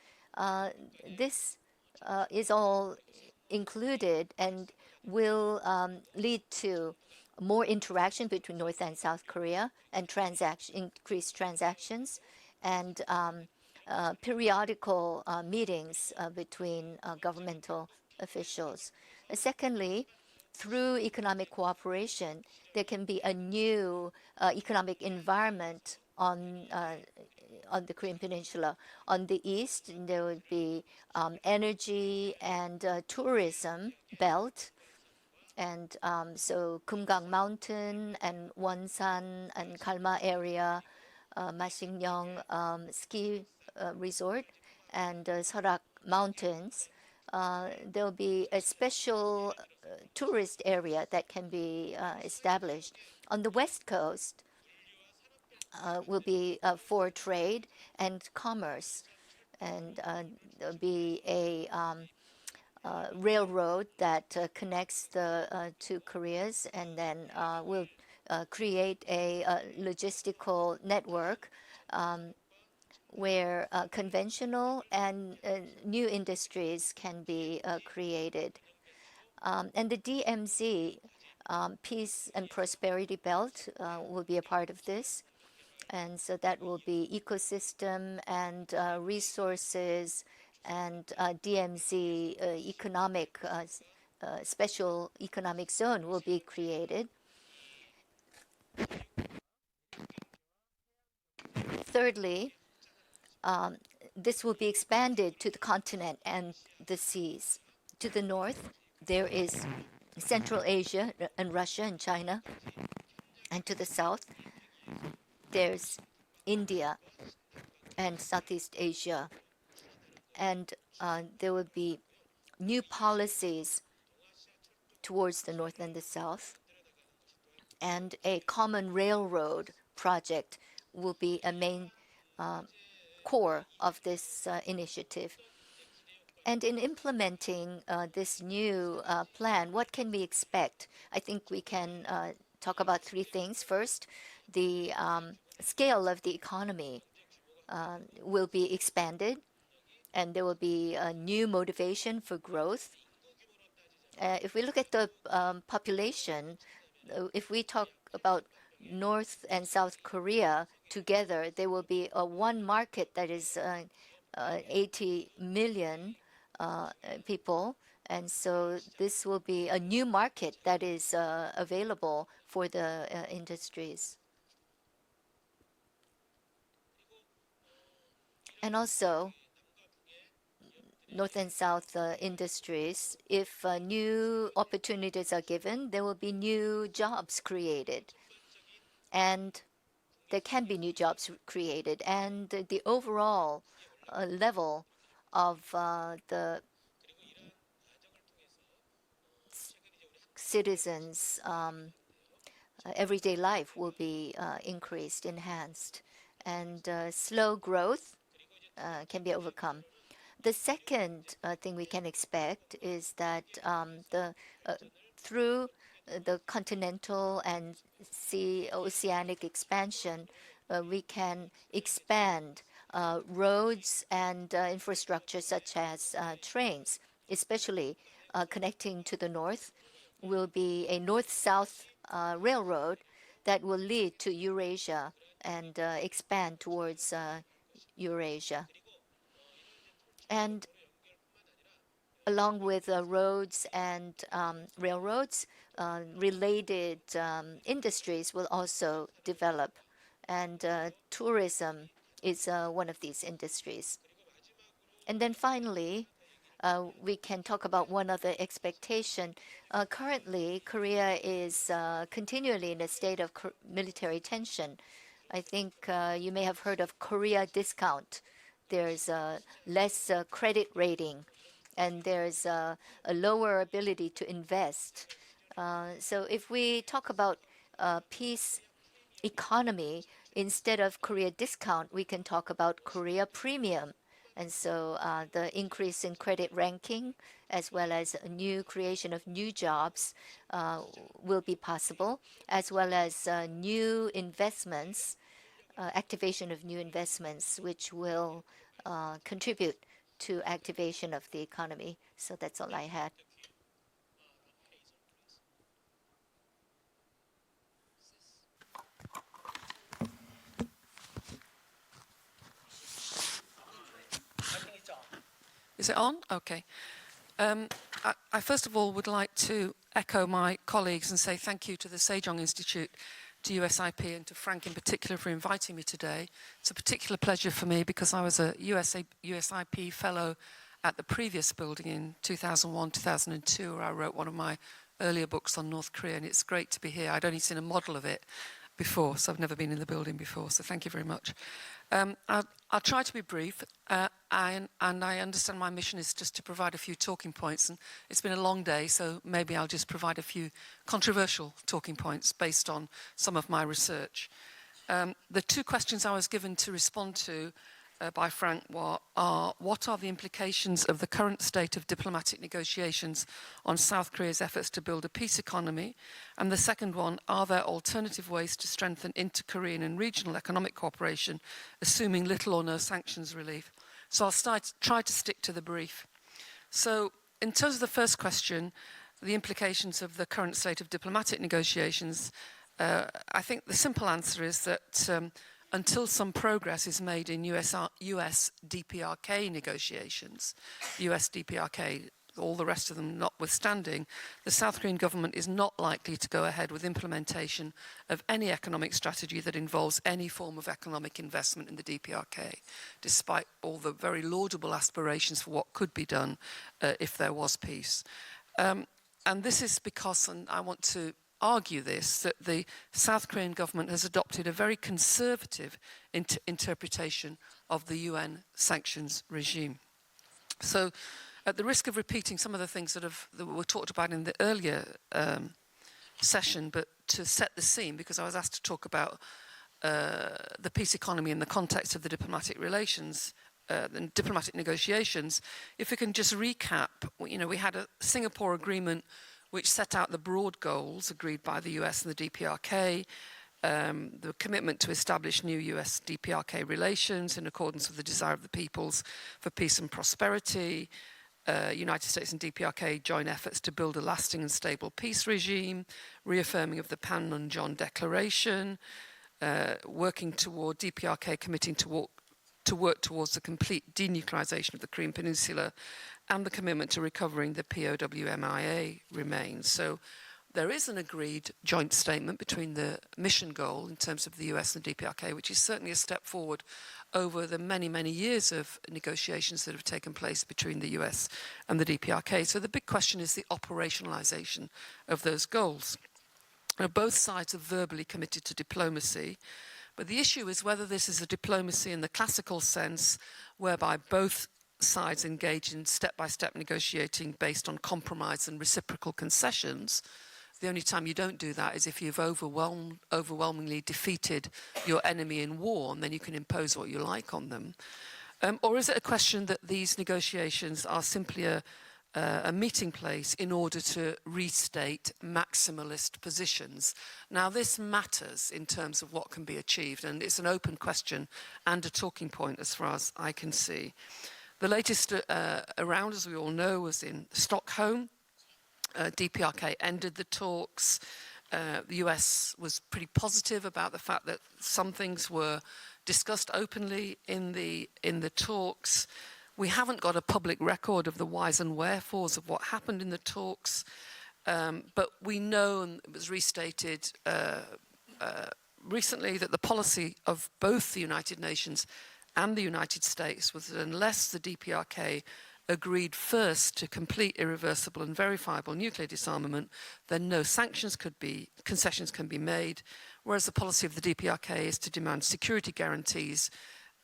This is all included and will lead to more interaction between North and South Korea and increased transactions and periodical meetings between governmental officials. Secondly, through economic cooperation, there can be a new economic environment on the Korean Peninsula. On the east, there would be energy and tourism belt. And so Kumgang Mountain and Wonsan and Kalma area, Masiknyong ski resort, and Seorak Mountains, there will be a special tourist area that can be established. On the west coast will be for trade and commerce, and there will be a railroad that connects the two Koreas, and then will create a logistical network where conventional and new industries can be created. And the DMZ, Peace and Prosperity Belt, will be a part of this. And so that will be ecosystem and resources and DMZ economic special economic zone will be created. Thirdly, this will be expanded to the continent and the seas. To the north, there is Central Asia and Russia and China. And to the south, there's India and Southeast Asia. And there will be new policies towards the north and the south. And a common railroad project will be a main core of this initiative. And in implementing this new plan, what can we expect? I think we can talk about three things. First, the scale of the economy will be expanded, and there will be a new motivation for growth. If we look at the population, if we talk about North and South Korea together, there will be one market that is 80 million people. And so this will be a new market that is available for the industries. And also, North and South industries, if new opportunities are given, there will be new jobs created. And there can be new jobs created. And the overall level of the citizens' everyday life will be increased, enhanced. And slow growth can be overcome. The second thing we can expect is that through the continental and oceanic expansion, we can expand roads and infrastructure such as trains, especially connecting to the north, will be a north-south railroad that will lead to Eurasia and expand towards Eurasia. And along with roads and railroads, related industries will also develop. And tourism is one of these industries. And then finally, we can talk about one other expectation. Currently, Korea is continually in a state of military tension. I think you may have heard of Korea discount. There's less credit rating, and there's a lower ability to invest. So if we talk about peace economy, instead of Korea discount, we can talk about Korea premium. And so the increase in credit ranking, as well as a new creation of new jobs, will be possible, as well as new investments, activation of new investments, which will contribute to activation of the economy. So that's all I had. Is it on? Okay. I first of all would like to echo my colleagues and say thank you to the Sejong Institute, to USIP, and to Frank in particular for inviting me today. It's a particular pleasure for me because I was a USIP fellow at the previous building in 2001, 2002, where I wrote one of my earlier books on North Korea, and it's great to be here. I'd only seen a model of it before, so I've never been in the building before, so thank you very much. I'll try to be brief, and I understand my mission is just to provide a few talking points, and it's been a long day, so maybe I'll just provide a few controversial talking points based on some of my research. The two questions I was given to respond to by Frank are what are the implications of the current state of diplomatic negotiations on South Korea's efforts to build a peace economy? And the second one, are there alternative ways to strengthen inter-Korean and regional economic cooperation, assuming little or no sanctions relief? So I'll try to stick to the brief. So in terms of the first question, the implications of the current state of diplomatic negotiations, I think the simple answer is that until some progress is made in US DPRK negotiations, US DPRK, all the rest of them notwithstanding, the South Korean government is not likely to go ahead with implementation of any economic strategy that involves any form of economic investment in the DPRK, despite all the very laudable aspirations for what could be done if there was peace. And this is because, and I want to argue this, that the South Korean government has adopted a very conservative interpretation of the UN sanctions regime. So, at the risk of repeating some of the things that were talked about in the earlier session, but to set the scene, because I was asked to talk about the peace economy in the context of the diplomatic relations, the diplomatic negotiations, if we can just recap, we had a Singapore agreement which set out the broad goals agreed by the US and the DPRK, the commitment to establish new US-DPRK relations in accordance with the desire of the peoples for peace and prosperity, United States and DPRK join efforts to build a lasting and stable peace regime, reaffirming of the Panmunjom Declaration, working toward DPRK committing to work towards the complete denuclearization of the Korean Peninsula, and the commitment to recovering the POWMIA remains. So there is an agreed joint statement between the mission goal in terms of the US and the DPRK, which is certainly a step forward over the many, many years of negotiations that have taken place between the US and the DPRK. So the big question is the operationalization of those goals. Now, both sides are verbally committed to diplomacy, but the issue is whether this is a diplomacy in the classical sense, whereby both sides engage in step-by-step negotiating based on compromise and reciprocal concessions. The only time you don't do that is if you've overwhelmingly defeated your enemy in war, and then you can impose what you like on them. Or is it a question that these negotiations are simply a meeting place in order to restate maximalist positions? Now, this matters in terms of what can be achieved, and it's an open question and a talking point as far as I can see. The latest around, as we all know, was in Stockholm. DPRK ended the talks. The US was pretty positive about the fact that some things were discussed openly in the talks. We haven't got a public record of the whys and wherefores of what happened in the talks, but we know, and it was restated recently, that the policy of both the United Nations and the United States was that unless the DPRK agreed first to complete irreversible and verifiable nuclear disarmament, then no concessions can be made, whereas the policy of the DPRK is to demand security guarantees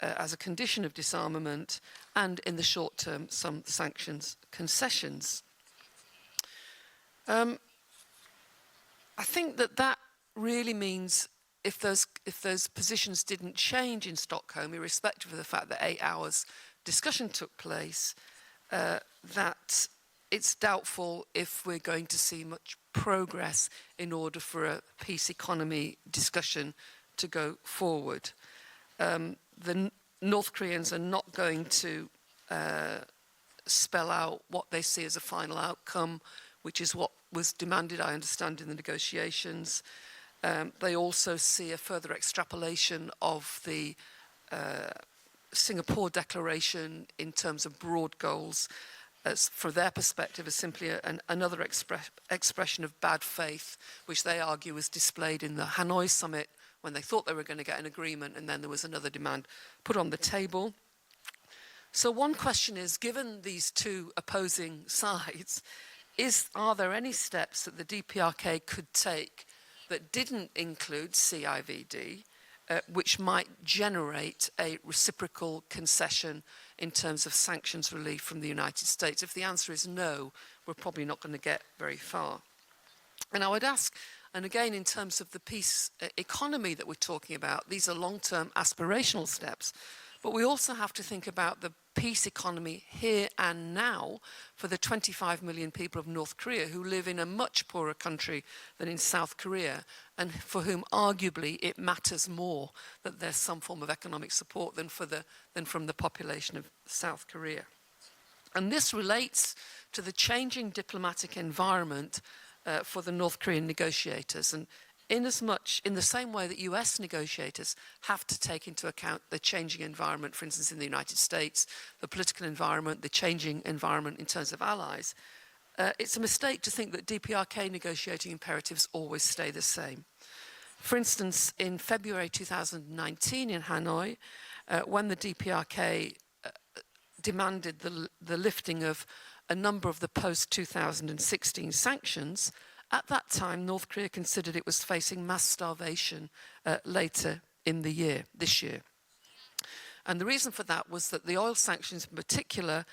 as a condition of disarmament, and in the short term, some sanctions concessions. I think that really means if those positions didn't change in Stockholm, irrespective of the fact that 8 hours discussion took place, that it's doubtful if we're going to see much progress in order for a peace economy discussion to go forward. The North Koreans are not going to spell out what they see as a final outcome, which is what was demanded, I understand, in the negotiations. They also see a further extrapolation of the Singapore Declaration in terms of broad goals, as for their perspective, as simply another expression of bad faith, which they argue was displayed in the Hanoi summit when they thought they were going to get an agreement, and then there was another demand put on the table. So one question is, given these two opposing sides, are there any steps that the DPRK could take that didn't include CIVD, which might generate a reciprocal concession in terms of sanctions relief from the United States? If the answer is no, we're probably not going to get very far. And I would ask, and again, in terms of the peace economy that we're talking about, these are long-term aspirational steps, but we also have to think about the peace economy here and now for the 25 million people of North Korea who live in a much poorer country than in South Korea, and for whom arguably it matters more that there's some form of economic support than from the population of South Korea. And this relates to the changing diplomatic environment for the North Korean negotiators. And in the same way that US negotiators have to take into account the changing environment, for instance, in the United States, the political environment, the changing environment in terms of allies, it's a mistake to think that DPRK negotiating imperatives always stay the same. For instance, in February 2019 in Hanoi, when the DPRK demanded the lifting of a number of the post-2016 sanctions, at that time, North Korea considered it was facing mass starvation later in the year, this year. And the reason for that was that the oil sanctions in particular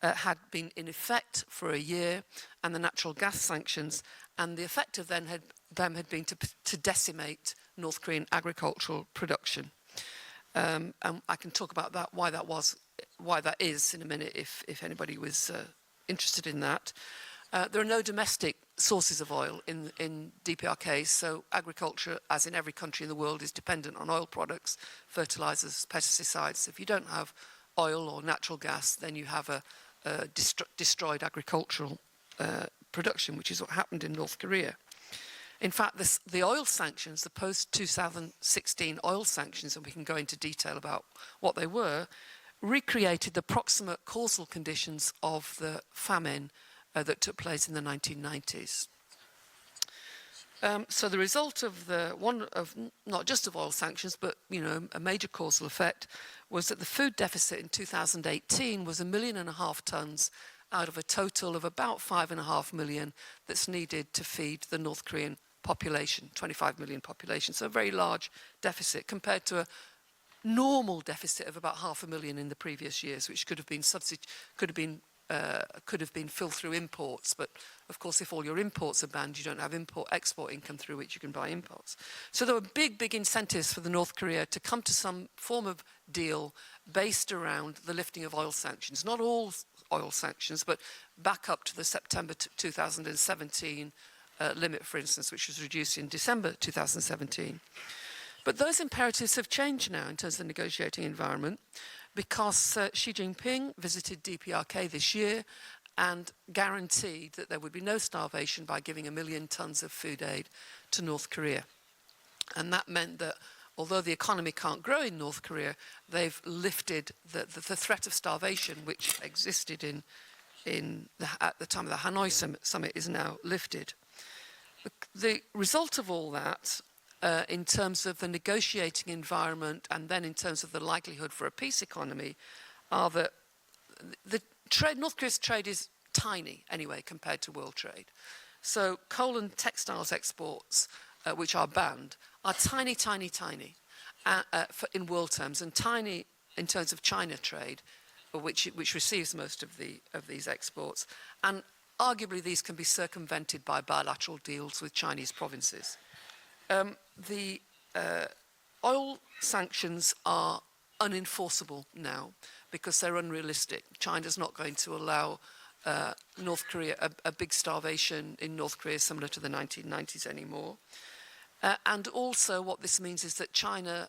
had been in effect for a year, and the natural gas sanctions, and the effect of them had been to decimate North Korean agricultural production. And I can talk about that, why that is in a minute if anybody was interested in that. There are no domestic sources of oil in DPRK, so agriculture, as in every country in the world, is dependent on oil products, fertilizers, pesticides. If you don't have oil or natural gas, then you have a destroyed agricultural production, which is what happened in North Korea. In fact, the oil sanctions, the post-2016 oil sanctions, and we can go into detail about what they were, recreated the proximate causal conditions of the famine that took place in the 1990s. So the result of not just of oil sanctions, but a major causal effect was that the food deficit in 2018 was 1.5 million tons out of a total of about 5.5 million that's needed to feed the North Korean population, 25 million population. So a very large deficit compared to a normal deficit of about 500,000 in the previous years, which could have been filled through imports, but of course if all your imports are banned, you don't have export income through which you can buy imports. So there were big incentives for the North Korea to come to some form of deal based around the lifting of oil sanctions. Not all oil sanctions, but back up to the September 2017 limit, for instance, which was reduced in December 2017. But those imperatives have changed now in terms of the negotiating environment, because Xi Jinping visited DPRK this year and guaranteed that there would be no starvation by giving 1 million tons of food aid to North Korea. And that meant that although the economy can't grow in North Korea, they've lifted the threat of starvation, which existed at the time of the Hanoi summit, is now lifted. The result of all that, in terms of the negotiating environment and then in terms of the likelihood for a peace economy, are that North Korea's trade is tiny anyway compared to world trade. So coal and textiles exports, which are banned, are tiny in world terms, and tiny in terms of China trade, which receives most of these exports. And arguably these can be circumvented by bilateral deals with Chinese provinces. The oil sanctions are unenforceable now because they're unrealistic. China's not going to allow North Korea a big starvation in North Korea similar to the 1990s anymore. And also what this means is that China,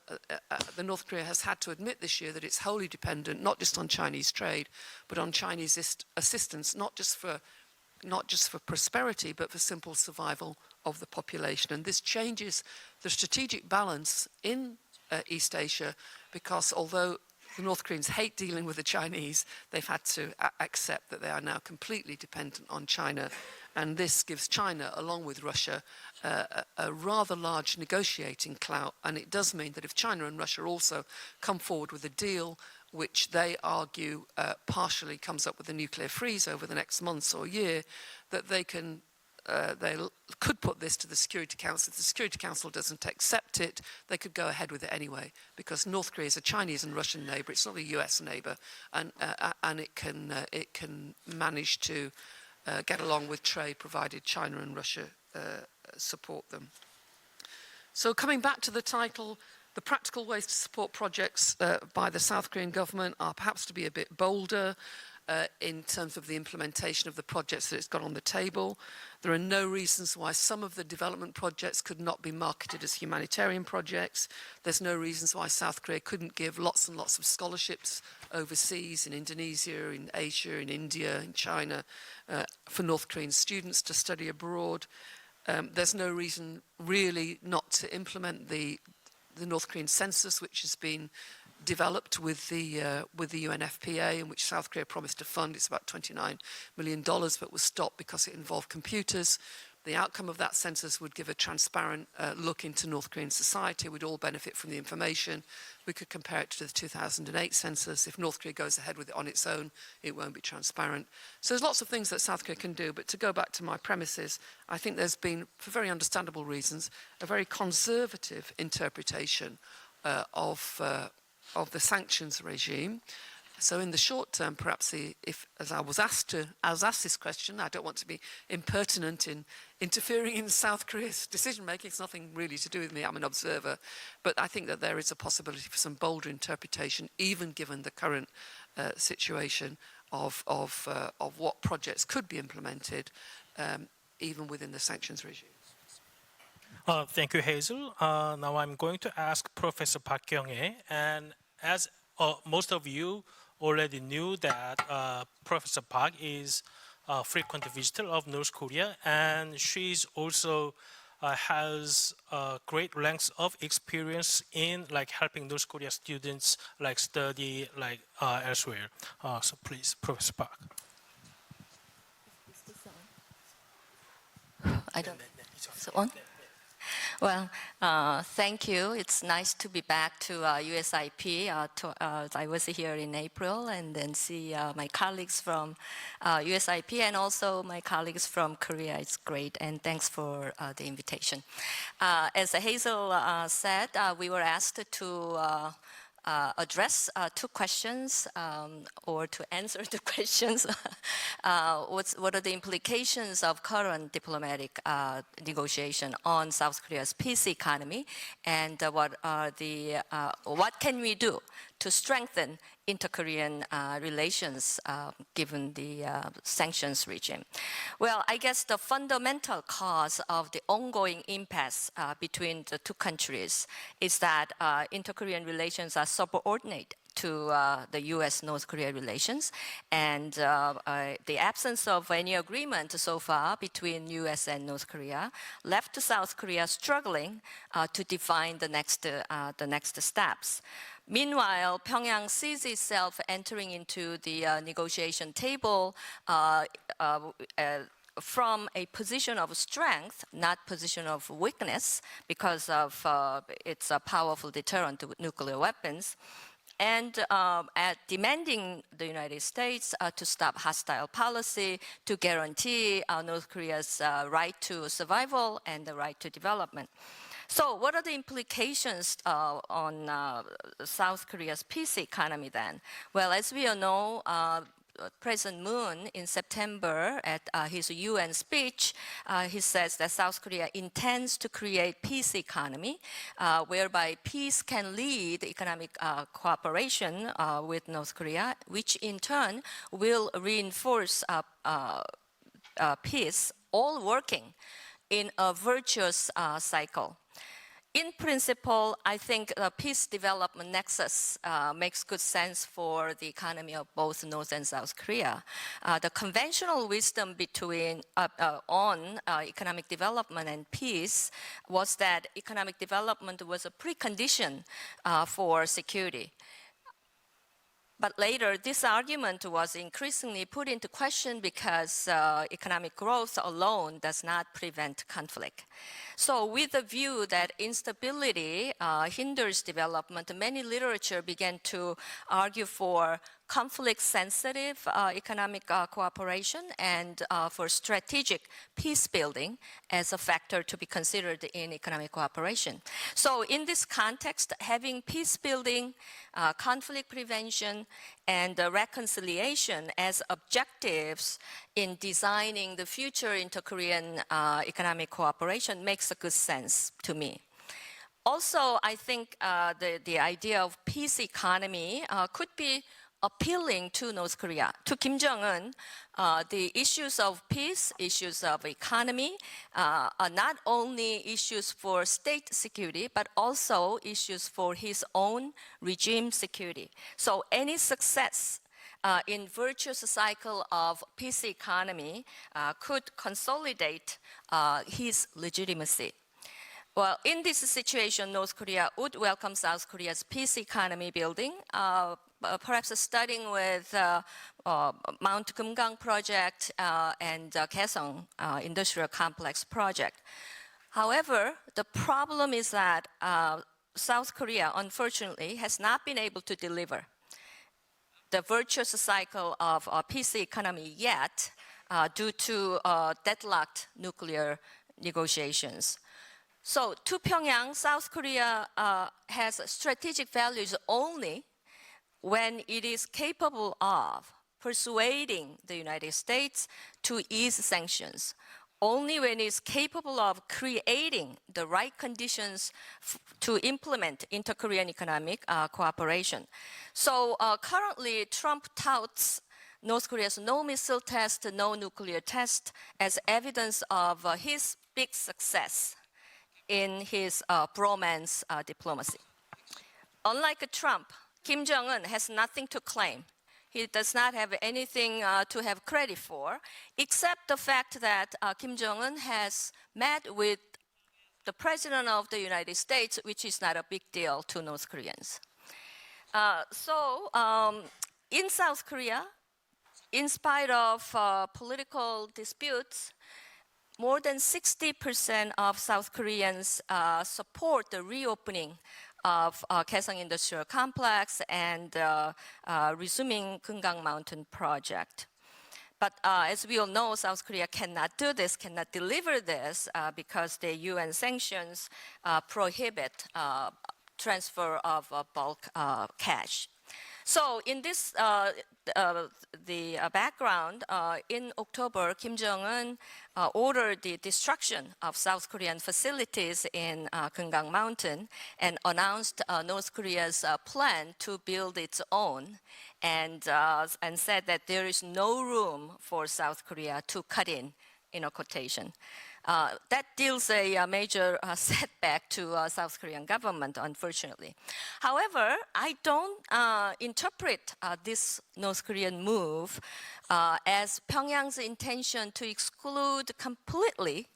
the North Korea has had to admit this year that it's wholly dependent not just on Chinese trade, but on Chinese assistance, not just for prosperity, but for simple survival of the population. And this changes the strategic balance in East Asia, because although the North Koreans hate dealing with the Chinese, they've had to accept that they are now completely dependent on China. And this gives China, along with Russia, a rather large negotiating clout. And it does mean that if China and Russia also come forward with a deal, which they argue partially comes up with a nuclear freeze over the next months or year, that they could put this to the Security Council. If the Security Council doesn't accept it, they could go ahead with it anyway, because North Korea is a Chinese and Russian neighbor. It's not a US neighbor, and it can manage to get along with trade, provided China and Russia support them. So coming back to the title, the practical ways to support projects by the South Korean government are perhaps to be a bit bolder in terms of the implementation of the projects that it's got on the table. There are no reasons why some of the development projects could not be marketed as humanitarian projects. There's no reasons why South Korea couldn't give lots and lots of scholarships overseas, in Indonesia, in Asia, in India, in China, for North Korean students to study abroad. there's no reason really not to implement the North Korean census, which has been developed with the UNFPA, and which South Korea promised to fund. It's about $29 million, but was stopped because it involved computers. The outcome of that census would give a transparent look into North Korean society. We'd all benefit from the information. We could compare it to the 2008 census. If North Korea goes ahead with it on its own, it won't be transparent. So there's lots of things that South Korea can do. But to go back to my premises, I think there's been, for very understandable reasons, a very conservative interpretation of the sanctions regime. So in the short term, perhaps as I was asked this question, I don't want to be impertinent in interfering in South Korea's decision making. It's nothing really to do with me. I'm an observer, but I think that there is a possibility for some bolder interpretation, even given the current situation of what projects could be implemented, even within the sanctions regime. Thank you, Hazel. Now I'm going to ask Professor Park Kyung-hee, and as most of you already knew that Professor Park is a frequent visitor of North Korea, and she's also has great lengths of experience in helping North Korea students study elsewhere. So please, Professor Park. I don't. So on. Well, thank you. It's nice to be back to USIP. I was here in April, and then see my colleagues from USIP and also my colleagues from Korea. It's great, and thanks for the invitation. As Hazel said, we were asked to address two questions, or to answer the questions. What are the implications of current diplomatic negotiation on South Korea's peace economy, and what can we do to strengthen inter-Korean relations given the sanctions regime? Well, I guess the fundamental cause of the ongoing impasse between the two countries is that inter-Korean relations are subordinate to the U.S.-North Korea relations, and the absence of any agreement so far between U.S. and North Korea left South Korea struggling to define the next steps. Meanwhile, Pyongyang sees itself entering into the negotiation table from a position of strength, not position of weakness, because of its powerful deterrent with nuclear weapons, and at demanding the United States to stop hostile policy, to guarantee North Korea's right to survival and the right to development. So what are the implications on South Korea's peace economy then? Well, as we all know, President Moon in September at his UN speech, he says that South Korea intends to create peace economy, whereby peace can lead economic cooperation with North Korea, which in turn will reinforce peace, all working in a virtuous cycle. In principle, I think the peace development nexus makes good sense for the economy of both North and South Korea. The conventional wisdom on economic development and peace was that economic development was a precondition for security. But later, this argument was increasingly put into question because economic growth alone does not prevent conflict. So with the view that instability hinders development, many literature began to argue for conflict-sensitive economic cooperation and for strategic peace building as a factor to be considered in economic cooperation. So in this context, having peace building, conflict prevention, and reconciliation as objectives in designing the future inter-Korean economic cooperation makes a good sense to me. Also, I think the idea of peace economy could be appealing to North Korea. To Kim Jong-un, the issues of peace, issues of economy are not only issues for state security, but also issues for his own regime security. So any success in virtuous cycle of peace economy could consolidate his legitimacy. Well, in this situation, North Korea would welcome South Korea's peace economy building, perhaps starting with Mount Kumgang project and Kaesong industrial complex project. However, the problem is that South Korea, unfortunately, has not been able to deliver the virtuous cycle of peace economy yet due to deadlocked nuclear negotiations. So to Pyongyang, South Korea has strategic values only when it is capable of persuading the United States to ease sanctions, only when it is capable of creating the right conditions to implement inter-Korean economic cooperation. So currently, Trump touts North Korea's no missile test, no nuclear test as evidence of his big success in his bromance diplomacy. Unlike Trump, Kim Jong-un has nothing to claim. He does not have anything to have credit for, except the fact that Kim Jong-un has met with the President of the United States, which is not a big deal to North Koreans. In South Korea, in spite of political disputes, more than 60% of South Koreans support the reopening of Kaesong Industrial Complex and resuming Kumgang Mountain project. But as we all know, South Korea cannot do this, cannot deliver this because the UN sanctions prohibit transfer of bulk cash. So in this, the background, in October, Kim Jong-un ordered the destruction of South Korean facilities in Kumgang Mountain and announced North Korea's plan to build its own and said that there is no room for South Korea to cut in a quotation. That deals a major setback to South Korean government, unfortunately. However, I don't interpret this North Korean move as Pyongyang's intention to exclude completely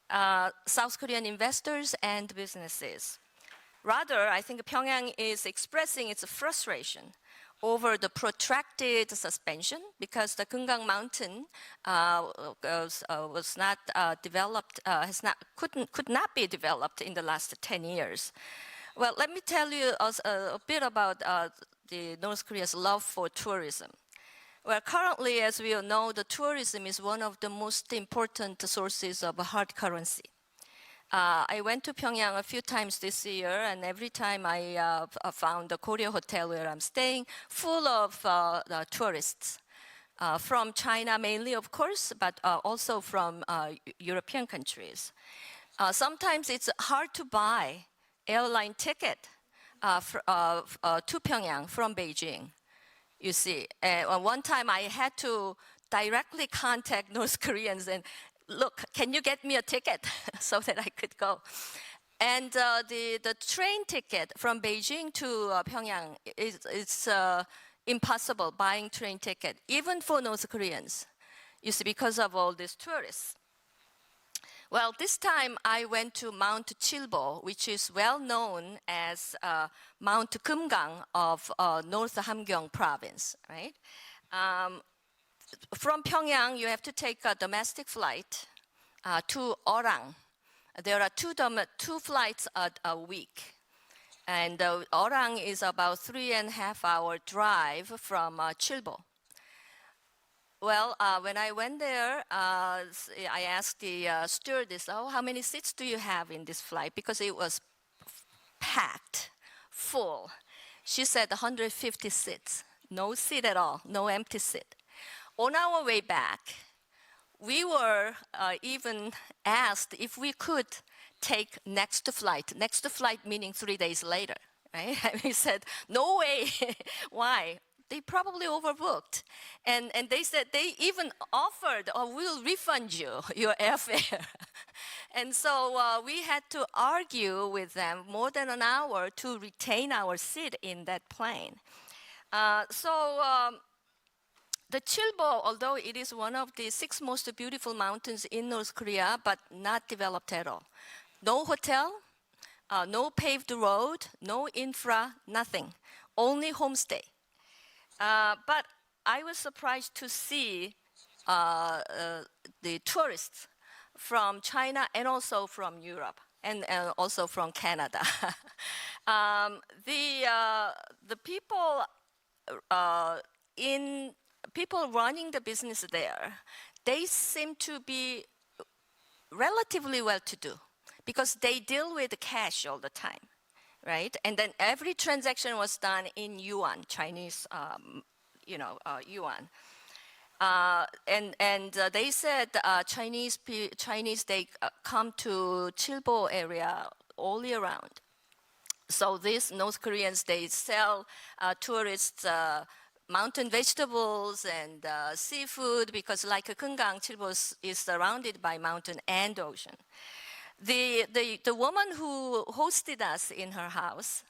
South Korean investors and businesses. Rather, I think Pyongyang is expressing its frustration over the protracted suspension because the Kumgang Mountain was not developed, could not be developed in the last 10 years. Well, let me tell you a bit about the North Korea's love for tourism. Well, currently, as we all know, the tourism is one of the most important sources of hard currency. I went to Pyongyang a few times this year, and every time I found the Korea hotel where I'm staying full of tourists from China mainly, of course, but also from European countries. Sometimes it's hard to buy airline ticket to Pyongyang from Beijing. You see, one time I had to directly contact North Koreans and look, can you get me a ticket so that I could go? And the train ticket from Beijing to Pyongyang is impossible, buying train ticket, even for North Koreans, you see, because of all these tourists. Well, this time I went to Mount Chilbo, which is well known as Mount Kumgang of North Hamgyong province, right? From Pyongyang, you have to take a domestic flight to Orang. There are two flights a week. And Orang is about 3.5 hour drive from Chilbo. Well, when I went there, I asked the stewardess, oh, how many seats do you have in this flight? Because it was packed, full. She said 150 seats, no seat at all, no empty seat. On our way back, we were even asked if we could take next flight meaning 3 days later, right? And we said, no way. Why? They probably overbooked. And they said they even offered, oh, we'll refund you your airfare. And so we had to argue with them more than an hour to retain our seat in that plane. the Chilbo, although it is one of the 6 most beautiful mountains in North Korea, but not developed at all. No hotel, no paved road, no infra, nothing, only homestay. But I was surprised to see the tourists from China and also from Europe and also from Canada. The people people running the business there, they seem to be relatively well-to-do because they deal with cash all the time, right? And then every transaction was done in yuan, Chinese, yuan. And they said Chinese they come to Chilbo area all year round. So these North Koreans, they sell tourists mountain vegetables and seafood because like Keungang, Chilbo is surrounded by mountain and ocean. The woman who hosted us in her house,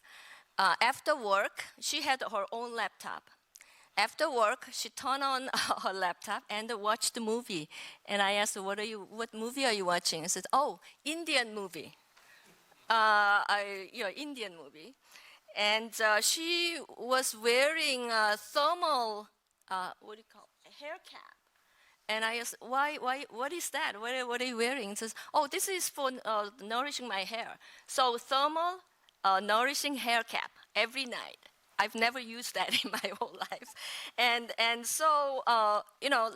after work, she had her own laptop. After work, she turned on her laptop and watched the movie. And I asked her, what movie are you watching? I said, oh, Indian movie. Indian movie. And she was wearing a thermal, hair cap. And I asked, what is that? What are you wearing? She says, oh, this is for nourishing my hair. So thermal, nourishing hair cap every night. I've never used that in my whole life. And so,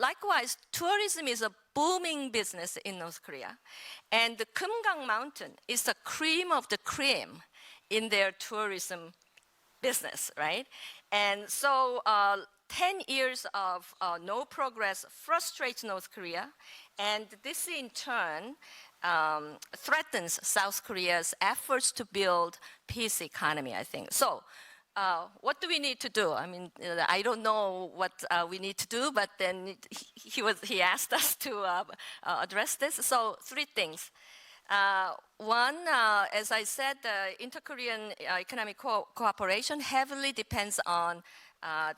likewise, tourism is a booming business in North Korea. And the Keungang Mountain is the cream of the cream in their tourism business, right? And so 10 years of no progress frustrates North Korea. And this in turn threatens South Korea's efforts to build peace economy, I think. So what do we need to do? I mean, I don't know what we need to do, but then he asked us to address this. So 3 things. One, as I said, inter-Korean economic cooperation heavily depends on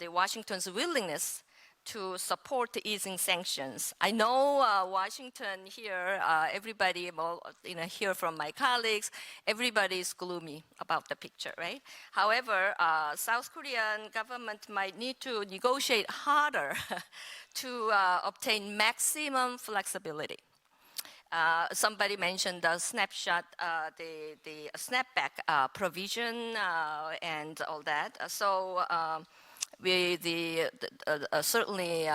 the Washington's willingness to support the easing sanctions. I know Washington here, everybody, hear from my colleagues, everybody is gloomy about the picture, right? However, South Korean government might need to negotiate harder to obtain maximum flexibility. Somebody mentioned the snapshot, the snapback provision and all that. So certainly,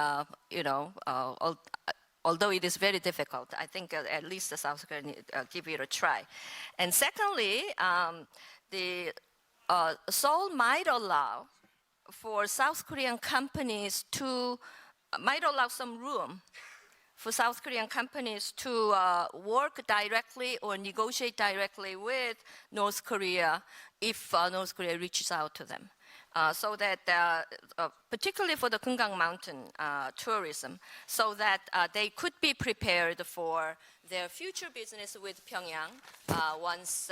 although it is very difficult, I think at least the South Korea give it a try. And secondly, the Seoul might allow for South Korean companies to, might allow some room for South Korean companies to work directly or negotiate directly with North Korea if North Korea reaches out to them. So that, particularly for the Keungang Mountain tourism, so that they could be prepared for their future business with Pyongyang once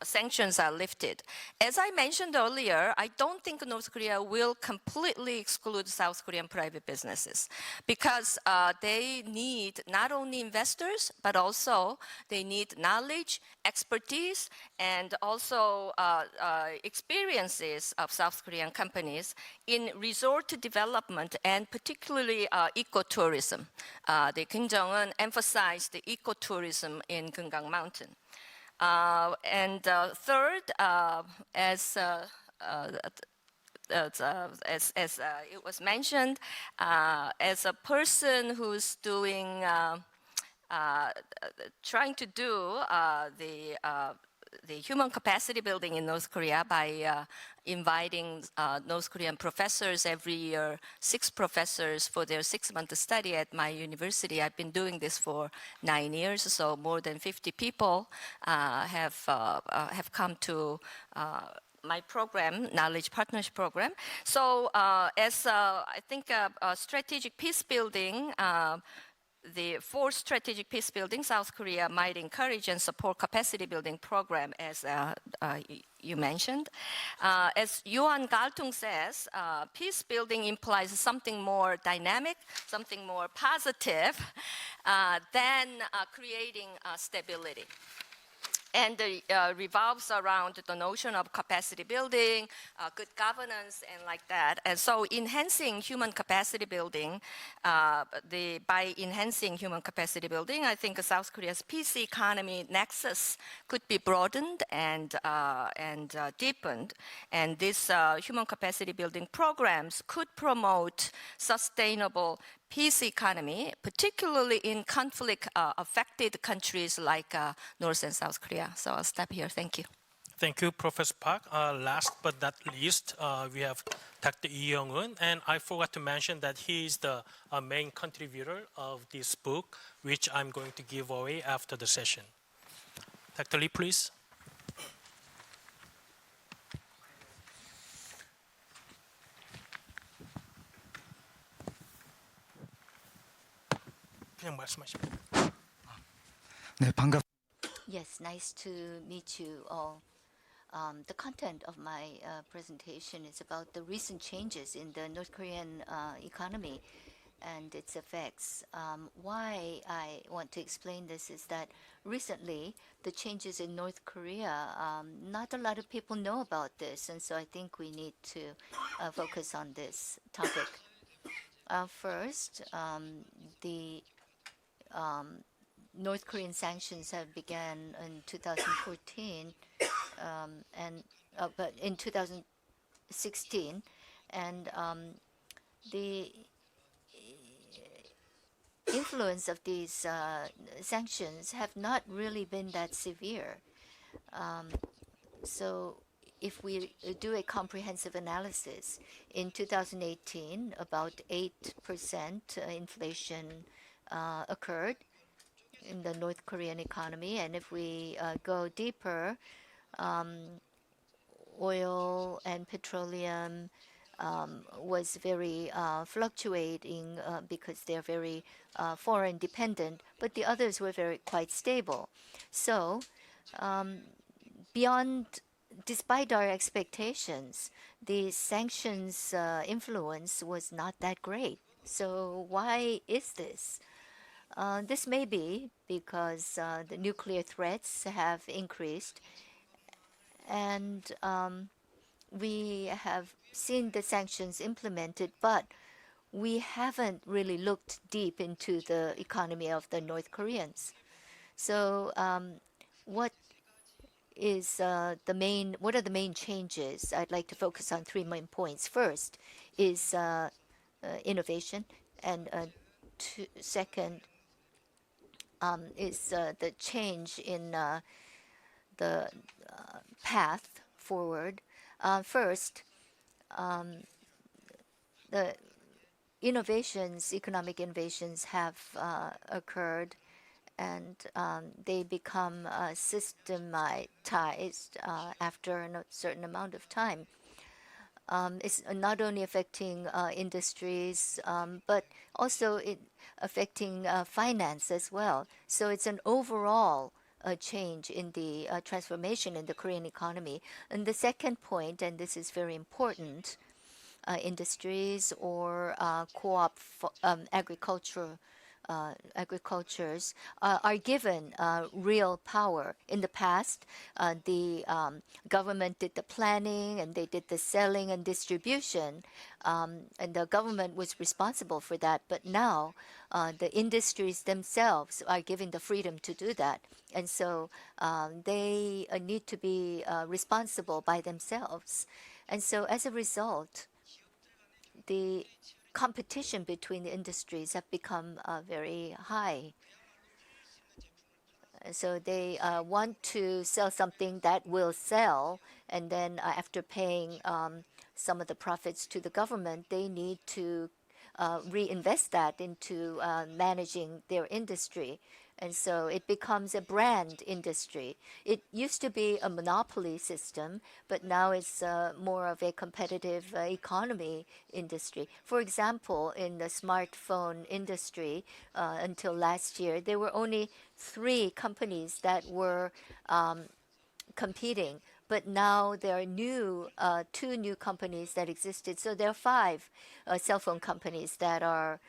sanctions are lifted. As I mentioned earlier, I don't think North Korea will completely exclude South Korean private businesses because they need not only investors, but also they need knowledge, expertise, and also experiences of South Korean companies in resort development and particularly ecotourism. The Kim Jong-un emphasized the ecotourism in Keungang Mountain. And third, as it was mentioned, as a person who's doing, trying to do the human capacity building in North Korea by inviting North Korean professors every year, 6 professors for their 6-month study at my university. I've been doing this for 9 years, so more than 50 people have come to my program, Knowledge Partnership Program. So as I think strategic peace building for strategic peace building, South Korea might encourage and support capacity building program, as you mentioned. As Yuan Galtung says, peace building implies something more dynamic, something more positive than creating stability. And revolves around the notion of capacity building, good governance, and like that. And so enhancing human capacity building, by enhancing human capacity building, I think South Korea's peace economy nexus could be broadened and deepened. And these human capacity building programs could promote sustainable peace economy, particularly in conflict-affected countries like North and South Korea. So I'll stop here. Thank you. Thank you, Professor Park. Last but not least, we have Dr. Lee Young-eun, and I forgot to mention that he is the main contributor of this book, which I'm going to give away after the session. Dr. Lee, please. 그냥 말씀하시면. 네, Yes, nice to meet you all. The content of my presentation is about the recent changes in the North Korean economy and its effects. Why I want to explain this is that recently the changes in North Korea, not a lot of people know about this, and so I think we need to focus on this topic. First, the North Korean sanctions have began in 2014, but in 2016, and the influence of these sanctions have not really been that severe. So if we do a comprehensive analysis, in 2018, about 8% inflation occurred in the North Korean economy. And if we go deeper, oil and petroleum was very fluctuating because they're very foreign dependent, but the others were quite stable. So despite our expectations, the sanctions influence was not that great. So why is this? This may be because the nuclear threats have increased, and we have seen the sanctions implemented, but we haven't really looked deep into the economy of the North Koreans. So what are the main changes? I'd like to focus on three main points. First is innovation, and second is the change in the path forward. First, the economic innovations have occurred, and they become systematized after a certain amount of time. It's not only affecting industries, but also affecting finance as well. So it's an overall change in the transformation in the Korean economy. And the second point, and this is very important, industries or co-op agricultures are given real power. In the past, the government did the planning and they did the selling and distribution, and the government was responsible for that. But now, the industries themselves are given the freedom to do that. And so they need to be responsible by themselves. And so as a result, the competition between the industries have become very high. So they want to sell something that will sell, and then after paying some of the profits to the government, they need to reinvest that into managing their industry. And so it becomes a brand industry. It used to be a monopoly system, but now it's more of a competitive economy industry. For example, in the smartphone industry, until last year, there were only 3 companies that were competing. But now there are 2 new companies that existed. So there are 5 cell phone companies that are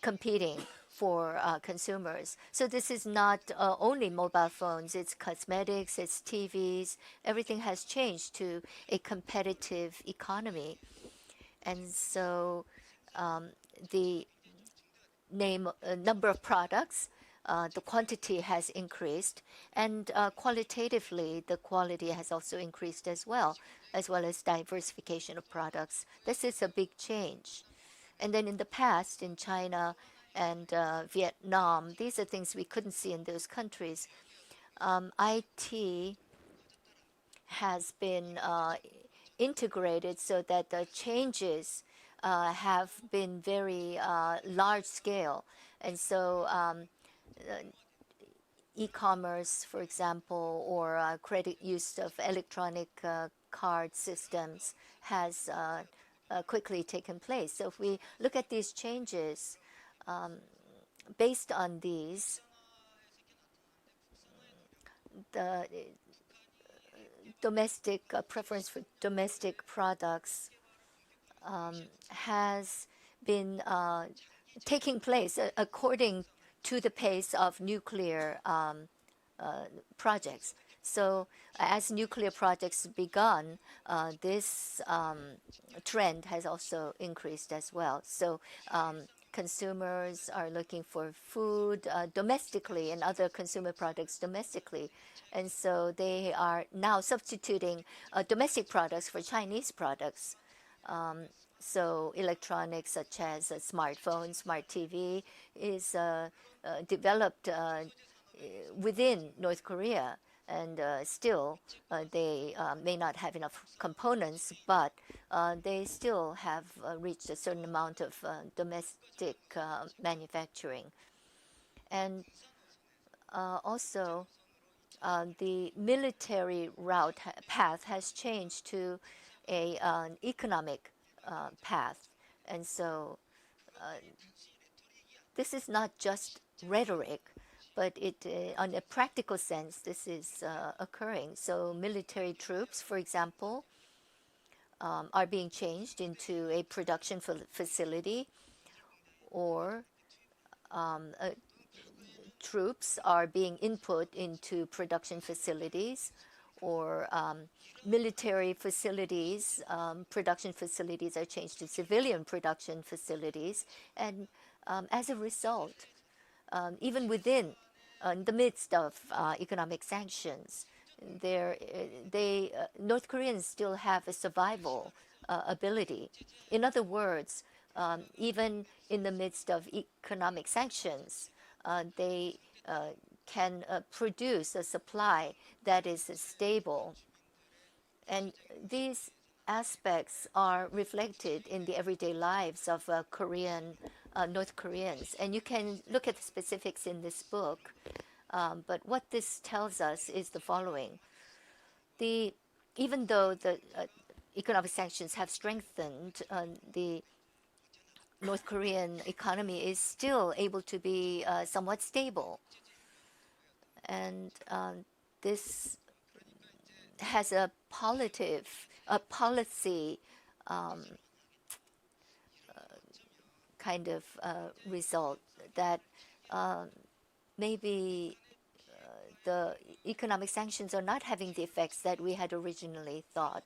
competing for consumers. So this is not only mobile phones, it's cosmetics, it's TVs. Everything has changed to a competitive economy. And so the number of products, the quantity has increased, and qualitatively, the quality has also increased as well as diversification of products. This is a big change. And then in the past, in China and Vietnam, these are things we couldn't see in those countries. IT has been integrated so that the changes have been very large scale. And so e-commerce, for example, or credit use of electronic card systems has quickly taken place. So if we look at these changes, based on these, the domestic preference for domestic products has been taking place according to the pace of nuclear projects. So as nuclear projects begun, this trend has also increased as well. So consumers are looking for food domestically and other consumer products domestically. And so they are now substituting domestic products for Chinese products. So electronics such as a smartphone, smart TV is developed within North Korea. And still, they may not have enough components, but they still have reached a certain amount of domestic manufacturing. And also, the military path has changed to an economic path. And so this is not just rhetoric, but on a practical sense, this is occurring. So military troops, for example, are being changed into a production facility, or troops are being input into production facilities, or military facilities, production facilities are changed to civilian production facilities. And as a result, even within in the midst of economic sanctions, North Koreans still have a survival ability. In other words, even in the midst of economic sanctions, they can produce a supply that is stable. And these aspects are reflected in the everyday lives of North Koreans. And you can look at the specifics in this book. But what this tells us is the following. Even though the economic sanctions have strengthened, the North Korean economy is still able to be somewhat stable. And this has a policy kind of result that maybe the economic sanctions are not having the effects that we had originally thought.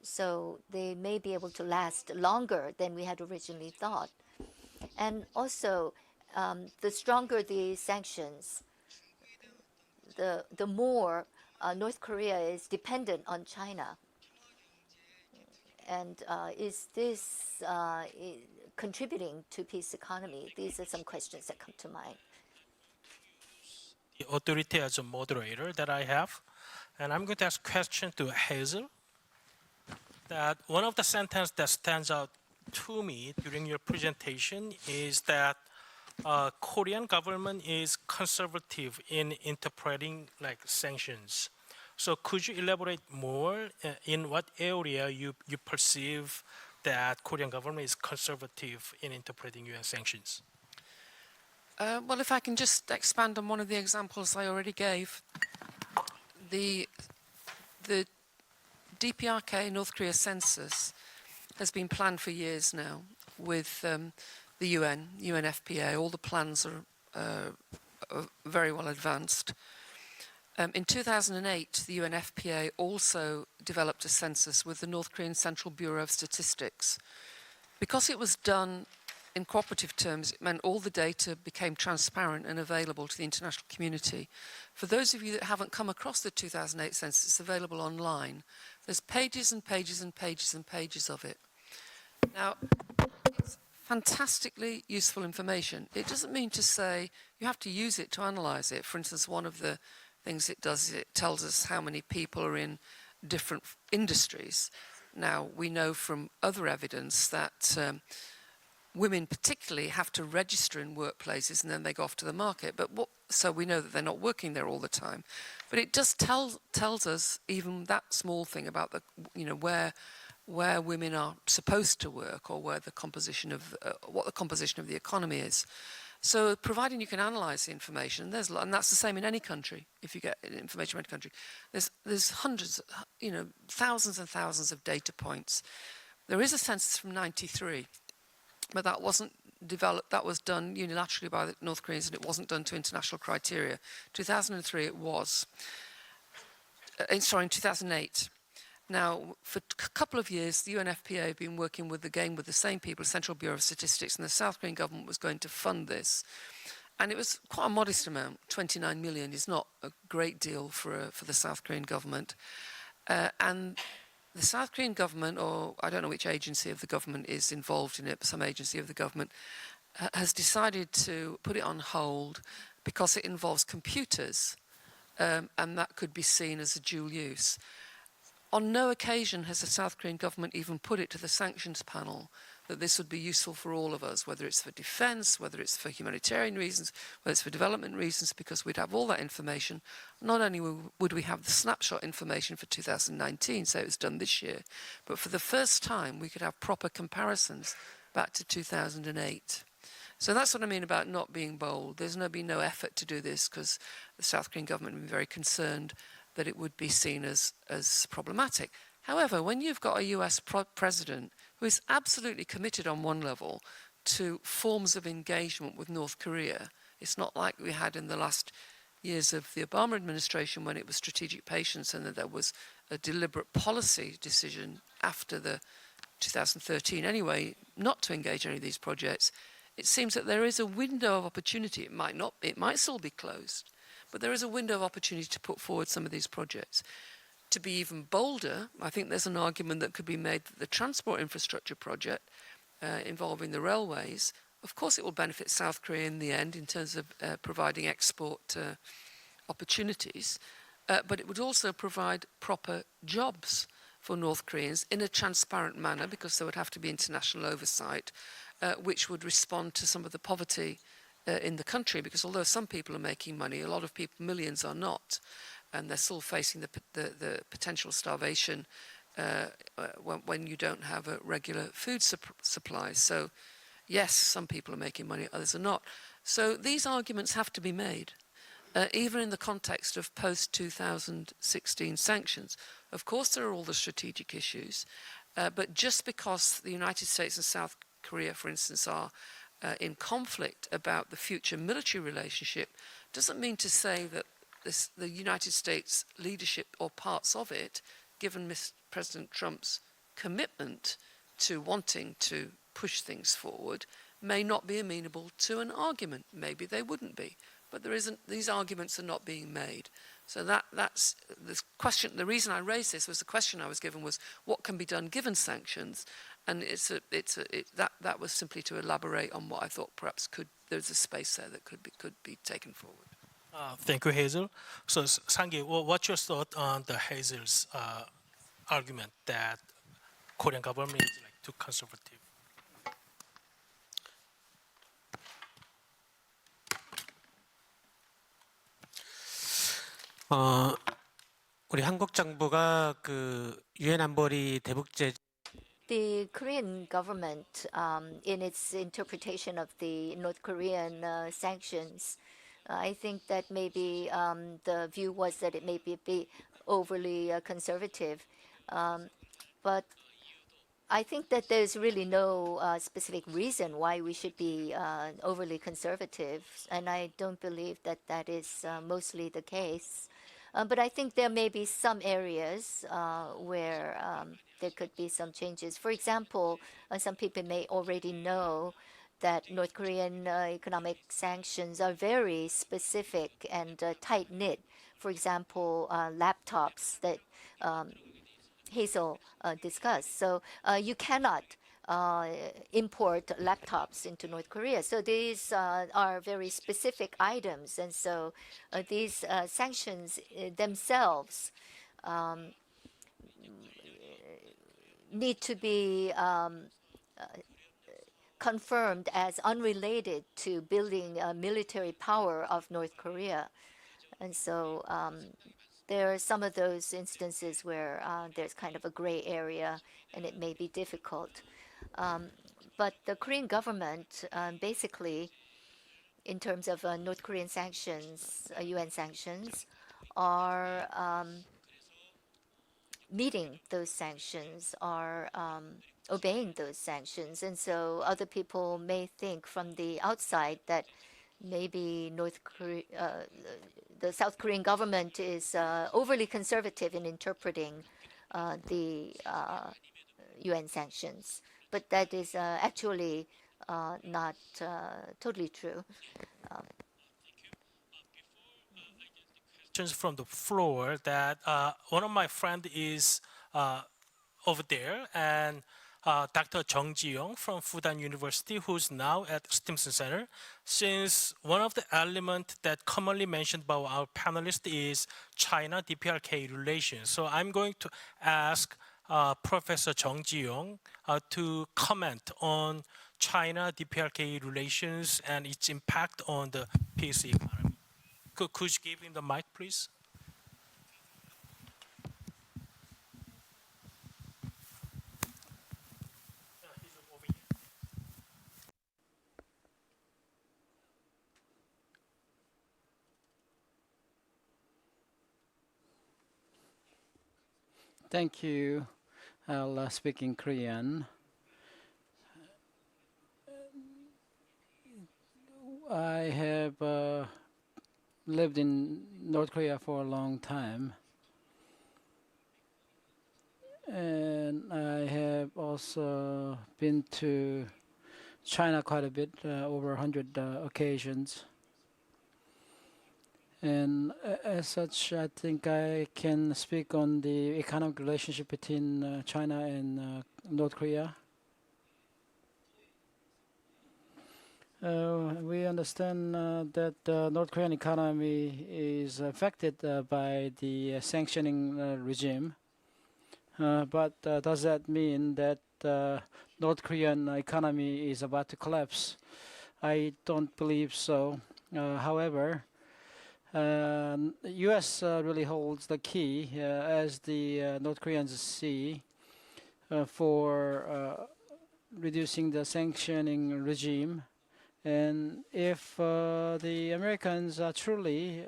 So they may be able to last longer than we had originally thought. And also, the stronger the sanctions, the more North Korea is dependent on China. And is this contributing to peace economy? These are some questions that come to mind. The authority as a moderator that I have, and I'm going to ask a question to Hazel. That one of the sentences that stands out to me during your presentation is that Korean government is conservative in interpreting like sanctions. So could you elaborate more in what area you perceive that Korean government is conservative in interpreting UN sanctions? Well, if I can just expand on one of the examples I already gave, the DPRK North Korea census has been planned for years now with the UN, UNFPA. All the plans are very well advanced. In 2008, the UNFPA also developed a census with the North Korean Central Bureau of Statistics. Because it was done in cooperative terms, it meant all the data became transparent and available to the international community. For those of you that haven't come across the 2008 census, it's available online. There's pages and pages and pages and pages of it. Now, it's fantastically useful information. It doesn't mean to say you have to use it to analyze it. For instance, one of the things it does is it tells us how many people are in different industries. Now, we know from other evidence that women particularly have to register in workplaces and then they go off to the market. So we know that they're not working there all the time. But it just tells us even that small thing about where women are supposed to work or where the composition of what the composition of the economy is. So providing you can analyse the information, and that's the same in any country. If you get information from any country, there's hundreds, thousands and thousands of data points. There is a census from '93, but that wasn't developed. That was done unilaterally by the North Koreans, and it wasn't done to international criteria. 2003 it was. In 2008. Now, for a couple of years, the UNFPA have been working with the same people, Central Bureau of Statistics, and the South Korean government was going to fund this. And it was quite a modest amount. 29 million is not a great deal for the South Korean government. And the South Korean government, or I don't know which agency of the government is involved in it, but some agency of the government, has decided to put it on hold because it involves computers, and that could be seen as a dual use. On no occasion has the South Korean government even put it to the sanctions panel that this would be useful for all of us, whether it's for defense, whether it's for humanitarian reasons, whether it's for development reasons, because we'd have all that information. Not only would we have the snapshot information for 2019, so it was done this year, but for the first time we could have proper comparisons back to 2008. So that's what I mean about not being bold. There's been no effort to do this because the South Korean government have been very concerned that it would be seen as problematic. However, when you've got a US president who is absolutely committed on one level to forms of engagement with North Korea, it's not like we had in the last years of the Obama administration when it was strategic patience and that there was a deliberate policy decision after the 2013 anyway, not to engage in any of these projects. It seems that there is a window of opportunity. It might still be closed, but there is a window of opportunity to put forward some of these projects. To be even bolder, I think there's an argument that could be made that the transport infrastructure project involving the railways, of course it will benefit South Korea in the end in terms of providing export opportunities, but it would also provide proper jobs for North Koreans in a transparent manner because there would have to be international oversight, which would respond to some of the poverty in the country, because although some people are making money, a lot of people, millions, are not, and they're still facing the potential starvation when you don't have a regular food supply. So, yes, some people are making money, others are not. So these arguments have to be made, even in the context of post-2016 sanctions. Of course, there are all the strategic issues, but just because the United States and South Korea, for instance, are in conflict about the future military relationship doesn't mean to say that the United States leadership or parts of it, given President Trump's commitment to wanting to push things forward, may not be amenable to an argument. Maybe they wouldn't be, but these arguments are not being made. So that's the question. The reason I raised this was the question I was given was what can be done given sanctions. And that was simply to elaborate on what I thought perhaps there's a space there that could be taken forward. Thank you, Hazel. So, Sang-gi, what's your thought on the Hazel's argument that Korean government is too conservative? 우리 한국 정부가 그 유엔 안보리 대북제 The Korean government, in its interpretation of the North Korean sanctions, I think that maybe the view was that it may be overly conservative. But I think that there's really no specific reason why we should be overly conservative, and I don't believe that that is mostly the case. But I think there may be some areas where there could be some changes. For example, some people may already know that North Korean economic sanctions are very specific and tight-knit. For example, laptops that Hazel discussed. So you cannot import laptops into North Korea. So these are very specific items. And so these sanctions themselves need to be confirmed as unrelated to building a military power of North Korea. And so there are some of those instances where there's kind of a gray area and it may be difficult. But the Korean government basically, in terms of North Korean sanctions, UN sanctions, are meeting those sanctions, are obeying those sanctions. And so other people may think from the outside that maybe the South Korean government is overly conservative in interpreting the UN sanctions. But that is actually not totally true. Questions from the floor that one of my friends is over there, and Dr. Jung Ji-young from Fudan University, who's now at Stimson Center. Since one of the elements that commonly mentioned by our panelists is China-DPRK relations, so I'm going to ask Professor Jung Ji-young to comment on China-DPRK relations and its impact on the peace economy. Could you give him the mic, please? Thank you. I'll speak in Korean. I have lived in North Korea for a long time. And I have also been to China quite a bit, over 100 occasions. And as such, I think I can speak on the economic relationship between China and North Korea. We understand that the North Korean economy is affected by the sanctioning regime. But does that mean that North Korean economy is about to collapse? I don't believe so. However, U.S. really holds the key, as the North Koreans see, for reducing the sanctioning regime. And if the Americans are truly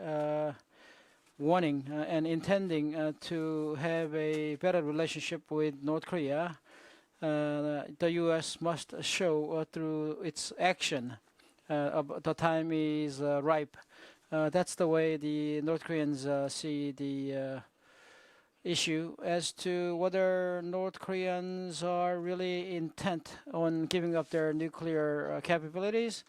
wanting and intending to have a better relationship with North Korea, the U.S. must show through its action the time is ripe. That's the way the North Koreans see the issue. As to whether North Koreans are really intent on giving up their nuclear capabilities,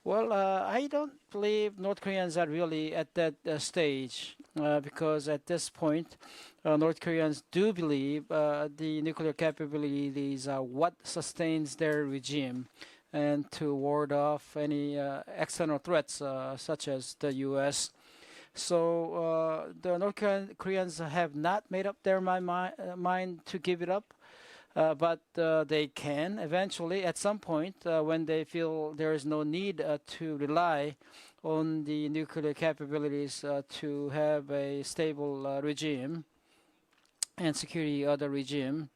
well, I don't believe North Koreans are really at that stage, because at this point, North Koreans do believe the nuclear capabilities are what sustains their regime, and to ward off any external threats such as the U.S. So the North Koreans have not made up their mind to give it up, but they can eventually, at some point, when they feel there is no need to rely on the nuclear capabilities to have a stable regime and security other regime.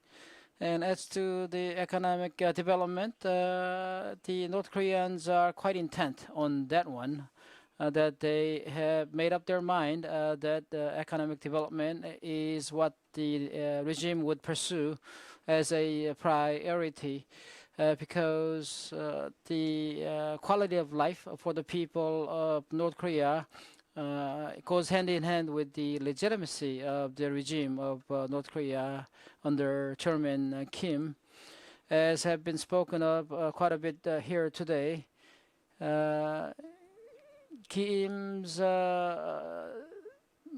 And as to the economic development, the North Koreans are quite intent on that one, that they have made up their mind that economic development is what the regime would pursue as a priority, because the quality of life for the people of North Korea goes hand in hand with the legitimacy of the regime of North Korea under Chairman Kim, as have been spoken of quite a bit here today. Kim's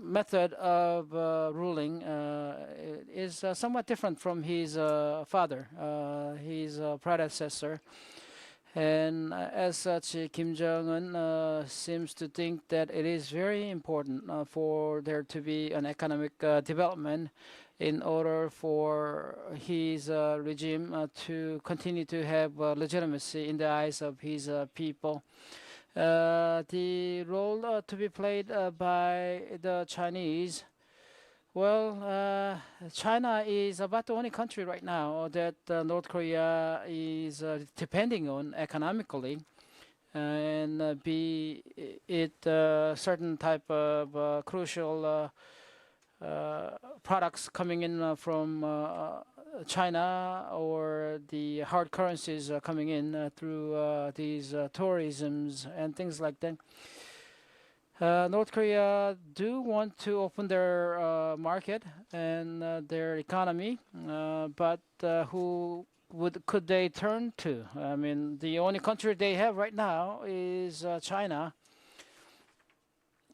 method of ruling is somewhat different from his father, his predecessor. And as such, Kim Jong-un seems to think that it is very important for there to be an economic development in order for his regime to continue to have legitimacy in the eyes of his people. The role to be played by the Chinese, well, China is about the only country right now that North Korea is depending on economically, and be it certain type of crucial products coming in from China, or the hard currencies coming in through these tourisms and things like that. North Korea do want to open their market and their economy, but who could they turn to? I mean, the only country they have right now is China.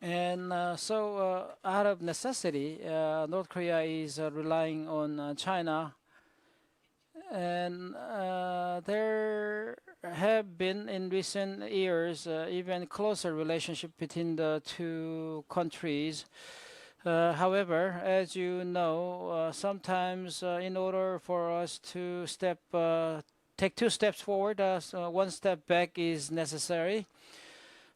And so out of necessity, North Korea is relying on China. And there have been in recent years even closer relationship between the two countries. However, as you know, sometimes in order for us to take 2 steps forward, so 1 step back is necessary.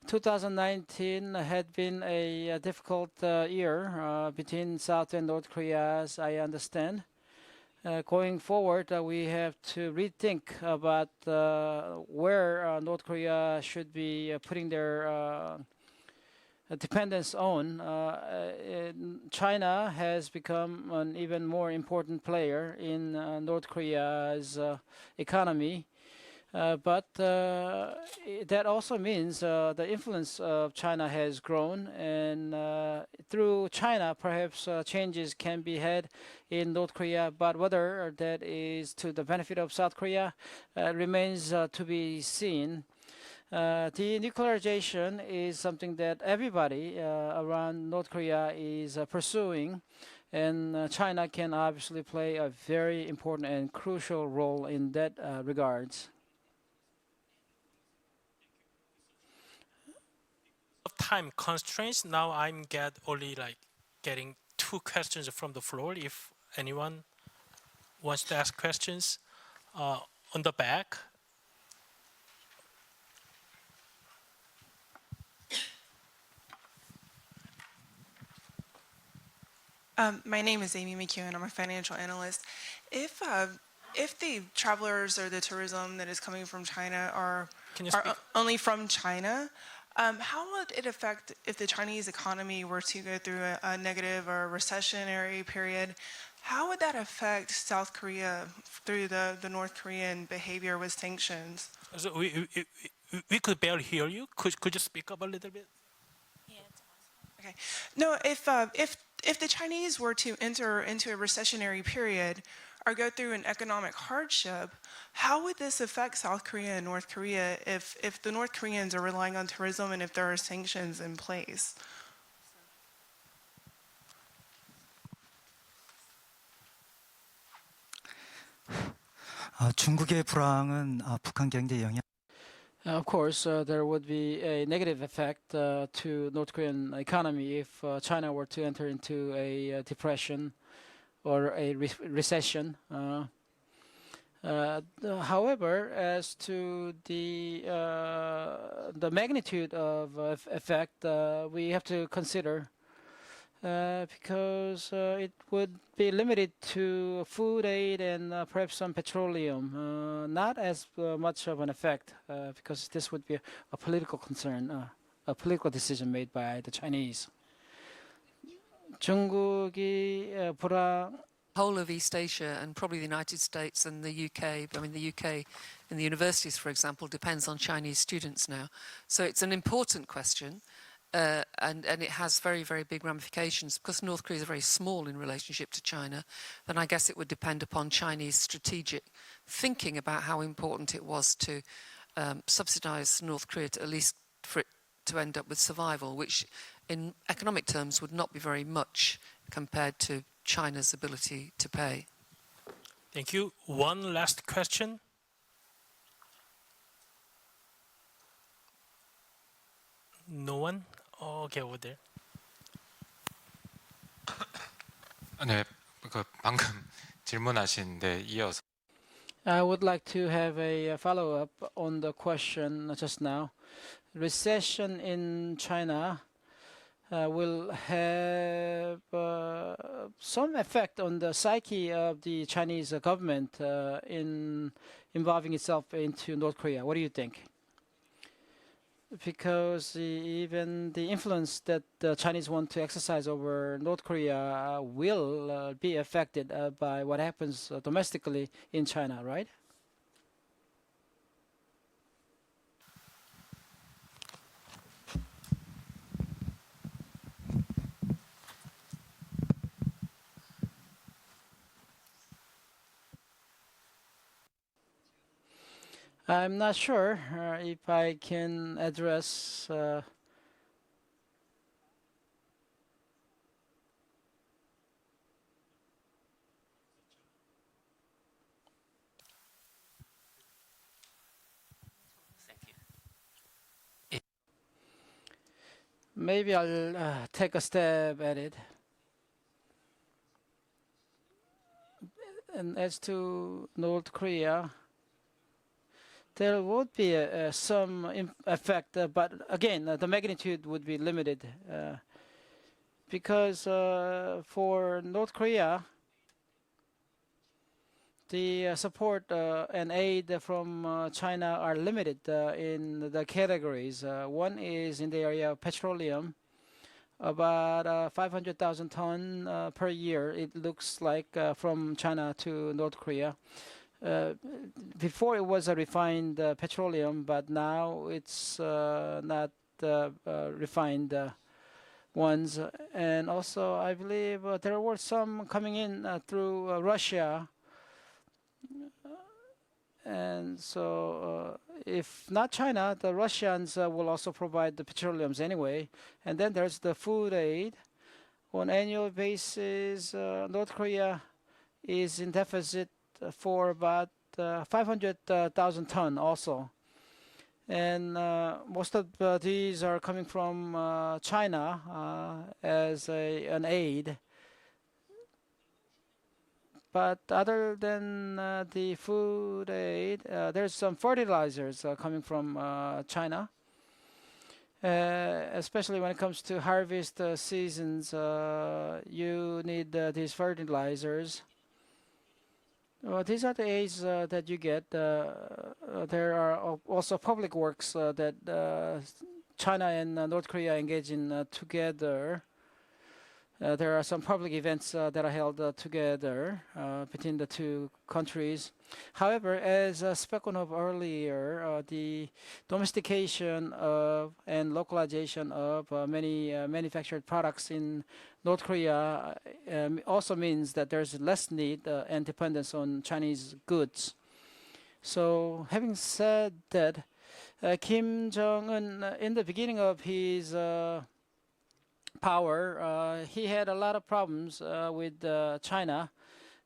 2019 had been a difficult year between South and North Korea, as I understand. Going forward, we have to rethink about where North Korea should be putting their dependence on. China has become an even more important player in North Korea's economy. But that also means the influence of China has grown, and through China, perhaps changes can be had in North Korea. But whether that is to the benefit of South Korea remains to be seen. Denuclearization is something that everybody around North Korea is pursuing, and China can obviously play a very important and crucial role in that regards. Of time constraints, now I'm only getting 2 questions from the floor. If anyone wants to ask questions, on the back. My name is Amy McEwen. I'm a financial analyst. If the travelers or the tourism that is coming from China are only from China, how would it affect if the Chinese economy were to go through a negative or recessionary period? How would that affect South Korea through the North Korean behavior with sanctions? So we could barely hear you. Could you speak up a little bit? Okay. No, if the Chinese were to enter into a recessionary period or go through an economic hardship, how would this affect South Korea and North Korea if the North Koreans are relying on tourism and if there are sanctions in place? 중국의 불황은 북한 경제에 영향. Of course, there would be a negative effect to North Korean economy if China were to enter into a depression or a recession. However, as to the magnitude of effect, we have to consider because it would be limited to food aid and perhaps some petroleum, not as much of an effect because this would be a political concern, a political decision made by the Chinese. 중국이 whole of East Asia and probably the United States and the UK. I mean, the UK in the universities, for example, depends on Chinese students now. So it's an important question, and it has very, very big ramifications. Because North Korea is very small in relationship to China, then I guess it would depend upon Chinese strategic thinking about how important it was to subsidize North Korea, to at least for it to end up with survival, which in economic terms would not be very much compared to China's ability to pay. Thank you. One last question. No one? Oh, okay, over there. 네, 방금 질문하신 데 이어서 I would like to have a follow-up on the question just now. Recession in China will have some effect on the psyche of the Chinese government in involving itself into North Korea. What do you think? Because even the influence that the Chinese want to exercise over North Korea will be affected by what happens domestically in China, right? I'm not sure if I can address maybe I'll take a stab at it. And as to North Korea, there would be some effect, but again, the magnitude would be limited because for North Korea, the support and aid from China are limited in the categories. One is in the area of petroleum, about 500,000 tons per year, it looks like, from China to North Korea. Before it was a refined petroleum, but now it's not refined ones. And also, I believe there were some coming in through Russia. And so, if not China, the Russians will also provide the petroleums anyway. And then there's the food aid. On annual basis, North Korea is in deficit for about 500,000 tons also. And most of these are coming from China as an aid. But other than the food aid, there's some fertilizers coming from China. Especially when it comes to harvest seasons, you need these fertilizers. These are the aids that you get. There are also public works that China and North Korea engage in together. There are some public events that are held together between the two countries. However, as spoken of earlier, the domestication of and localization of many manufactured products in North Korea also means that there's less need and dependence on Chinese goods. So having said that, Kim Jong-un, in the beginning of his power, he had a lot of problems with China,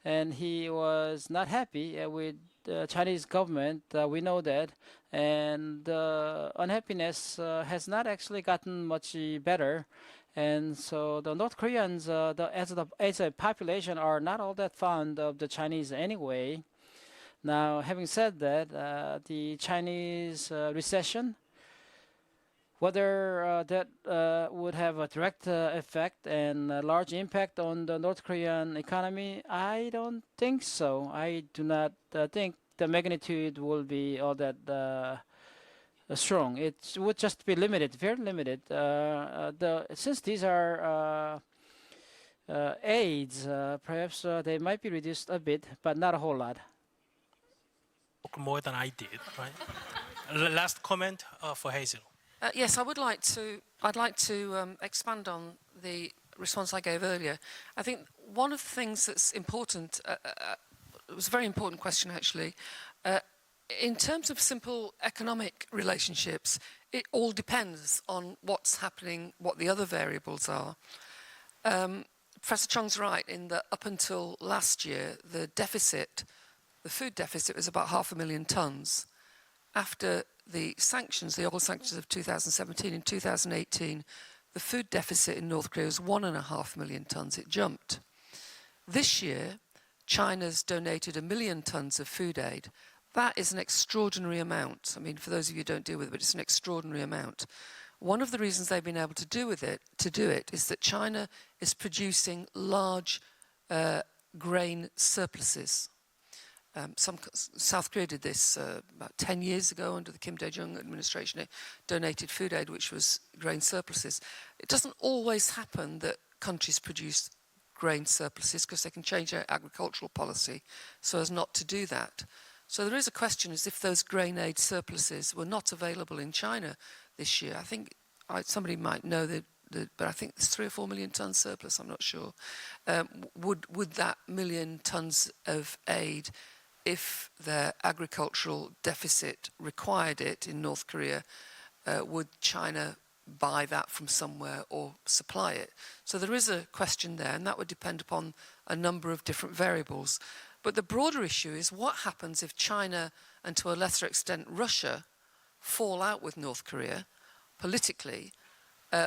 and he was not happy with the Chinese government. We know that, and unhappiness has not actually gotten much better. And so the North Koreans, as a population, are not all that fond of the Chinese anyway. Now, having said that, the Chinese recession, whether that would have a direct effect and a large impact on the North Korean economy, I don't think so. I do not think the magnitude will be all that strong. It would just be limited, very limited. Since these are aids, perhaps they might be reduced a bit, but not a whole lot. More than I did, right? Last comment for Hazel. Yes, I'd like to expand on the response I gave earlier. I think one of the things that's important, it was a very important question actually, in terms of simple economic relationships, it all depends on what's happening, what the other variables are. Professor Chong's right in that up until last year, the food deficit was about 500,000 tons. After the sanctions, the oil sanctions of 2017 and 2018, the food deficit in North Korea was 1.5 million tons. It jumped. This year, China's donated 1 million tons of food aid. That is an extraordinary amount. I mean, for those of you who don't deal with it, but it's an extraordinary amount. One of the reasons they've been able to do it is that China is producing large grain surpluses. South Korea did this about 10 years ago under the Kim Dae-jung administration. It donated food aid, which was grain surpluses. It doesn't always happen that countries produce grain surpluses because they can change their agricultural policy so as not to do that. So there is a question as if those grain aid surpluses were not available in China this year. I think somebody might know but I think there's 3 or 4 million tons surplus, I'm not sure. Would that million tons of aid, if their agricultural deficit required it in North Korea, would China buy that from somewhere or supply it? So there is a question there, and that would depend upon a number of different variables. But the broader issue is what happens if China, and to a lesser extent Russia, fall out with North Korea politically,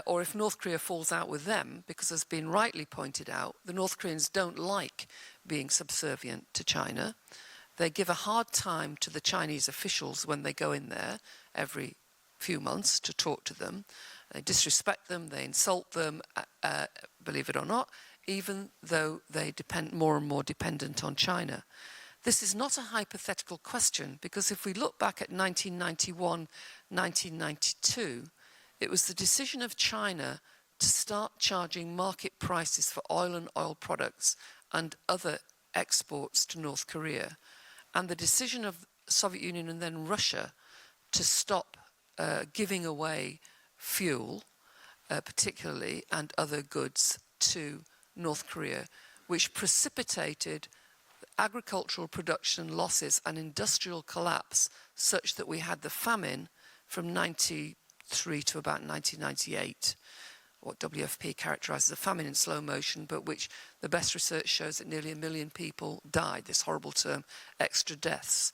or if North Korea falls out with them, because as been rightly pointed out, the North Koreans don't like being subservient to China. They give a hard time to the Chinese officials when they go in there every few months to talk to them. They disrespect them, they insult them, believe it or not, even though they depend more and more dependent on China. This is not a hypothetical question, because if we look back at 1991, 1992, it was the decision of China to start charging market prices for oil and oil products and other exports to North Korea, and the decision of the Soviet Union and then Russia to stop giving away fuel, particularly, and other goods to North Korea, which precipitated agricultural production losses and industrial collapse such that we had the famine from 93 to about 1998, what WFP characterizes as a famine in slow motion, but which the best research shows that nearly 1 million people died, this horrible term, extra deaths.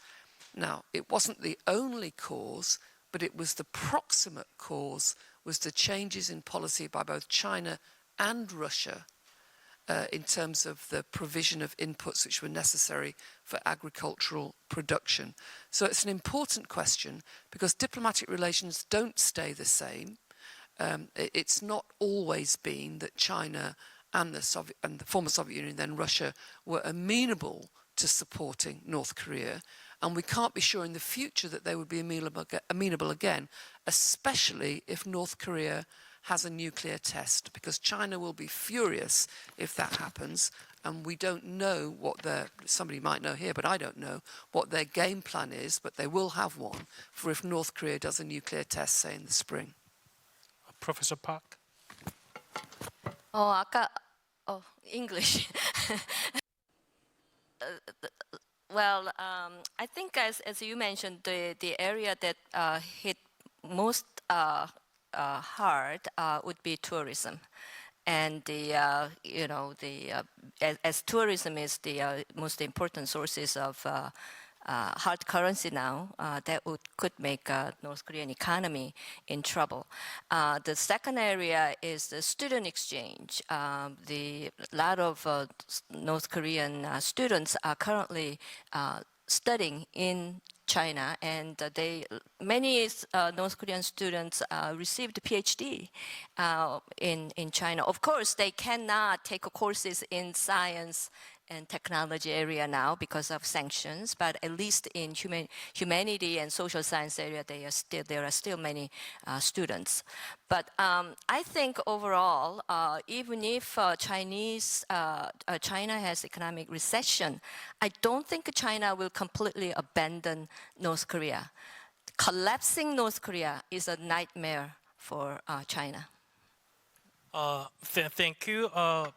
Now, it wasn't the only cause, but it was the proximate cause, was the changes in policy by both China and Russia in terms of the provision of inputs which were necessary for agricultural production. So it's an important question because diplomatic relations don't stay the same. It's not always been that China and the former Soviet Union, then Russia, were amenable to supporting North Korea. And we can't be sure in the future that they would be amenable again, especially if North Korea has a nuclear test, because China will be furious if that happens, and we don't know what somebody might know here, but I don't know, what their game plan is, but they will have one for if North Korea does a nuclear test, say, in the spring. Professor Park. English. Well, I think as you mentioned, the area that hit most hard would be tourism, and as tourism is the most important sources of hard currency now, that could make North Korean economy in trouble. The second area is the student exchange. A lot of North Korean students are currently studying in China, and many North Korean students received PhD in China. Of course, they cannot take courses in science and technology area now because of sanctions, but at least in humanity and social science area, there are still many students. But I think overall, even if China has economic recession, I don't think China will completely abandon North Korea. Collapsing North Korea is a nightmare for China. Thank you,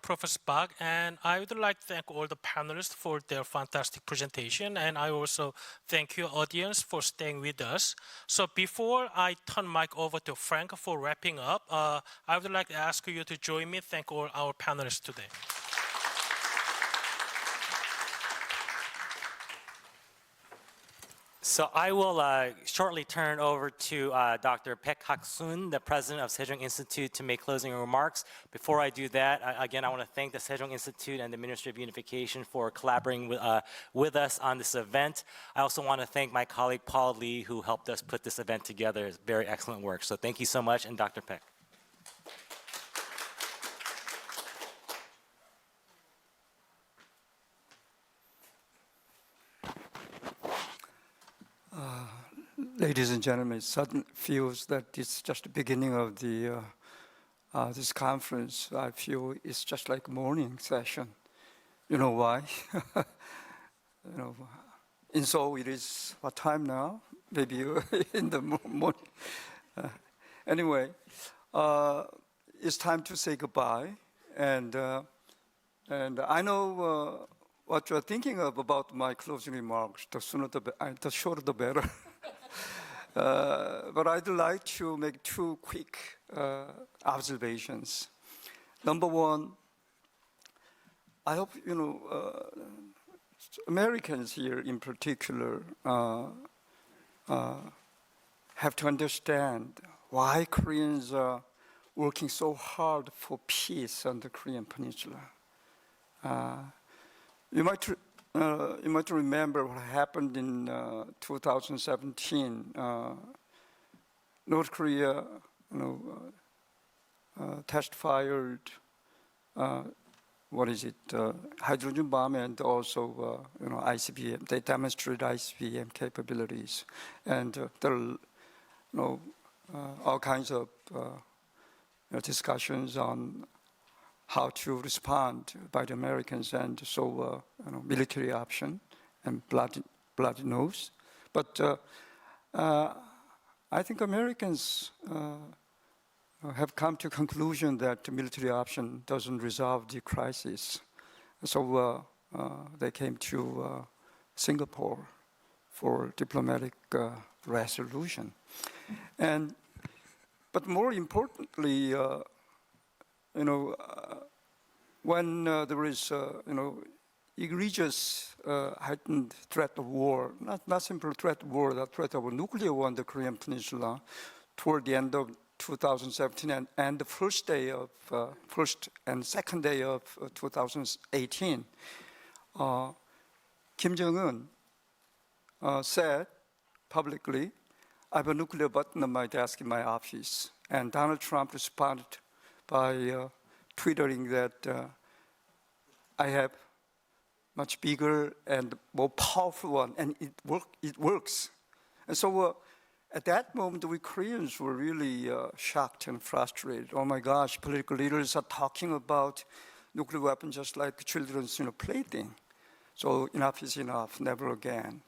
Professor Park, and I would like to thank all the panelists for their fantastic presentation, and I also thank you, audience, for staying with us. So before I turn mic over to Frank for wrapping up, I would like to ask you to join me, thank all our panelists today. So I will shortly turn over to Dr. Baek Hak-sun, the president of Sejong Institute, to make closing remarks. Before I do that, again, I want to thank the Sejong Institute and the Ministry of Unification for collaborating with us on this event. I also want to thank my colleague Paul Lee, who helped us put this event together. It's very excellent work. So thank you so much, and Dr. Baek. Ladies and gentlemen, it suddenly feels that it's just the beginning of the this conference. I feel it's just like morning session. You know why? You know, in Seoul it is what time now? Maybe in the morning. Anyway, it's time to say goodbye, and I know what you're thinking of about my closing remarks. The sooner the shorter the better. But I'd like to make two quick observations. Number one, I hope Americans here in particular have to understand why Koreans are working so hard for peace on the Korean Peninsula. You might remember what happened in 2017. North Korea, test-fired, hydrogen bomb, and also, ICBM. They demonstrated ICBM capabilities, and there are, all kinds of discussions on how to respond by the Americans, and so military option and bloody nose. But I think Americans have come to conclusion that the military option doesn't resolve the crisis. So they came to Singapore for diplomatic resolution. But more importantly, when there is, egregious heightened threat of war, not simple threat of war, the threat of a nuclear war on the Korean Peninsula toward the end of 2017 and the first and second day of 2018, Kim Jong-un said publicly, "I have a nuclear button on my desk in my office." And Donald Trump responded by twittering that I have much bigger and more powerful one, and it works. And so at that moment, we Koreans were really shocked and frustrated. Oh my gosh, political leaders are talking about nuclear weapons just like children's plaything. So enough is enough, never again.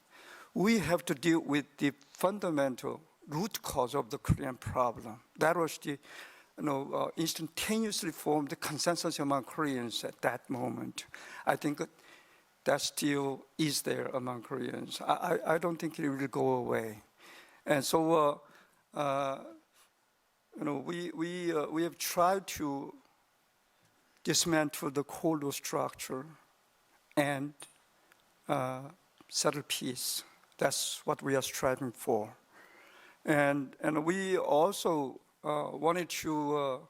We have to deal with the fundamental root cause of the Korean problem. That was the instantaneously formed consensus among Koreans at that moment. I think that still is there among Koreans. I don't think it will go away. And so, we have tried to dismantle the Cold War structure and settle peace. That's what we are striving for. And we also wanted to,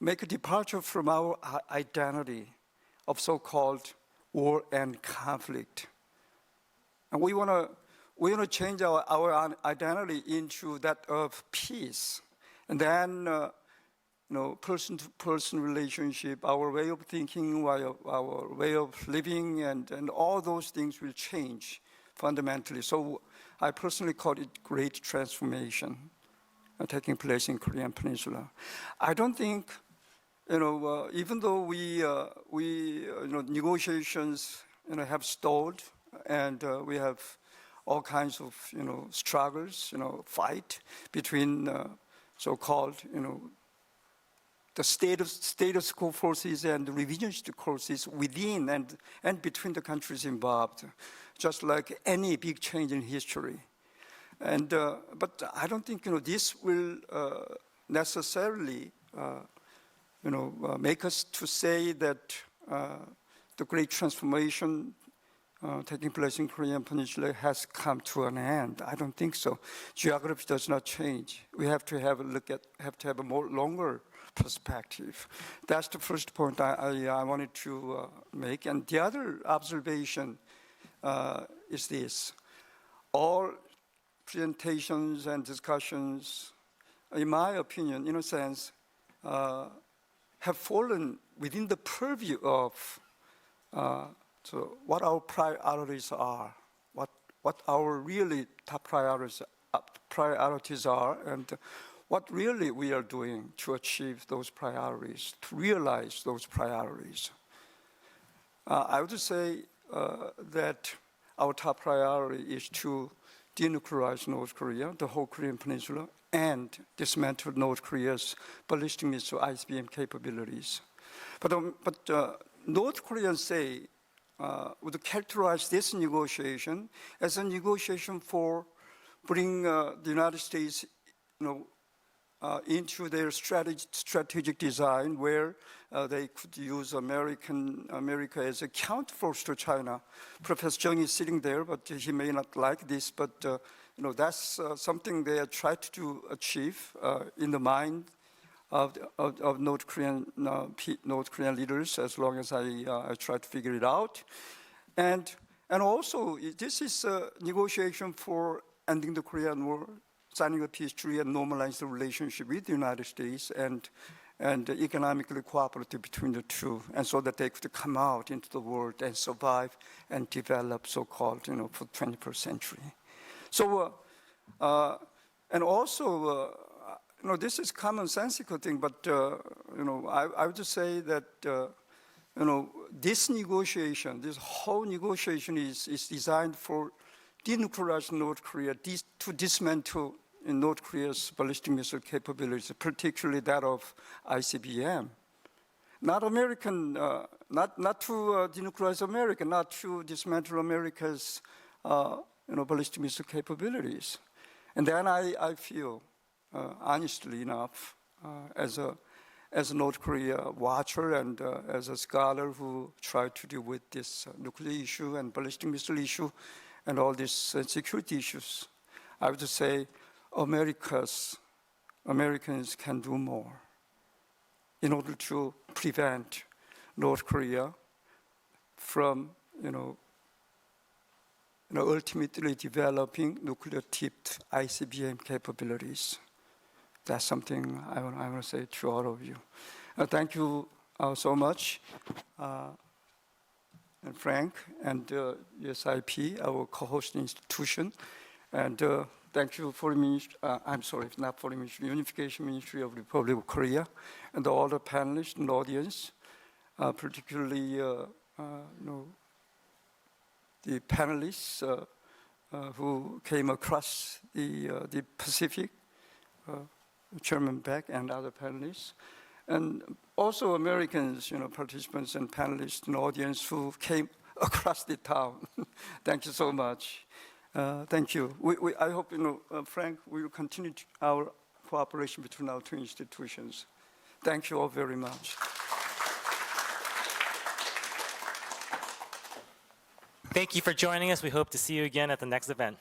make a departure from our identity of so-called war and conflict. And we want to change our identity into that of peace. And then, person-to-person relationship, our way of thinking, our way of living, and all those things will change fundamentally. So I personally call it great transformation taking place in Korean Peninsula. I don't think, even though we negotiations, have stalled, and we have all kinds of, struggles, fight between so-called, the status quo forces and the revisionist forces within and between the countries involved, just like any big change in history. And but I don't think this will necessarily make us to say that the great transformation taking place in Korean Peninsula has come to an end. I don't think so. Geography does not change. We have to have a more longer perspective. That's the first point I wanted to make. And the other observation is this: all presentations and discussions, in my opinion, in a sense, have fallen within the purview of so what our priorities are, what our really top priorities are, and what really we are doing to achieve those priorities, to realize those priorities. I would say that our top priority is to denuclearize North Korea, the whole Korean Peninsula, and dismantle North Korea's ballistic missile ICBM capabilities. But North Koreans say would characterize this negotiation as a negotiation for bringing the United States, into their strategic design, where they could use America as a counterforce to China. Professor Sejong is sitting there, but he may not like this. But that's something they have tried to achieve in the mind of North Korean leaders, as long as I try to figure it out. And also, this is a negotiation for ending the Korean War, signing a peace treaty, and normalize the relationship with the United States, and economically cooperative between the two, and so that they could come out into the world and survive and develop, so-called, for 21st century. So, and also, this is commonsensical thing, but I would just say that this negotiation, this whole negotiation is designed for denuclearizing North Korea, to dismantle North Korea's ballistic missile capabilities, particularly that of ICBM. Not American, not to denuclearize America, not to dismantle America's ballistic missile capabilities. And then I feel, honestly enough, as a North Korea watcher and as a scholar who tried to deal with this nuclear issue and ballistic missile issue and all these security issues, I would say Americans can do more in order to prevent North Korea from, ultimately developing nuclear-tipped ICBM capabilities. That's something I want to say to all of you. Thank you so much. And Frank and USIP, our co-host institution, and thank you for Unification Ministry of the Republic of Korea, and all the panelists and audience, particularly the panelists who came across the Pacific, Chairman Beck and other panelists. And also Americans, participants and panelists and audience who came across the town. Thank you so much. Thank you. I hope, Frank, we will continue our cooperation between our two institutions. Thank you all very much. Thank you for joining us. We hope to see you again at the next event.